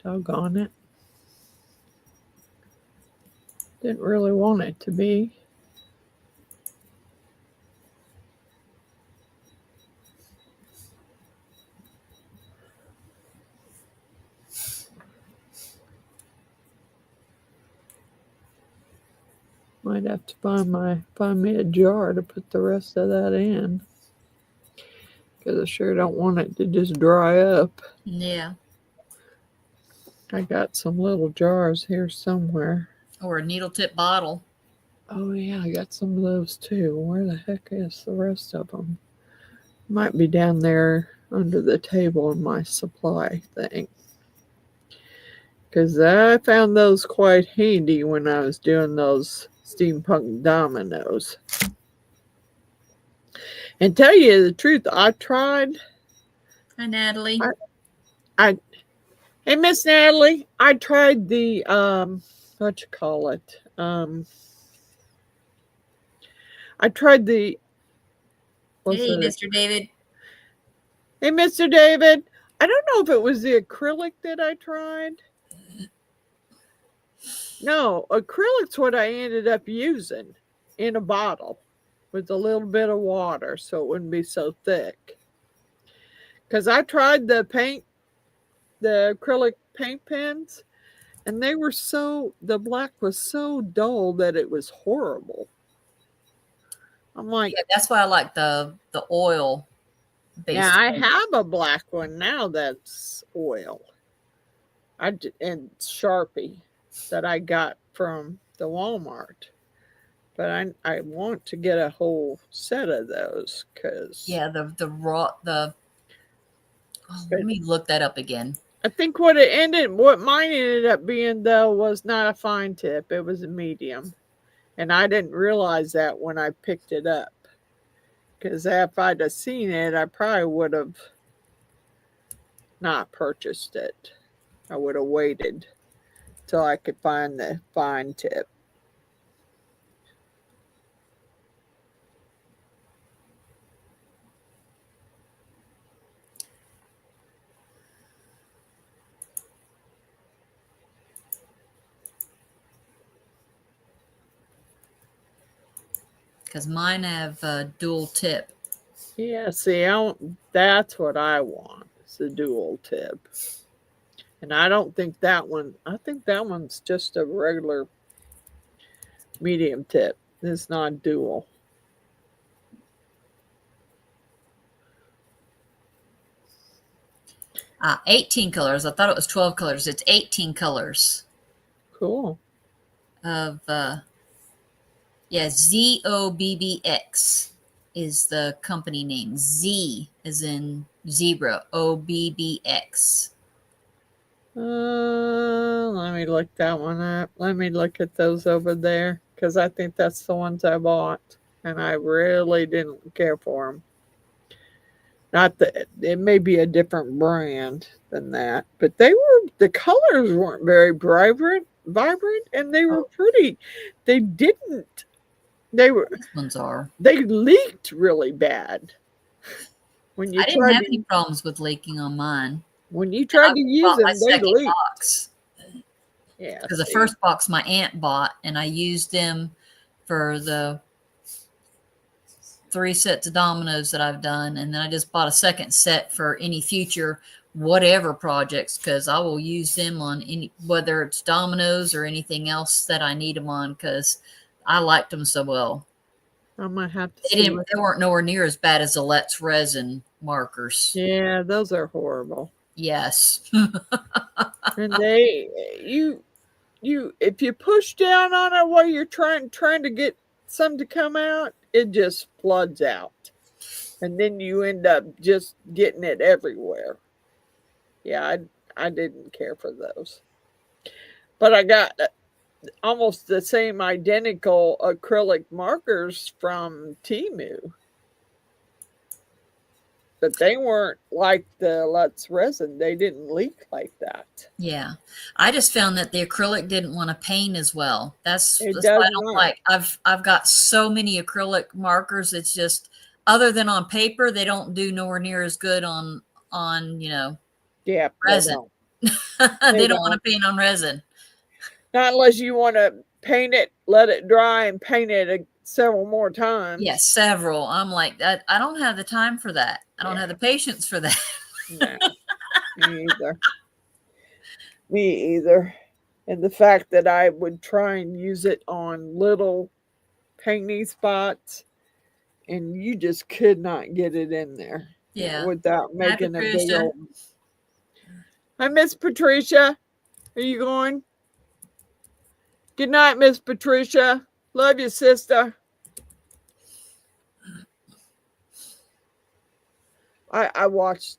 Doggone it. Didn't really want it to be. Might have to find me a jar to put the rest of that in. Because I sure don't want it to just dry up. Yeah. I got some little jars here somewhere. Or a needle tip bottle. Oh yeah, I got some of those too. Where the heck is the rest of them? Might be down there under the table in my supply thing. because I found those quite handy when I was doing those steampunk dominoes. And tell you the truth, I tried. Hi, Natalie. I Hey, Miss Natalie, I tried the what you call it? I tried the what's Hey, it? Mr. David. Hey, Mr. David. I don't know if it was the acrylic that I tried. No, acrylic's what I ended up using in a bottle with a little bit of water so it wouldn't be so thick. Because I tried the acrylic paint pens, and the black was so dull that it was horrible. I'm like, Yeah, that's why I like the oil yeah, based I paint. have a black one now that's oil. And Sharpie that I got from the Walmart. But I want to get a whole set of those because Yeah, the raw let me look that up again. I think what mine ended up being though was not a fine tip. It was a medium. And I didn't realize that when I picked it up. Because if I'd have seen it, I probably would have not purchased it. I would have waited till I could find the fine tip. Because mine have a dual tip. Yeah, see, that's what I want. It's a dual tip. And I don't think I think that one's just a regular medium tip. It's not dual. 18 colors. I thought it was 12 colors. It's 18 colors Cool. of yeah, ZOBBX is the company name. Z is in zebra, OBBX. Let me look that one up. Let me look at those over there because I think that's the ones I bought, and I really didn't care for them. Not that it may be a different brand than that, but the colors weren't very vibrant, and they were pretty. They didn't. They were. These ones are. They leaked really bad. When you I didn't have tried any problems with leaking on mine. when you tried to use Bought my them, they second leaked. box. Yeah, Because the first box my aunt bought, and I used them for the 3 sets of dominoes that I've done, and then I just bought a second set for any future whatever projects, because I will use them on any, whether it's dominoes or anything else that I need them on, because I liked them so well. I might have to see. They weren't nowhere near as bad as the Let's Resin markers. Yeah, those are horrible. Yes. And if you push down on it while you're trying to get some to come out, it just floods out. And then you end up just getting it everywhere. Yeah, I didn't care for those. But I got almost the same identical acrylic markers from Temu. But they weren't like the Let's Resin. They didn't leak like that. Yeah. I just found that the acrylic didn't want to paint as well. That's It what does I don't not. like. I've got so many acrylic markers. It's just, other than on paper, they don't do nowhere near as good on Yeah, resin. They don't want to paint on resin. Not unless you want to paint it, let it dry, and paint it several more times. Yes, several. I'm like that. I don't have the time for that. I don't have the patience for that. No, me either. Me either. And the fact that I would try and use it on little painty spots, and you just could not get it in there. Yeah. Without making a big Patricia. old. Hi, Miss Patricia. Are you going? Good night, Miss Patricia. Love you, sister. I watched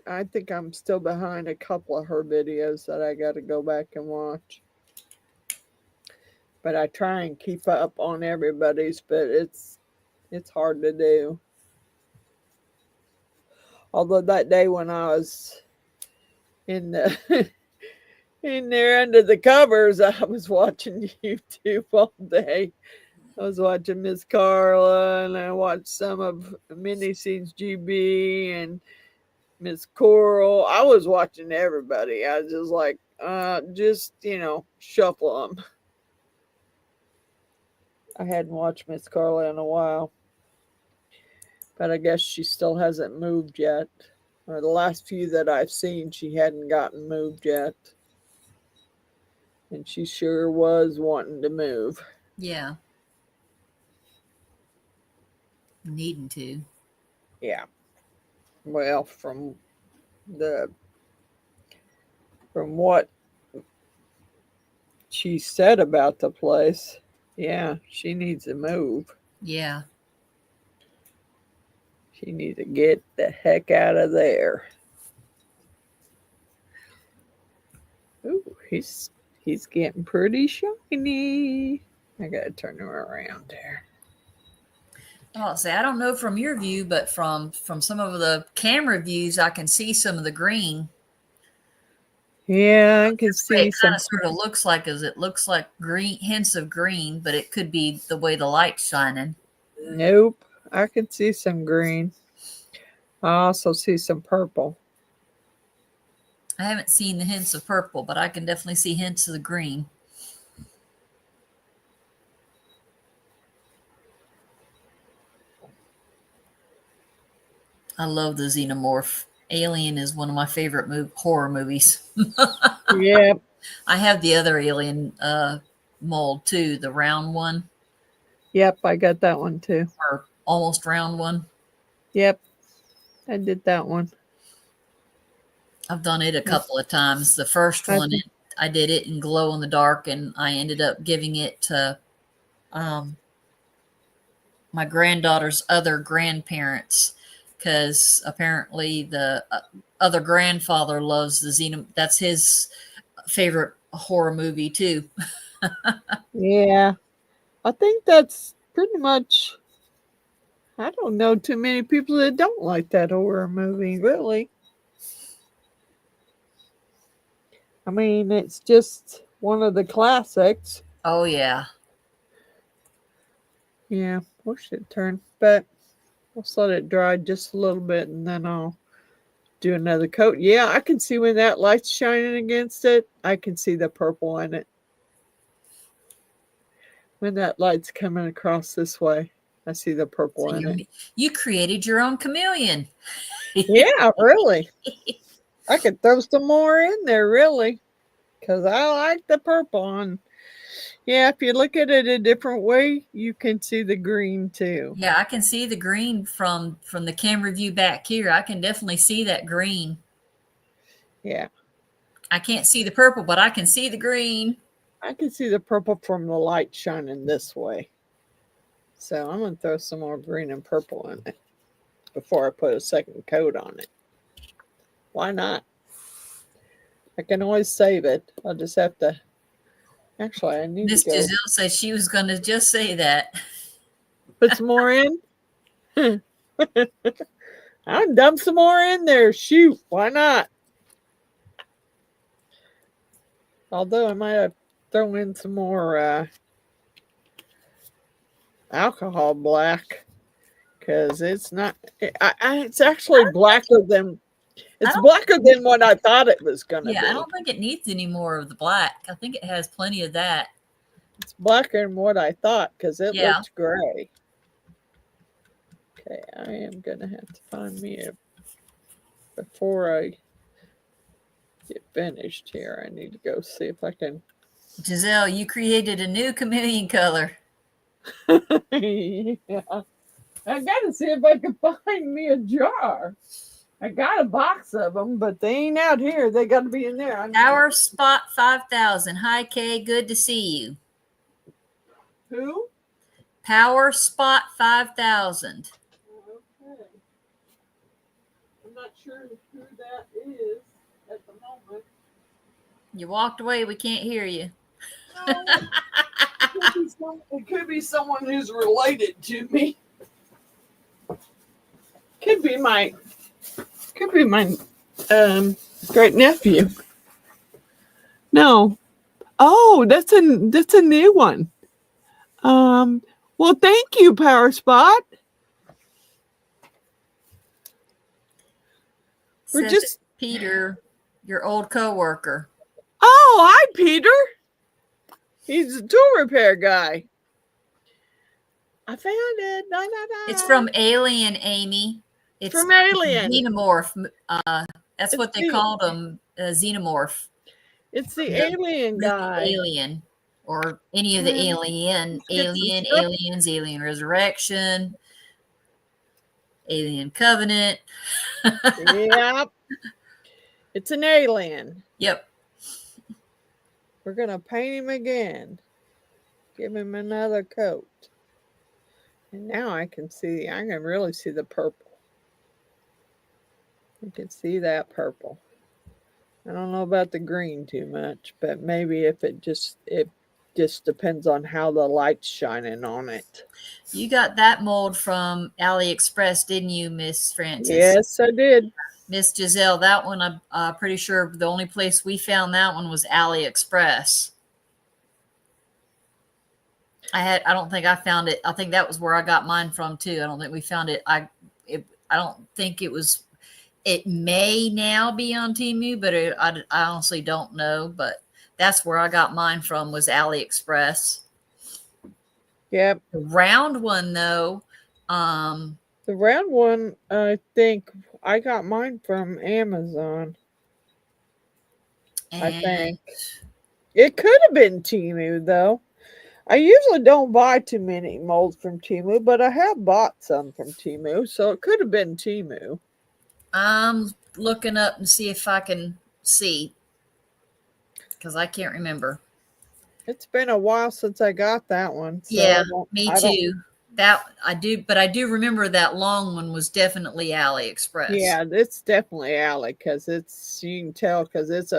I think I'm still behind a couple of her videos that I got to go back and watch. But I try and keep up on everybody's, but it's hard to do. Although that day when I was in the in there under the covers, I was watching YouTube all day. I was watching Miss Carla, and I watched some of Mini Scenes GB and Miss Coral. I was watching everybody. I was just like, just shuffle them. I hadn't watched Miss Carla in a while, but I guess she still hasn't moved yet. Or the last few that I've seen, she hadn't gotten moved yet, and she sure was wanting to move. Yeah. Needing to. Yeah. Well, from what she said about the place, yeah, she needs to move. Yeah. She needs to get the heck out of there. Ooh, he's getting pretty shiny. I gotta turn him around there. I'll say I don't know from your view, but from some of the camera views, I can see some of the green. Yeah, I can It see kind some. of sort of looks like it looks like green hints of green, but it could be the way the light's shining. Nope, I can see some green. I also see some purple. I haven't seen the hints of purple, but I can definitely see hints of the green. I love the Xenomorph. Alien is one of my favorite horror movies. Yeah. I have the other Alien mold too, the round one. Yep, I got that one too. Or almost round one. Yep, I did that one. I've done it a couple of times. The first one, I did it in glow in the dark, and I ended up giving it to my granddaughter's other grandparents, because apparently the other grandfather loves the Xenomorph. That's his favorite horror movie too. Yeah, I think that's pretty much. I don't know too many people that don't like that horror movie, really. I mean, it's just one of the classics. Oh yeah. Yeah, wish it turned, but let's let it dry just a little bit and then I'll do another coat. Yeah, I can see when that light's shining against it, I can see the purple in it. When that light's coming across this way, I see the purple So in it. you created your own chameleon. Yeah, really. I could throw some more in there, really, because I like the purple one. Yeah, if you look at it a different way, you can see the green too. Yeah, I can see the green from the camera view back here. I can definitely see that green. Yeah. I can't see the purple, but I can see the green. I can see the purple from the light shining this way. So I'm going to throw some more green and purple in it before I put a second coat on it. Why not? I can always save it. I'll just have to. Actually, I need Miss to go. Giselle said she was going to just say that. Put some more in. I'll dump some more in there. Shoot, why not? Although I might have thrown in some more alcohol black because it's not. It's actually blacker than. It's blacker than what I thought it was going to be. Yeah, I don't think it needs any more of the black. I think it has plenty of that. It's blacker than what I thought because it looks gray. Okay, I am going to have to find me before I get finished here. I need to go see if I can. Giselle, you created a new chameleon color. Yeah. I got to see if I can find me a jar. I got a box of them, but they ain't out here. They got to be in there. Power Spot 5000. Hi, Kay. Good to see you. Who? Power Spot 5000. Okay. I'm not sure sure who that is at the moment. You walked away. We can't hear you. No, it could be someone who's related to me. Could be my great nephew. No. Oh, that's a new one. Well, thank you, Power Spot. We're Says just Peter, your old coworker. Oh, hi, Peter. He's a tool repair guy. I found it. Da, da, da. It's from Alien, Amy. It's from Alien. Xenomorph. That's what they called them, Xenomorph. It's the Alien guy. Alien, or any of the Alien, Aliens, Alien Resurrection, Alien Covenant. Yep. It's an alien. Yep. We're going to paint him again. Give him another coat. And now I can really see the purple. You can see that purple. I don't know about the green too much, but maybe if it just depends on how the light's shining on it. You got that mold from AliExpress, didn't you, Miss Frances? Yes, I did. Miss Giselle, that one, I'm pretty sure the only place we found that one was AliExpress. I don't think I found it. I think that was where I got mine from too. I don't think we found it. I don't think it was. It may now be on Temu, but I honestly don't know. But that's where I got mine from, was AliExpress. Yep. The round one though. The round one, I think I got mine from Amazon. I think it could have been Temu though. I usually don't buy too many molds from Temu, but I have bought some from Temu, so it could have been Temu. I'm looking up and see if I can see, because I can't remember. It's been a while since I got that one. So yeah, me too. That I do, but I do remember that long one was definitely AliExpress. Yeah, it's definitely Ali, because you can tell because it's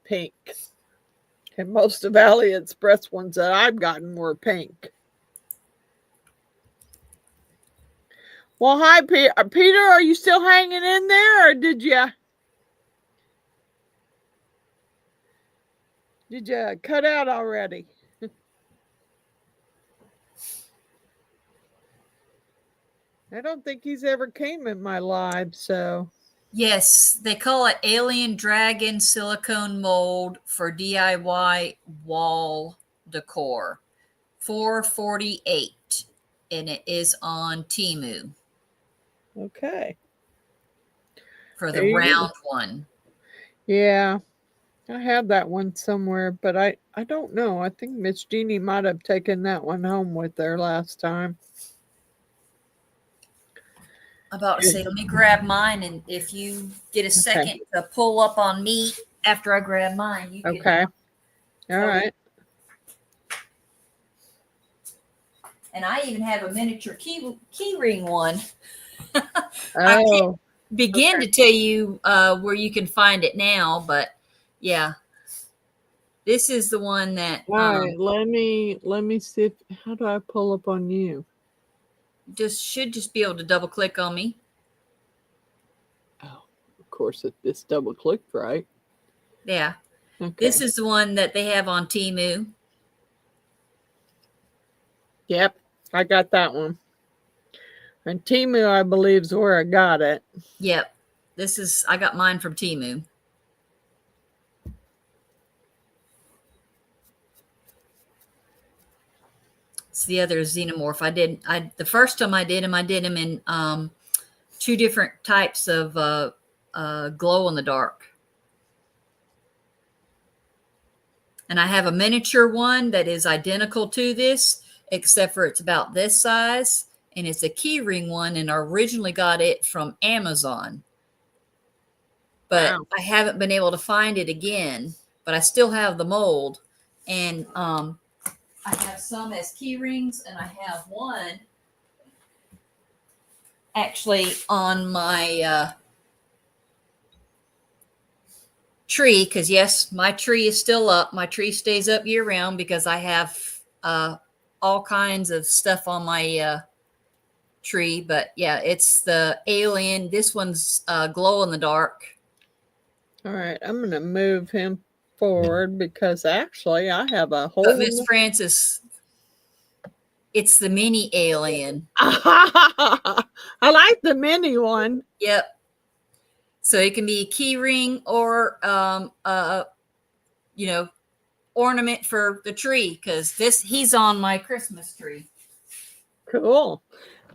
pink. And most of AliExpress ones that I've gotten were pink. Well, hi, Peter. Are you still hanging in there, or did you cut out already? I don't think he's ever came in my live, so. Yes, they call it Alien Dragon Silicone Mold for DIY wall decor. $4.48, and it is on Temu. Okay. For the round one. Yeah, I have that one somewhere, but I don't know. I think Miss Jeannie might have taken that one home with her last time. About to say, let me grab mine, and if you get a second to pull up on me after I grab mine, you can. Okay. All right. And I even have a miniature key ring one. I can't begin to tell you where you can find it now, but yeah, this is the one that. All right. Let me see. How do I pull up on you? Should just be able to double click on me. Oh, of course it's double clicked, right? Yeah. Okay. This is the one that they have on Temu. Yep, I got that one. And Temu, I believe, is where I got it. Yep. I got mine from Temu. It's the other Xenomorph. The first time I did him in two different types of glow in the dark. And I have a miniature one that is identical to this, except for it's about this size, and it's a keyring one, and I originally got it from Amazon. But wow. I haven't been able to find it again, but I still have the mold. And I have some as key rings, and I have one actually on my tree, because yes, my tree is still up. My tree stays up year round because I have all kinds of stuff on my tree. But yeah, it's the alien. This one's glow in the dark. All right, I'm going to move him forward because actually I have a But whole. Miss Frances, it's the mini alien. I like the mini one. Yep. So it can be a key ring or ornament for the tree, because he's on my Christmas tree. Cool.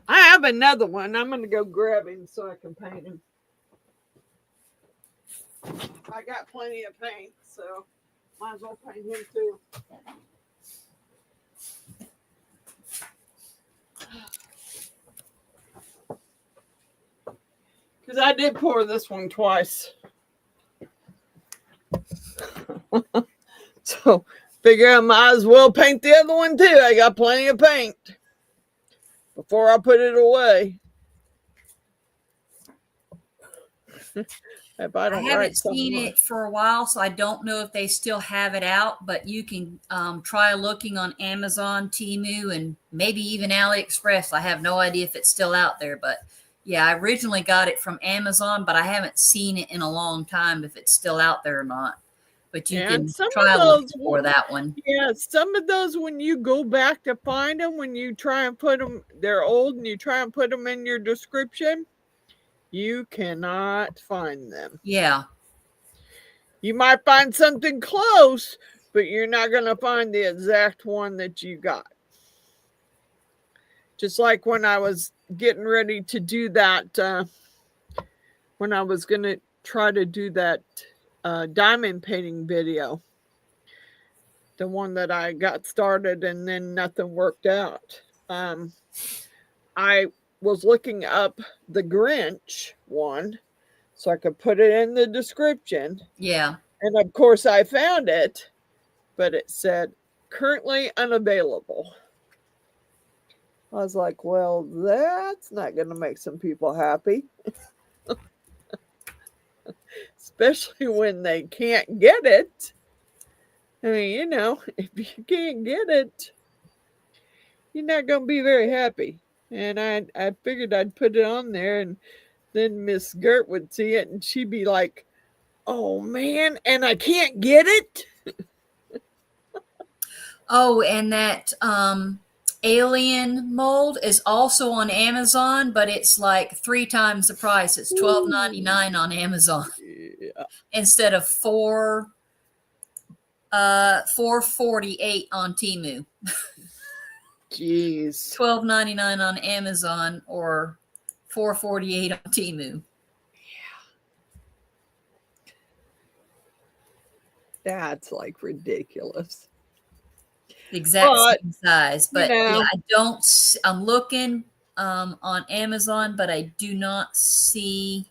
I have another one. I'm going to go grab him so I can paint him. I got plenty of paint, so might as well paint him too. Because I did pour this one twice. So figure I might as well paint the other one too. I got plenty of paint before I put it away. If I haven't seen it for a while, so I don't know if they still have it out, but you can try looking on Amazon, Temu, and maybe even AliExpress. I have no idea if it's still out there, but yeah, I originally got it from Amazon, but I haven't seen it in a long time if it's still out there or not. But you can try looking for that one. Yeah, some of those, when you go back to find them, when you try and put them, they're old, and you try and put them in your description, you cannot find them. Yeah. You might find something close, but you're not going to find the exact one that you got. Just like when I was getting ready to do that, when I was going to try to do that diamond painting video, the one that I got started and then nothing worked out. I was looking up the Grinch one so I could put it in the description. Yeah. And of course I found it, but it said currently unavailable. I was like, well, that's not going to make some people happy. Especially when they can't get it. I mean, if you can't get it, you're not going to be very happy. And I figured I'd put it on there, and then Miss Gert would see it, and she'd be like, oh, man, and I can't get it? Oh, and that alien mold is also on Amazon, but it's like 3 times the price. It's $12.99 on Amazon. Yeah. Instead of $4.48 on Temu. Jeez. $12.99 on Amazon or $4.48 on Temu. Yeah. That's like ridiculous. The exact same size. But yeah, I'm looking on Amazon, but I do not see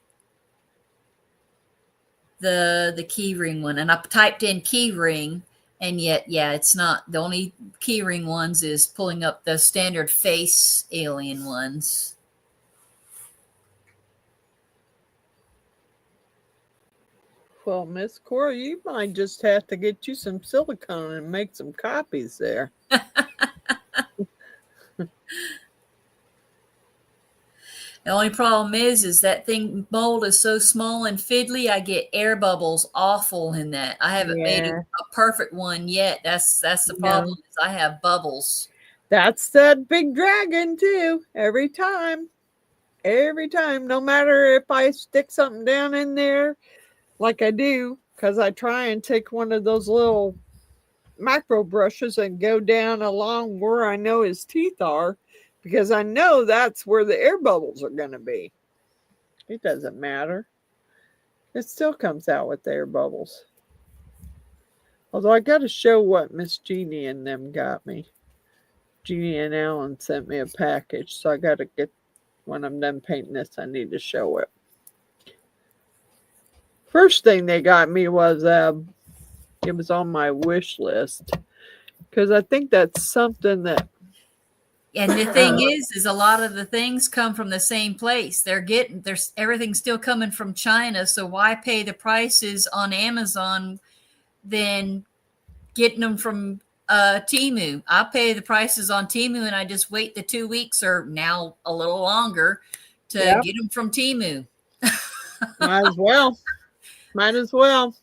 the key ring one. And I typed in key ring, and yet, yeah, it's not. The only key ring ones is pulling up the standard face alien ones. Well, Miss Cora, you might just have to get you some silicone and make some copies there. The only problem is that thing mold is so small and fiddly. I get air bubbles awful in that. I haven't made a perfect one yet. That's the problem. Is I have bubbles. That's that big dragon too. Every time, no matter if I stick something down in there, like I do, because I try and take one of those little macro brushes and go down along where I know his teeth are, because I know that's where the air bubbles are going to be. It doesn't matter. It still comes out with air bubbles. Although I got to show what Miss Jeannie and them got me. Jeannie and Alan sent me a package, so I got to get, when I'm done painting this, I need to show it. First thing they got me was, it was on my wish list, because I think that's something that And the thing is a lot of the things come from the same place. There's everything's still coming from China. So why pay the prices on Amazon than getting them from Temu? I pay the prices on Temu and I just wait the 2 weeks or now a little longer to Yep. get them from Temu. Might as well. Might as well.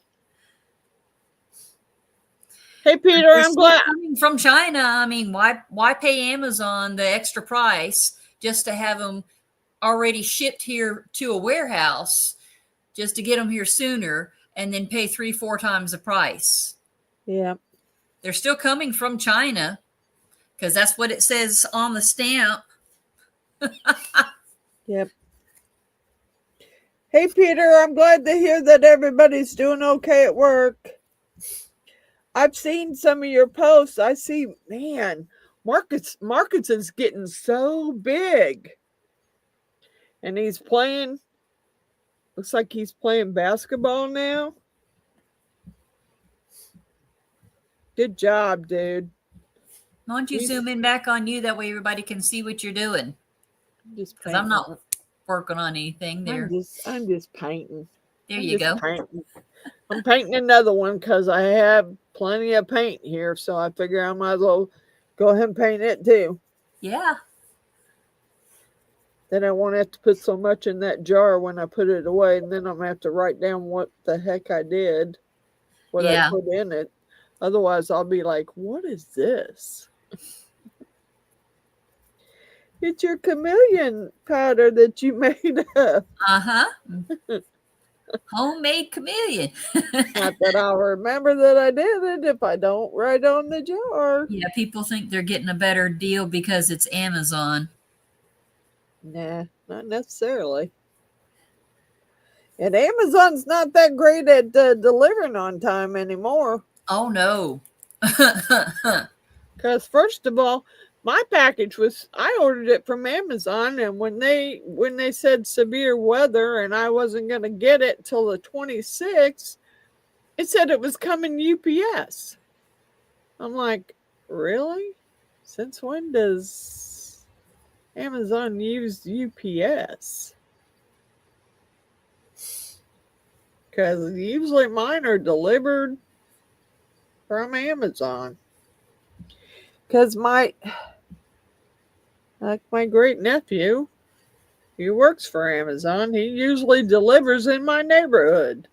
Hey, Peter, They're I'm still glad. coming from China. I mean, why pay Amazon the extra price just to have them already shipped here to a warehouse just to get them here sooner and then pay 3-4 times the price? Yeah. They're still coming from China because that's what it says on the stamp. Yep. Hey, Peter, I'm glad to hear that everybody's doing okay at work. I've seen some of your posts. I see, man, Marcus is getting so big. And he's playing, looks like he's playing basketball now. Good job, dude. Why don't you zoom in back on you? That way everybody can see what you're doing. Because I'm not working on anything there. I'm just painting. There you go. I'm painting another one because I have plenty of paint here. So I figure I might as well go ahead and paint it too. Yeah. Then I won't have to put so much in that jar when I put it away. And then I'm going to have to write down what the heck I did, what I put in it. Otherwise, I'll be like, what is this? It's your chameleon powder that you made up. Homemade chameleon. Not that I'll remember that I did it if I don't write on the jar. Yeah, people think they're getting a better deal because it's Amazon. Nah, not necessarily. And Amazon's not that great at delivering on time anymore. Oh, no. Because first of all, my package I ordered it from Amazon, and when they said severe weather and I wasn't going to get it till the 26th, it said it was coming UPS. I'm like, really? Since when does Amazon use UPS? Because usually mine are delivered from Amazon. Because my great nephew, he works for Amazon. He usually delivers in my neighborhood.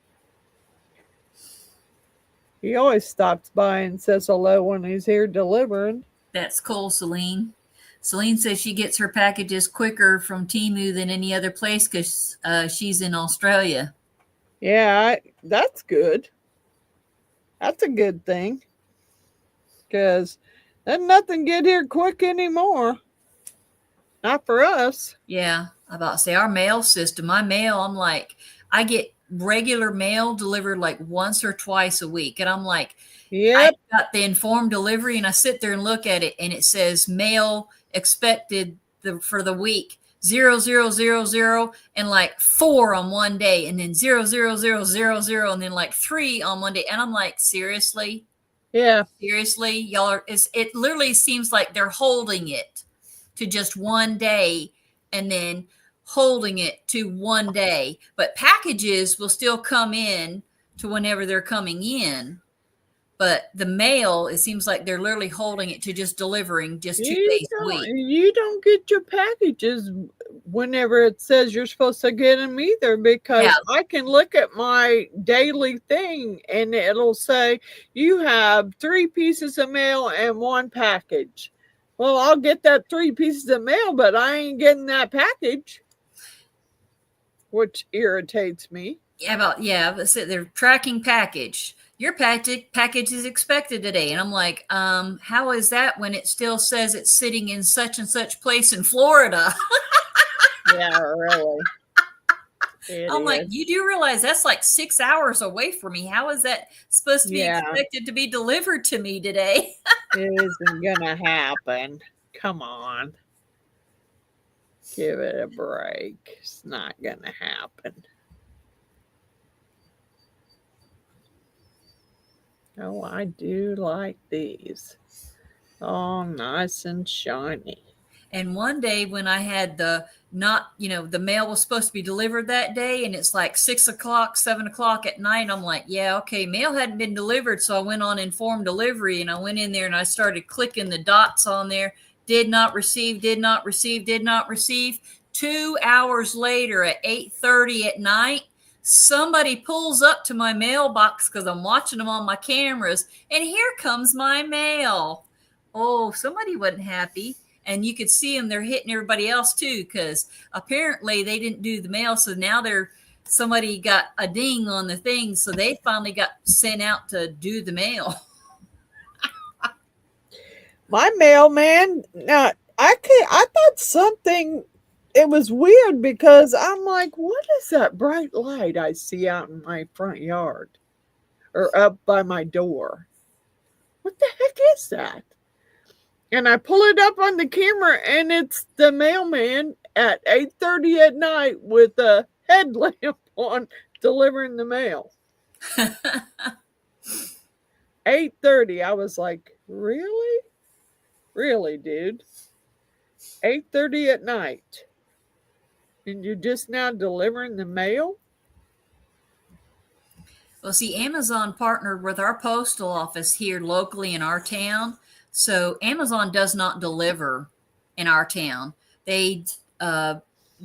He always stops by and says hello when he's here delivering. That's cool, Celine. Celine says she gets her packages quicker from Temu than any other place because she's in Australia. Yeah, that's good. That's a good thing. Because then nothing get here quick anymore. Not for us. Yeah, I about to say our mail system. My mail, I'm like, I get regular mail delivered like once or twice a week, and I'm like, yep. I got the informed delivery, and I sit there and look at it, and it says mail expected for the week 0000 and like 4 on one day, and then 00000 and then like 3 on one day, and I'm like, seriously? Yeah. Seriously, y'all are? It literally seems like they're holding it to just one day and then holding it to one day, but packages will still come in to whenever they're coming in. But the mail, it seems like they're literally holding it to just delivering just 2 days a week. You don't get your packages whenever it says you're supposed to get them either, because I can look at my daily thing and it'll say you have 3 pieces of mail and 1 package. Well, I'll get that 3 pieces of mail, but I ain't getting that package, which irritates me. Yeah, but they're tracking package. Your package is expected today. And I'm like, how is that when it still says it's sitting in such and such place in Florida? Yeah, really. I'm like, you do realize that's like 6 hours away from me. How is that supposed to be expected to be delivered to me today? It isn't gonna happen. Come on. Give it a break. It's not gonna happen. Oh, I do like these. Oh, nice and shiny. And one day when I had the mail was supposed to be delivered that day, and it's like 6 o'clock, 7 o'clock at night. I'm like, yeah, okay, mail hadn't been delivered. So I went on informed delivery, and I went in there and I started clicking the dots on there. Did not receive, did not receive, did not receive. 2 hours later at 8:30 at night, somebody pulls up to my mailbox because I'm watching them on my cameras, and here comes my mail. Oh, somebody wasn't happy. And you could see them, they're hitting everybody else too, because apparently they didn't do the mail. So now somebody got a ding on the thing. So they finally got sent out to do the mail. My mailman, now I thought something, it was weird because I'm like, what is that bright light I see out in my front yard or up by my door? What the heck is that? And I pull it up on the camera, and it's the mailman at 8:30 at night with a headlamp on delivering the mail. 8:30. I was like, really? Really, dude? 8:30 at night. And you're just now delivering the mail? Well, see, Amazon partnered with our postal office here locally in our town. So Amazon does not deliver in our town. They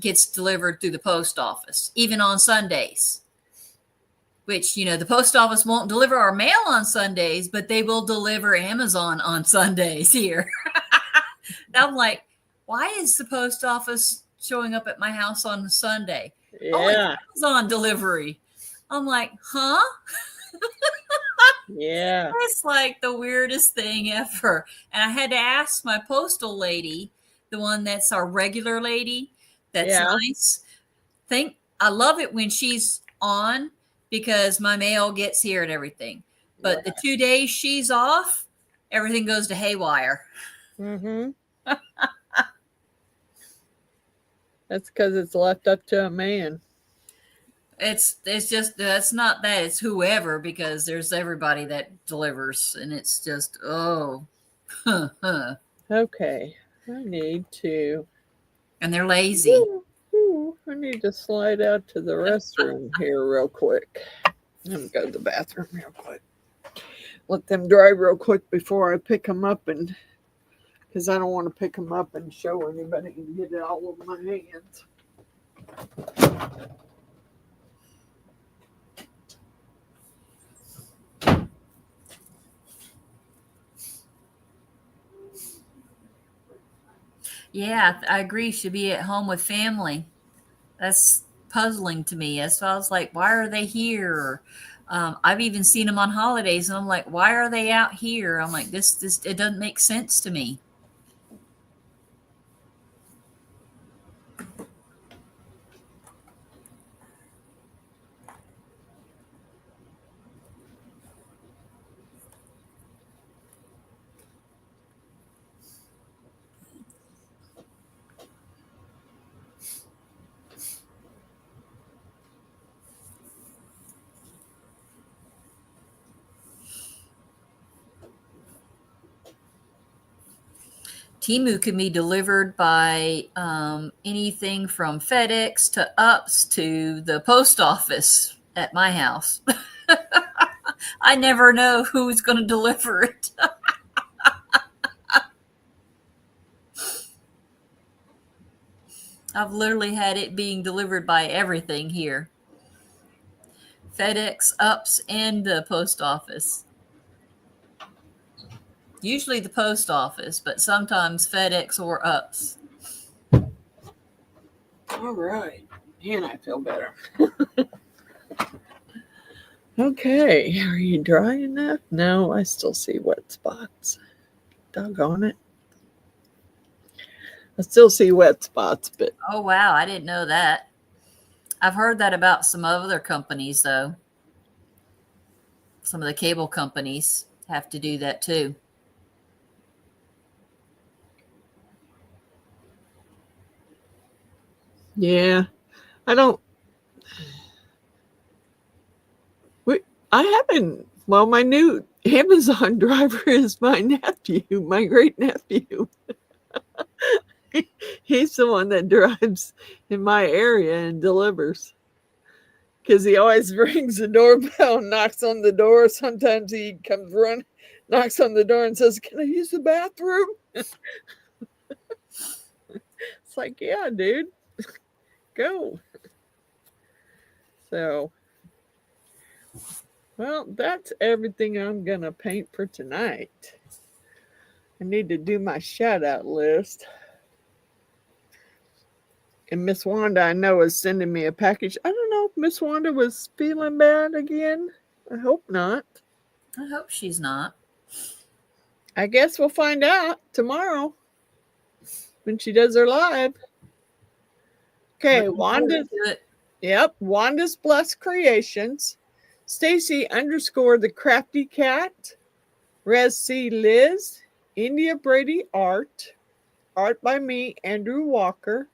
gets delivered through the post office, even on Sundays. Which, the post office won't deliver our mail on Sundays, but they will deliver Amazon on Sundays here. I'm like, why is the post office showing up at my house on Sunday? Yeah. Oh, it's Amazon delivery. I'm like, huh? Yeah. It's like the weirdest thing ever. And I had to ask my postal lady, the one that's our regular lady, that's nice. I love it when she's on because my mail gets here and everything. But the 2 days she's off, everything goes to haywire. Mm-hmm. That's because it's left up to a man. It's just, that's not that, it's whoever, because there's everybody that delivers, and it's just, oh. Okay, I need to. And they're lazy. I need to slide out to the restroom here real quick. Let me go to the bathroom real quick. Let them dry real quick before I pick them up, and because I don't want to pick them up and show anybody and get it all over my hands. Yeah, I agree. Should be at home with family. That's puzzling to me. So I was like, why are they here? I've even seen them on holidays, and I'm like, why are they out here? I'm like, this, it doesn't make sense to me. Temu can be delivered by anything from FedEx to UPS to the post office at my house. I never know who's going to deliver it. I've literally had it being delivered by everything here. FedEx, UPS, and the post office. Usually the post office, but sometimes FedEx or UPS. All right. And I feel better. Okay. Are you dry enough? No, I still see wet spots. Doggone it. I still see wet spots, but... Oh, wow. I didn't know that. I've heard that about some other companies, though. Some of the cable companies have to do that, too. Yeah, I don't. I haven't. Well, my new Amazon driver is my nephew, my great nephew. He's the one that drives in my area and delivers. Because he always rings the doorbell and knocks on the door. Sometimes he comes running, knocks on the door and says, "Can I use the bathroom?" It's like, yeah, dude, go. So, well, that's everything I'm going to paint for tonight. I need to do my shout out list. And Miss Wanda, I know, is sending me a package. I don't know if Miss Wanda was feeling bad again. I hope not. I hope she's not. I guess we'll find out tomorrow when she does her live. Okay, Wanda. Yep, Wanda's Blessed Creations. Stacy _ the Crafty Cat. Res C Liz. India Brady Art. Art by me, Andrew Walker.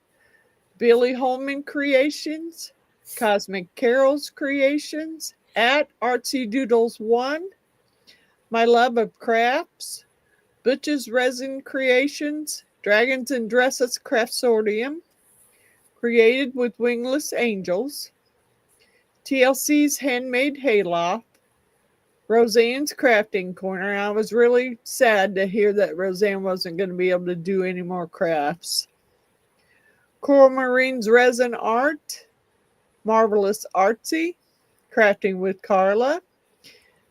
Billy Holman Creations. Cosmic Carols Creations. At Artsy Doodles 1. My Love of Crafts. Butch's Resin Creations. Dragons and Dresses Craftsorium. Created with Wingless Angels. TLC's Handmade Hayloft. Roseanne's Crafting Corner. I was really sad to hear that Roseanne wasn't going to be able to do any more crafts. Coral Marine's Resin Art. Marvelous Artsy. Crafting with Carla.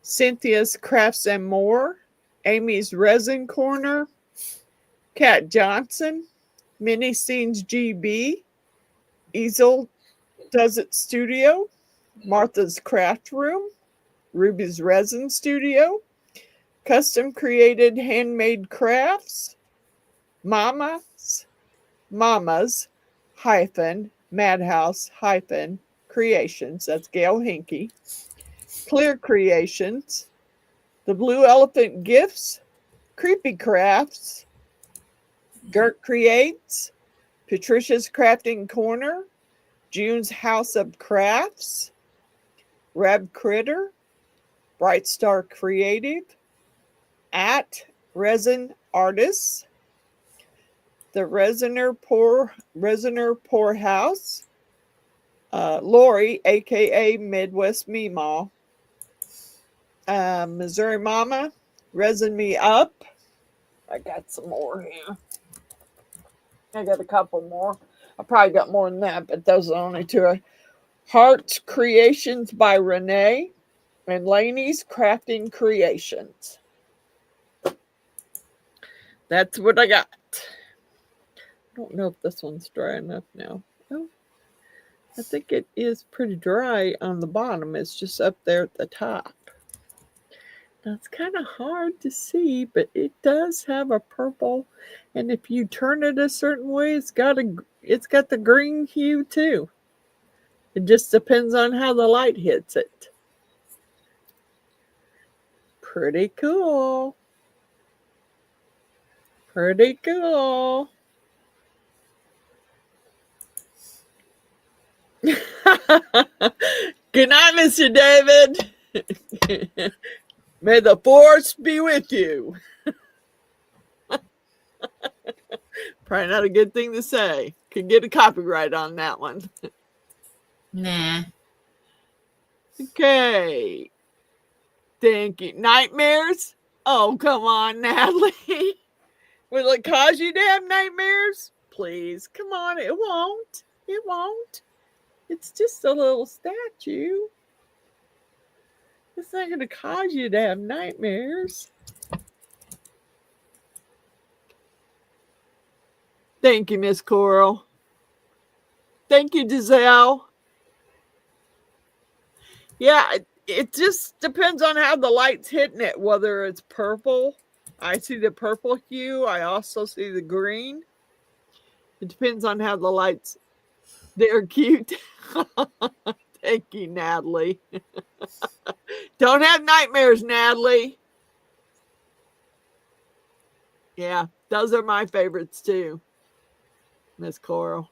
Cynthia's Crafts and More. Amy's Resin Corner. Kat Johnson. Mini Scenes GB. Easel Does It Studio. Martha's Craft Room. Ruby's Resin Studio. Custom Created Handmade Crafts. Mamas hyphen Madhouse hyphen Creations. That's Gail Hinkey. Clear Creations. The Blue Elephant Gifts. Creepy Crafts. Gert Creates. Patricia's Crafting Corner. June's House of Crafts. Reb Critter. Bright Star Creative. At Resin Artists. The Resiner Poorhouse. Lori, aka Midwest Meemaw. Missouri Mama. Resin Me Up. I got some more here. I got a couple more. I probably got more than that, but those are the only two. Hearts Creations by Renee and Laney's Crafting Creations. That's what I got. I don't know if this one's dry enough now. Oh, I think it is pretty dry on the bottom. It's just up there at the top. That's kind of hard to see, but it does have a purple, and if you turn it a certain way, it's got the green hue too. It just depends on how the light hits it. Pretty cool. Pretty cool. Good night, Mr. David. May the force be with you. Probably not a good thing to say. Could get a copyright on that one. Nah. Okay. Thank you. Nightmares? Oh, come on, Natalie. Will it cause you to have nightmares? Please, come on. It won't. It won't. It's just a little statue. It's not going to cause you to have nightmares. Thank you, Miss Coral. Thank you, Giselle. Yeah, it just depends on how the light's hitting it, whether it's purple. I see the purple hue. I also see the green. It depends on how the lights. They're cute. Thank you, Natalie. Don't have nightmares, Natalie. Yeah, those are my favorites too, Miss Coral.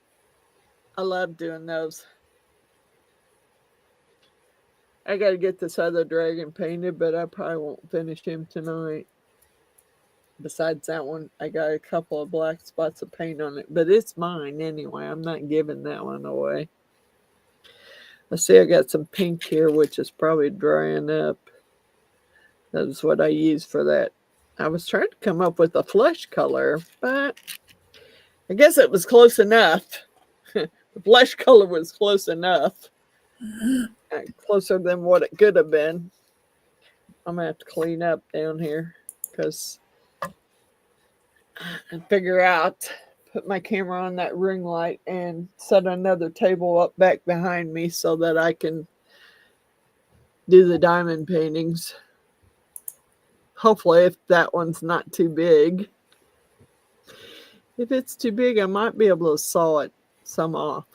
I love doing those. I got to get this other dragon painted, but I probably won't finish him tonight. Besides that one, I got a couple of black spots of paint on it, but it's mine anyway. I'm not giving that one away. Let's see, I got some pink here, which is probably drying up. That's what I use for that. I was trying to come up with a flesh color, but I guess it was close enough. The flesh color was close enough. Closer than what it could have been. I'm going to have to clean up down here because I figure out, put my camera on that ring light and set another table up back behind me so that I can do the diamond paintings. Hopefully, if that one's not too big. If it's too big, I might be able to saw it some off.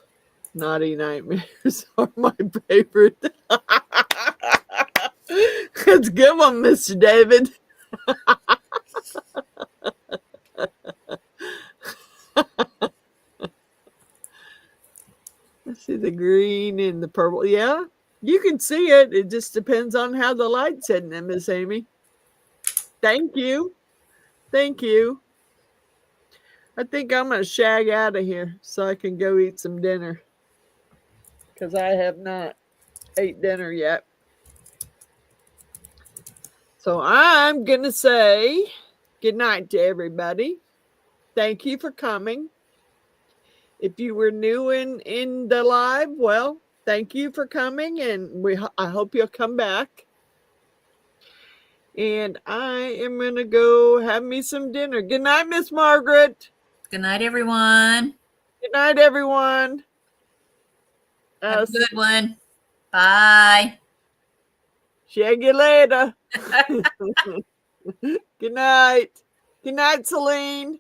Naughty Nightmares are my favorite. It's a good one, Mr. David. I see the green and the purple. Yeah, you can see it. It just depends on how the light's hitting it, Miss Amy. Thank you. Thank you. I think I'm going to shag out of here so I can go eat some dinner. Because I have not ate dinner yet. So I'm going to say good night to everybody. Thank you for coming. If you were new in the live, well, thank you for coming. And I hope you'll come back. And I am going to go have me some dinner. Good night, Miss Margaret. Good night, everyone. Good night, everyone. Have a good one. Bye. Shag you later. Good night. Good night, Celine.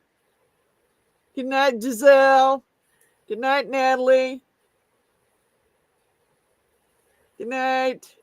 Good night, Giselle. Good night, Natalie. Good night.